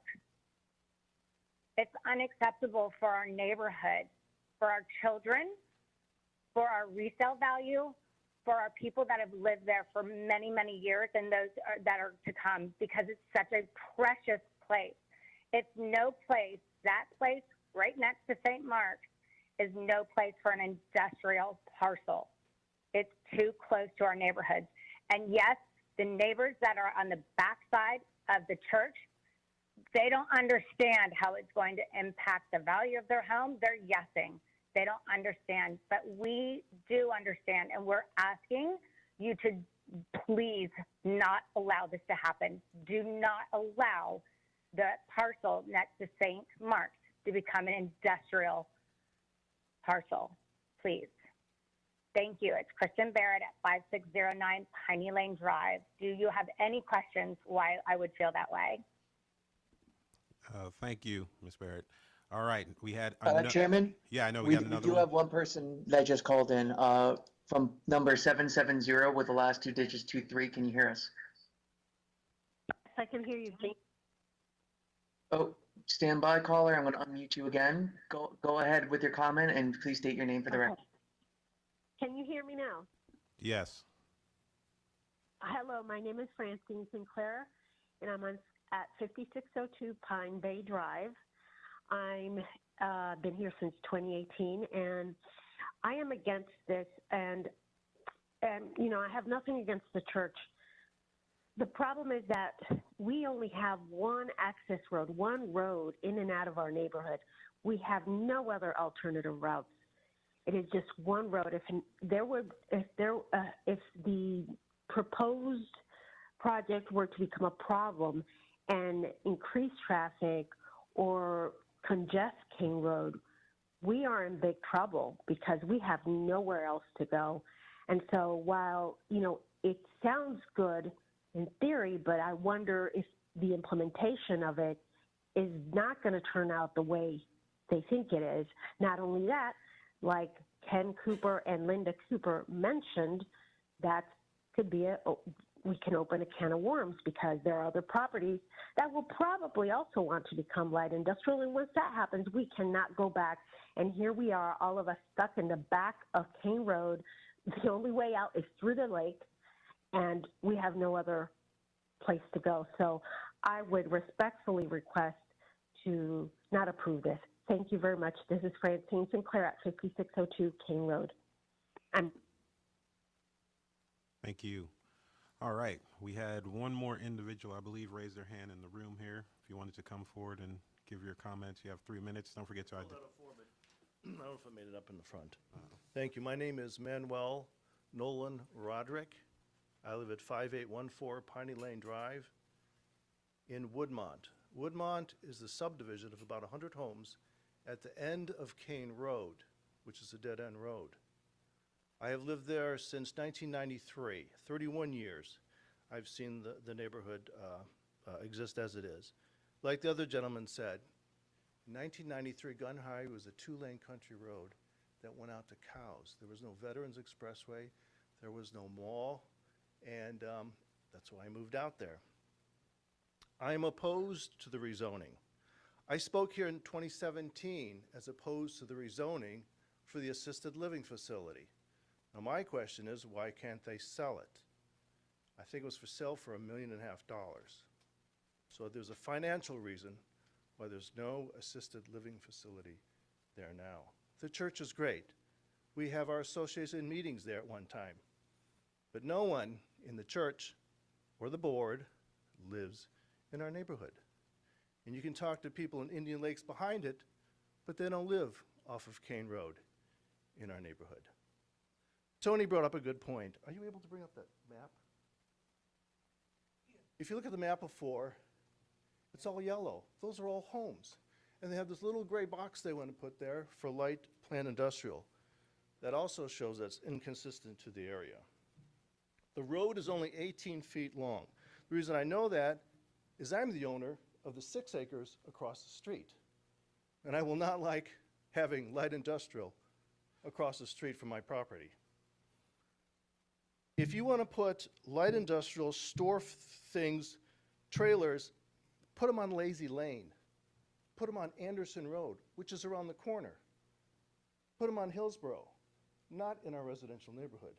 Speaker 23: It's unacceptable for our neighborhood, for our children, for our resale value, for our people that have lived there for many, many years and those that are to come, because it's such a precious place. It's no place, that place right next to St. Mark's is no place for an industrial parcel. It's too close to our neighborhoods. And yes, the neighbors that are on the backside of the church, they don't understand how it's going to impact the value of their home. They're guessing. They don't understand, but we do understand, and we're asking you to please not allow this to happen. Do not allow the parcel next to St. Mark's to become an industrial parcel, please. Thank you. It's Kristen Barrett at 5609 Piney Lane Drive. Do you have any questions why I would feel that way?
Speaker 4: Thank you, Ms. Barrett. All right, we had
Speaker 16: Chairman?
Speaker 4: Yeah, I know
Speaker 16: We
Speaker 4: got another
Speaker 16: do
Speaker 4: one.
Speaker 16: have one person that just called in from number 770 with the last two digits 23. Can you hear us?
Speaker 9: I can hear you.
Speaker 16: Oh, stand by, caller. I'm going to unmute you again. Go ahead with your comment and please state your name for the record.
Speaker 9: Can you hear me now?
Speaker 4: Yes.
Speaker 9: Hello, my name is Francine Sinclair, and I'm at 5602 Pine Bay Drive. I'm been here since 2018, and I am against this. And you know, I have nothing against the church. The problem is that we only have one access road, one road in and out of our neighborhood. We have no other alternative routes. It is just one road. If the proposed project were to become a problem and increase traffic or congest King Road, we are in big trouble because we have nowhere else to go. And so while, you know, it sounds good in theory, but I wonder if the implementation of it is not going to turn out the way they think it is. Not only that, like Ken Cooper and Linda Cooper mentioned, that could be we can open a can of worms because there are other properties that will probably also want to become light industrial. And once that happens, we cannot go back. And here we are, all of us stuck in the back of King Road. The only way out is through the lake, and we have no other place to go. So I would respectfully request to not approve this. Thank you very much. This is Francine Sinclair at 5602 King Road.
Speaker 4: Thank you. All right, we had one more individual, I believe, raise their hand in the room here. If you wanted to come forward and give your comments, you have 3 minutes. Don't forget to
Speaker 12: I don't know if I made it up in the front. Thank you. My name is Manuel Nolan Roderick. I live at 5814 Piney Lane Drive in Woodmont. Woodmont is the subdivision of about 100 homes at the end of Kane Road, which is a dead-end road. I have lived there since 1993, 31 years. I've seen the neighborhood exist as it is. Like the other gentleman said, in 1993, Gun High was a 2-lane country road that went out to cows. There was no Veterans Expressway, there was no mall, and that's why I moved out there. I am opposed to the rezoning. I spoke here in 2017 as opposed to the rezoning for the assisted living facility. Now my question is, why can't they sell it? I think it was for sale for $1.5 million. So there's a financial reason why there's no assisted living facility there now. The church is great. We have our association meetings there at one time. But no one in the church or the board lives in our neighborhood. And you can talk to people in Indian Lakes behind it, but they don't live off of Kane Road in our neighborhood. Tony brought up a good point. Are you able to bring up that map? If you look at the map of 4, it's all yellow. Those are all homes. And they have this little gray box they want to put there for light planned industrial. That also shows that's inconsistent to the area. The road is only 18 feet long. The reason I know that is I'm the owner of the 6 acres across the street. And I will not like having light industrial across the street from my property. If you want to put light industrial, store things, trailers, put them on Lazy Lane. Put them on Anderson Road, which is around the corner. Put them on Hillsborough, not in our residential neighborhood.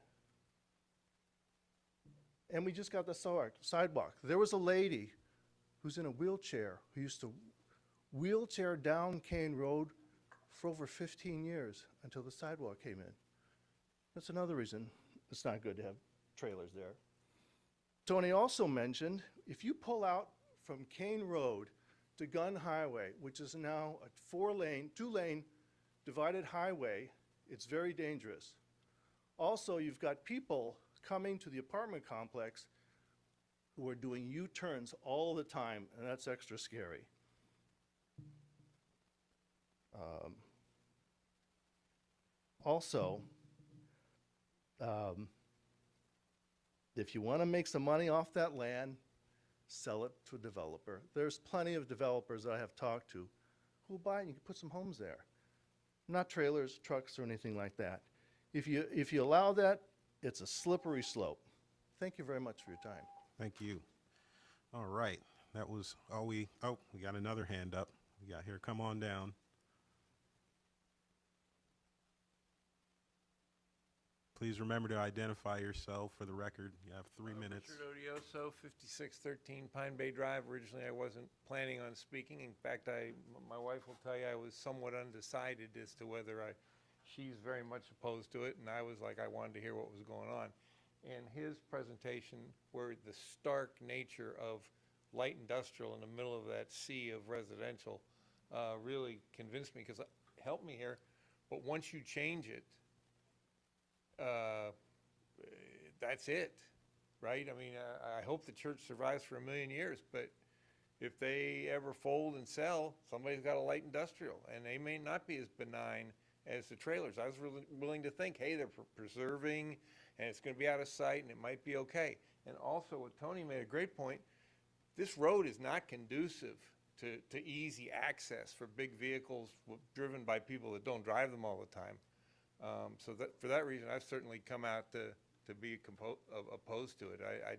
Speaker 12: And we just got the sidewalk. There was a lady who's in a wheelchair who used to wheelchair down Kane Road for over 15 years until the sidewalk came in. That's another reason it's not good to have trailers there. Tony also mentioned, if you pull out from Kane Road to Gun Highway, which is now a 4-lane, 2-lane divided highway, it's very dangerous. Also, you've got people coming to the apartment complex who are doing U-turns all the time, and that's extra scary. Also, if you want to make some money off that land, sell it to a developer. There's plenty of developers that I have talked to who will buy it and you can put some homes there. Not trailers, trucks, or anything like that. If you allow that, it's a slippery slope. Thank you very much for your time.
Speaker 4: Thank you. All right, that was all we got another hand up. We got here, come on down. Please remember to identify yourself for the record. You have 3 minutes.
Speaker 17: Richard Odioso, 5613 Pine Bay Drive. Originally, I wasn't planning on speaking. In fact, my wife will tell you I was somewhat undecided as to whether she's very much opposed to it, and I was like, I wanted to hear what was going on. And his presentation, where the stark nature of light industrial in the middle of that sea of residential really convinced me, because help me here, but once you change it, that's it, right? I mean, I hope the church survives for 1,000,000 years, but if they ever fold and sell, somebody's got a light industrial, and they may not be as benign as the trailers. I was really willing to think, hey, they're preserving, and it's going to be out of sight, and it might be okay. And also, what Tony made a great point, this road is not conducive to easy access for big vehicles driven by people that don't drive them all the time. So for that reason, I've certainly come out to be opposed to it. I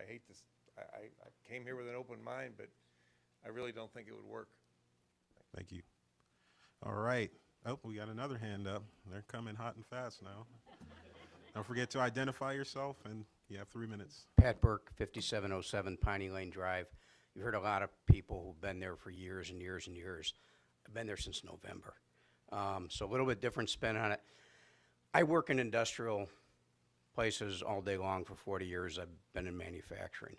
Speaker 17: hate this. I came here with an open mind, but I really don't think it would work.
Speaker 4: Thank you. All right. Oh, we got another hand up. They're coming hot and fast now. Don't forget to identify yourself, and you have 3 minutes.
Speaker 3: Pat Burke, 5707 Piney Lane Drive. You've heard a lot of people who've been there for years and years and years. I've been there since November. So a little bit different spin on it. I work in industrial places all day long for 40 years. I've been in manufacturing.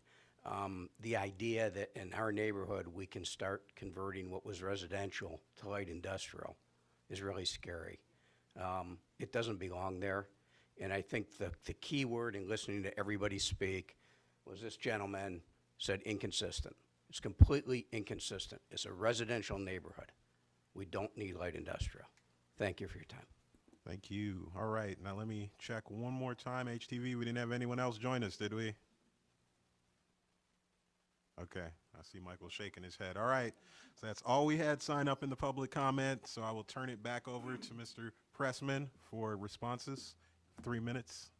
Speaker 3: The idea that in our neighborhood we can start converting what was residential to light industrial is really scary. It doesn't belong there. And I think the key word in listening to everybody speak was this gentleman said inconsistent. It's completely inconsistent. It's a residential neighborhood. We don't need light industrial. Thank you for your time.
Speaker 4: Thank you. All right, now let me check one more time. HTV, we didn't have anyone else join us, did we? Okay, I see Michael shaking his head. All right, so that's all we had sign up in the public comment, so I will turn it back over to Mr. Pressman for responses. 3 minutes.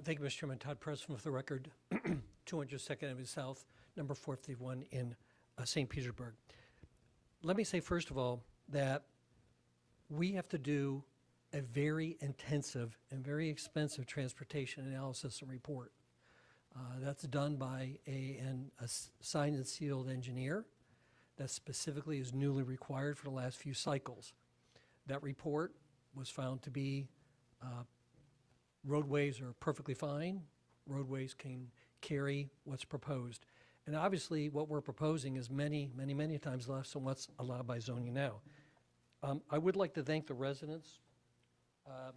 Speaker 6: Thank you, Mr. Chairman. Todd Pressman for the record, 202nd Avenue South, number 451 in St. Petersburg. Let me say, first of all, that we have to do a very intensive and very expensive transportation analysis and report. That's done by a signed and sealed engineer that specifically is newly required for the last few cycles. That report was found to be roadways are perfectly fine. Roadways can carry what's proposed. And obviously, what we're proposing is many, many, many times less than what's allowed by zoning now. I would like to thank the residents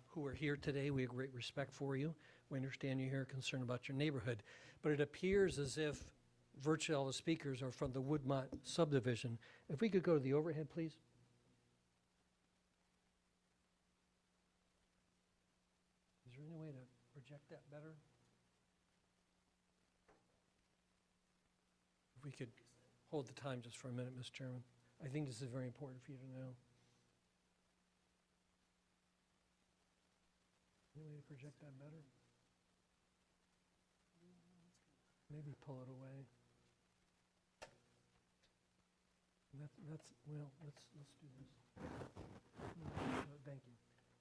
Speaker 6: who are here today. We have great respect for you. We understand you're here concerned about your neighborhood. But it appears as if virtually all the speakers are from the Woodmont subdivision. If we could go to the overhead, please. Is there any way to project that better? If we could hold the time just for a minute, Mr. Chairman. I think this is very important for you to know. Any way to project that better? Maybe pull it away. Well, let's do this. Thank you.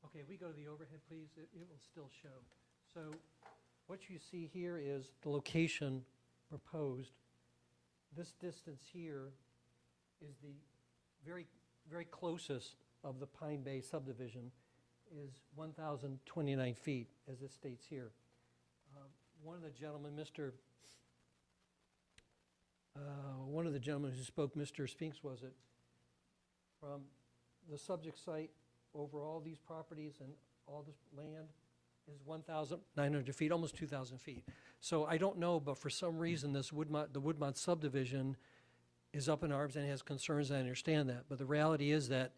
Speaker 6: Okay, we go to the overhead, please. It will still show. So what you see here is the location proposed. This distance here is the very, very closest of the Pine Bay subdivision is 1,029 feet, as it states here. One of the gentlemen, one of the gentlemen who spoke, Mr. Spinks, was it, from the subject site over all these properties and all this land is 1,900 feet, almost 2,000 feet. So I don't know, but for some reason, the Woodmont subdivision is up in arms and has concerns. I understand that, but the reality is that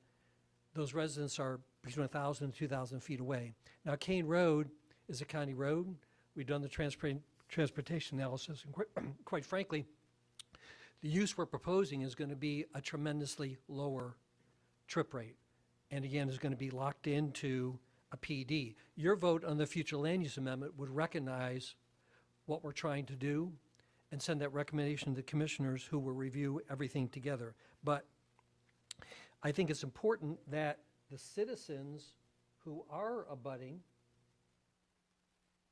Speaker 6: those residents are between 1,000 and 2,000 feet away. Now, Kane Road is a county road. We've done the transportation analysis, and quite frankly, the use we're proposing is going to be a tremendously lower trip rate. And again, is going to be locked into a PD. Your vote on the future land use amendment would recognize what we're trying to do and send that recommendation to the commissioners who will review everything together. But I think it's important that the citizens who are abutting,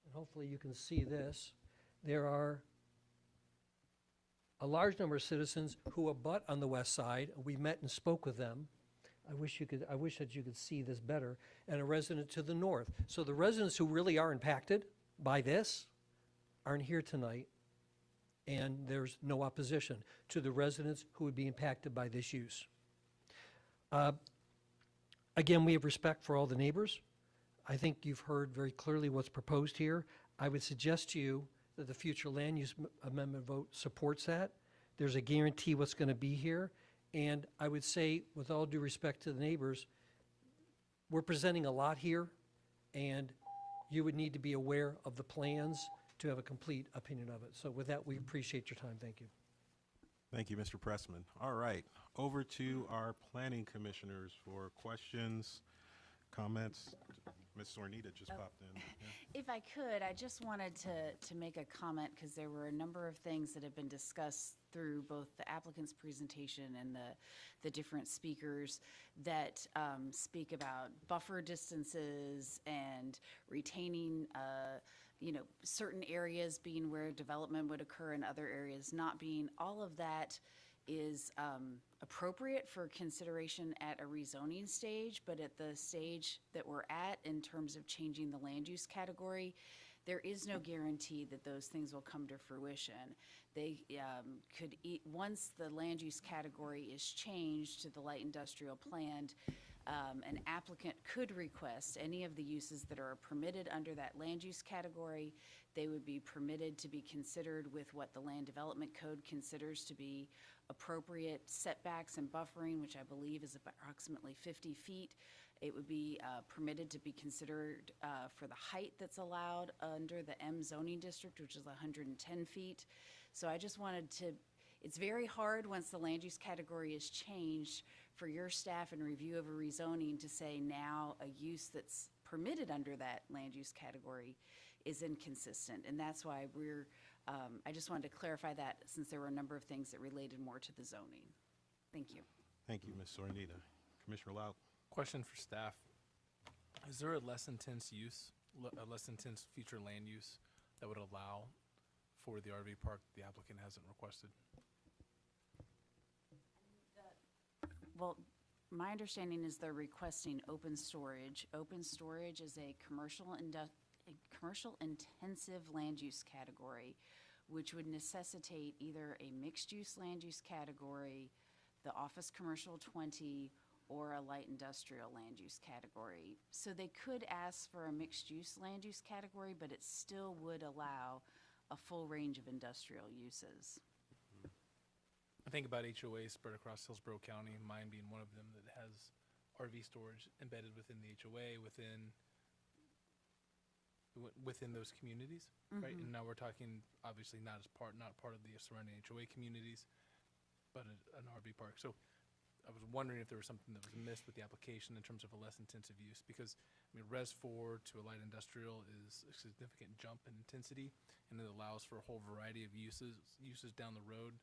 Speaker 6: and hopefully you can see this, there are a large number of citizens who abut on the west side. We met and spoke with them. I wish that you could see this better, and a resident to the north. So the residents who really are impacted by this aren't here tonight, and there's no opposition to the residents who would be impacted by this use. Again, we have respect for all the neighbors. I think you've heard very clearly what's proposed here. I would suggest to you that the future land use amendment vote supports that. There's a guarantee what's going to be here. And I would say, with all due respect to the neighbors, we're presenting a lot here, and you would need to be aware of the plans to have a complete opinion of it. So with that, we appreciate your time. Thank you.
Speaker 4: Thank you, Mr. Pressman. All right, over to our planning commissioners for questions, comments. Ms. Sornita just popped in. Yeah.
Speaker 13: If I could, I just wanted to make a comment because there were a number of things that have been discussed through both the applicant's presentation and the different speakers that speak about buffer distances and retaining certain areas being where development would occur and other areas not being. All of that is appropriate for consideration at a rezoning stage, but at the stage that we're at in terms of changing the land use category, there is no guarantee that those things will come to fruition. They could, once the land use category is changed to the light industrial planned, an applicant could request any of the uses that are permitted under that land use category. They would be permitted to be considered with what the Land Development Code considers to be appropriate setbacks and buffering, which I believe is approximately 50 feet. It would be permitted to be considered for the height that's allowed under the M zoning district, which is 110 feet. So I just wanted to, it's very hard once the land use category is changed for your staff in review of a rezoning to say now a use that's permitted under that land use category is inconsistent. And that's why we're, I just wanted to clarify that since there were a number of things that related more to the zoning. Thank you.
Speaker 4: Thank you, Ms. Sornita. Commissioner Lau.
Speaker 11: Question for staff. Is there a less intense use, a less intense future land use that would allow for the RV park the applicant hasn't requested?
Speaker 13: Well, my understanding is they're requesting open storage. Open storage is a commercial intensive land use category, which would necessitate either a mixed-use land use category, the office commercial 20, or a light industrial land use category. So they could ask for a mixed-use land use category, but it still would allow a full range of industrial uses.
Speaker 11: I think about HOAs spread across Hillsborough County, mine being one of them that has RV storage embedded within the HOA, within those communities, right? And now we're talking, obviously, not part of the surrounding HOA communities, but an RV park. So I was wondering if there was something that was missed with the application in terms of a less intensive use, because, I mean, Res 4 to a light industrial is a significant jump in intensity, and it allows for a whole variety of uses down the road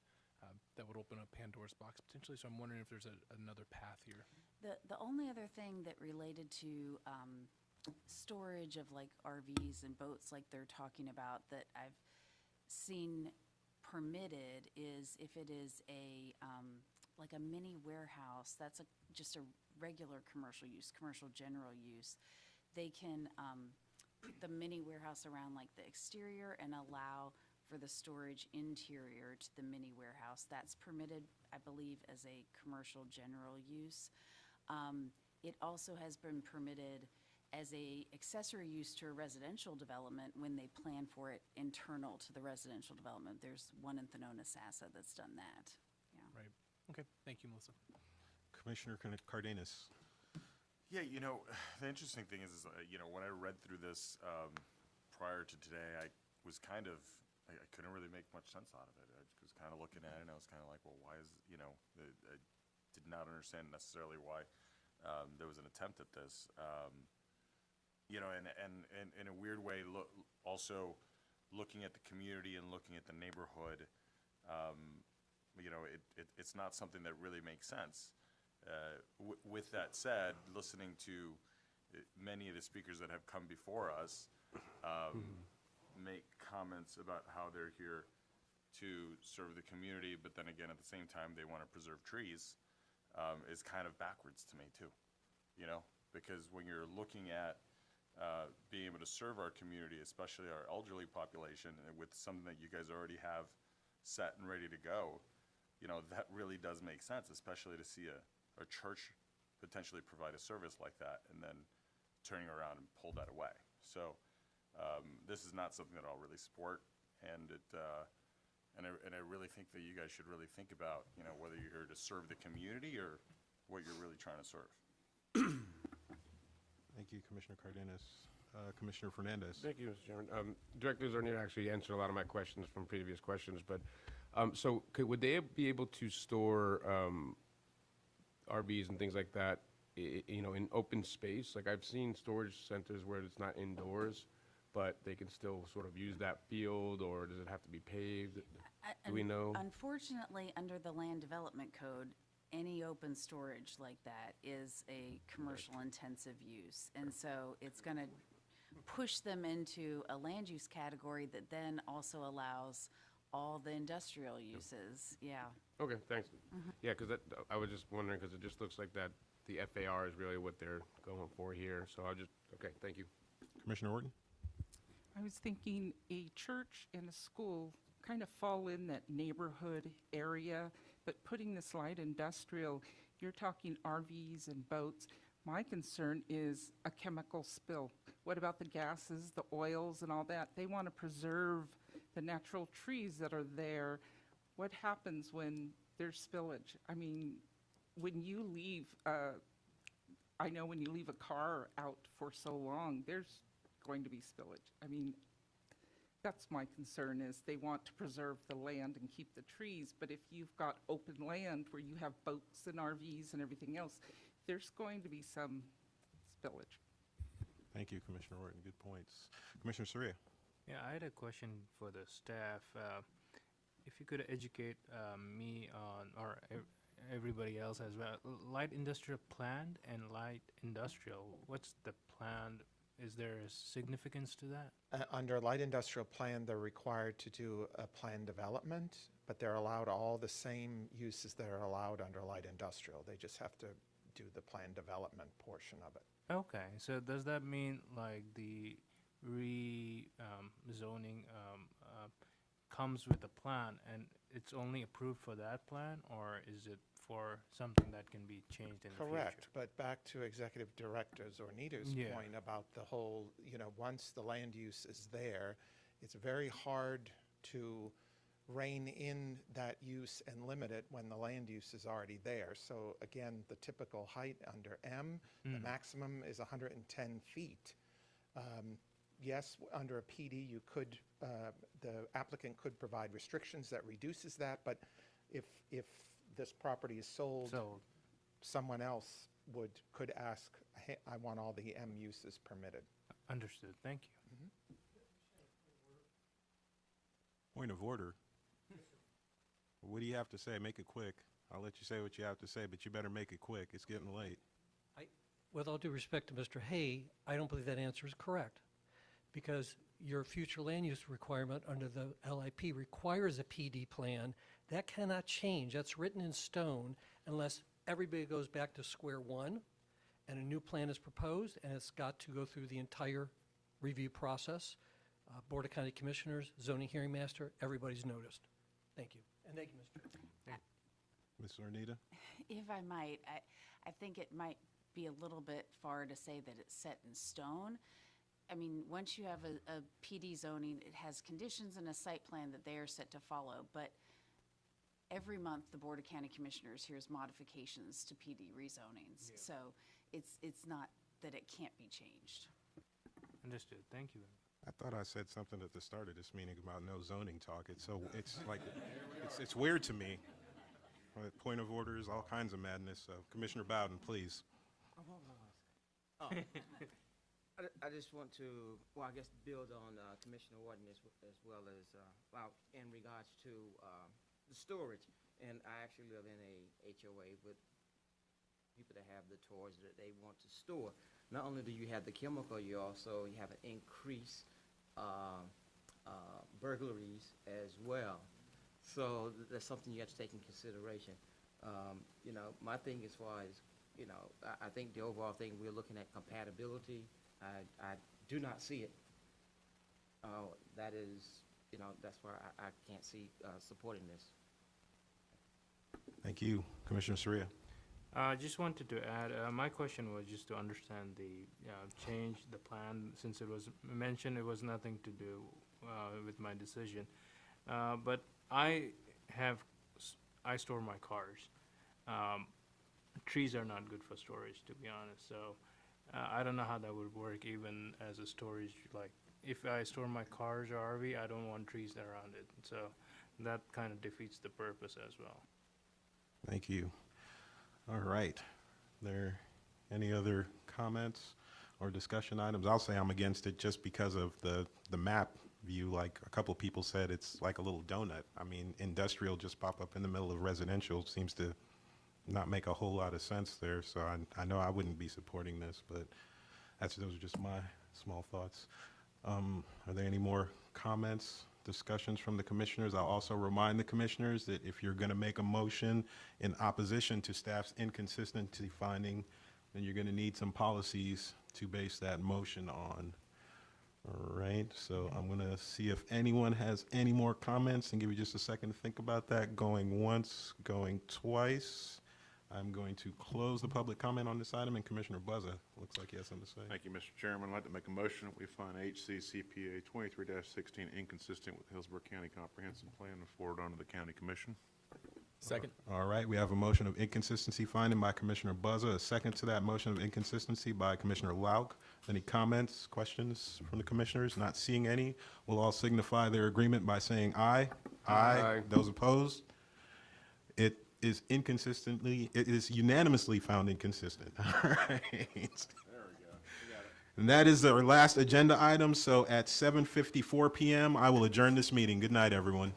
Speaker 11: that would open up Pandora's box potentially. So I'm wondering if there's another path here.
Speaker 13: The only other thing that related to storage of like RVs and boats like they're talking about that I've seen permitted is if it is a like a mini warehouse, that's just a regular commercial use, commercial general use. They can put the mini warehouse around like the exterior and allow for the storage interior to the mini warehouse. That's permitted, I believe, as a commercial general use. It also has been permitted as a accessory use to a residential development when they plan for it internal to the residential development. There's one in Thenona-Sassa that's done that. Yeah.
Speaker 11: Right. Okay. Thank you, Melissa.
Speaker 4: Commissioner Cardenas.
Speaker 8: Yeah, the interesting thing is when I read through this prior to today, I was I couldn't really make much sense out of it. I was kind of looking at it, and I was kind of like, well, why is, I did not understand necessarily why there was an attempt at this. And in a weird way, also looking at the community and looking at the neighborhood, it's not something that really makes sense. With that said, listening to many of the speakers that have come before us make comments about how they're here to serve the community, but then again, at the same time, they want to preserve trees, is kind of backwards to me too, because when you're looking at being able to serve our community, especially our elderly population, and with something that you guys already have set and ready to go, that really does make sense, especially to see a church potentially provide a service like that and then turning around and pull that away. So this is not something that I'll really support, and I really think that you guys should really think about, whether you're here to serve the community or what you're really trying to serve.
Speaker 4: Thank you, Commissioner Cardenas. Commissioner Fernandez.
Speaker 15: Thank you, Mr. Chairman. Director Zornier actually answered a lot of my questions from previous questions, but so would they be able to store RVs and things like that, in open space? Like I've seen storage centers where it's not indoors, but they can still sort of use that field, or does it have to be paved? Do we know?
Speaker 13: Unfortunately, under the Land Development Code, any open storage like that is a commercial intensive use. And so it's going to push them into a land use category that then also allows all the industrial uses. Yeah.
Speaker 15: Okay, thanks. Yeah, because I was just wondering, because it just looks like that the FAR is really what they're going for here. So okay, thank you.
Speaker 4: Commissioner Orton.
Speaker 18: I was thinking a church and a school kind of fall in that neighborhood area, but putting this light industrial, you're talking RVs and boats. My concern is a chemical spill. What about the gases, the oils, and all that? They want to preserve the natural trees that are there. What happens when there's spillage? I mean, when you leave, I know when you leave a car out for so long, there's going to be spillage. I mean, that's my concern, is they want to preserve the land and keep the trees, but if you've got open land where you have boats and RVs and everything else, there's going to be some spillage.
Speaker 4: Thank you, Commissioner Orton. Good points. Commissioner Soria.
Speaker 24: Yeah, I had a question for the staff. If you could educate me on, or everybody else as well, light industrial planned and light industrial, what's the planned? Is there a significance to that?
Speaker 2: Under light industrial plan, they're required to do a plan development, but they're allowed all the same uses that are allowed under light industrial. They just have to do the plan development portion of it.
Speaker 24: Okay, so does that mean like the zoning comes with a plan, and it's only approved for that plan, or is it for something that can be changed in the future?
Speaker 2: Correct, but back to Executive Director Zornito's
Speaker 24: Yeah.
Speaker 2: point about the whole, once the land use is there, it's very hard to rein in that use and limit it when the land use is already there. So again, the typical height under M, the maximum is 110 feet. Yes, under a PD, you could, the applicant could provide restrictions that reduces that, but if this property is sold, someone else could ask, hey, I want all the M uses permitted.
Speaker 24: Understood. Thank you.
Speaker 4: Point of order. What do you have to say? Make it quick. I'll let you say what you have to say, but you better make it quick. It's getting late.
Speaker 6: With all due respect to Mr. Hay, I don't believe that answer is correct, because your future land use requirement under the LIP requires a PD plan. That cannot change. That's written in stone unless everybody goes back to square one and a new plan is proposed, and it's got to go through the entire review process. Board of County Commissioners, zoning hearing master, everybody's noticed. Thank you. And thank you, Mr. Chairman.
Speaker 4: Ms. Zornita?
Speaker 13: If I might, I think it might be a little bit far to say that it's set in stone. I mean, once you have a PD zoning, it has conditions and a site plan that they are set to follow, but every month, the Board of County Commissioners hears modifications to PD rezonings. So it's not that it can't be changed.
Speaker 24: Understood. Thank you.
Speaker 4: I thought I said something at the start of this meeting about no zoning talk. It's like, it's weird to me. Point of order is all kinds of madness. Commissioner Bowden, please.
Speaker 5: I just want to, I guess, build on Commissioner Warden as well as, in regards to the storage. And I actually live in a HOA with people that have the toys that they want to store. Not only do you have the chemical, you have an increased burglaries as well. So that's something you have to take in consideration. My thing as far as, I think the overall thing, we're looking at compatibility. I do not see it. That is, that's why I can't see supporting this.
Speaker 4: Thank you. Commissioner Soria.
Speaker 24: I just wanted to add, my question was just to understand the change, the plan, since it was mentioned it was nothing to do with my decision. But I store my cars. Trees are not good for storage, to be honest, so I don't know how that would work even as a storage. Like, if I store my cars or RV, I don't want trees around it, so that kind of defeats the purpose as well.
Speaker 4: Thank you. All right. There any other comments or discussion items? I'll say I'm against it just because of the map view. Like a couple people said, it's like a little donut. I mean, industrial just pop up in the middle of residential seems to not make a whole lot of sense there. So I know I wouldn't be supporting this, but those are just my small thoughts. Are there any more comments, discussions from the commissioners? I'll also remind the commissioners that if you're going to make a motion in opposition to staff's inconsistency finding, then you're going to need some policies to base that motion on. All right, so I'm going to see if anyone has any more comments and give you just a second to think about that. Going once, going twice. I'm going to close the public comment on this item, and Commissioner Buzza looks like he has something to say.
Speaker 7: Thank you, Mr. Chairman. I'd like to make a motion that we find HCCPA 23-16 inconsistent with Hillsborough County Comprehensive Plan and forward on to the County Commission.
Speaker 11: Second.
Speaker 4: All right, we have a motion of inconsistency finding by Commissioner Buzza, a second to that motion of inconsistency by Commissioner Lauk. Any comments, questions from the commissioners? Not seeing any, will all signify their agreement by saying aye. Aye. Those opposed? It is unanimously found inconsistent. All right. There we go. And that is our last agenda item. So at 7:54 p.m., I will adjourn this meeting. Good night, everyone.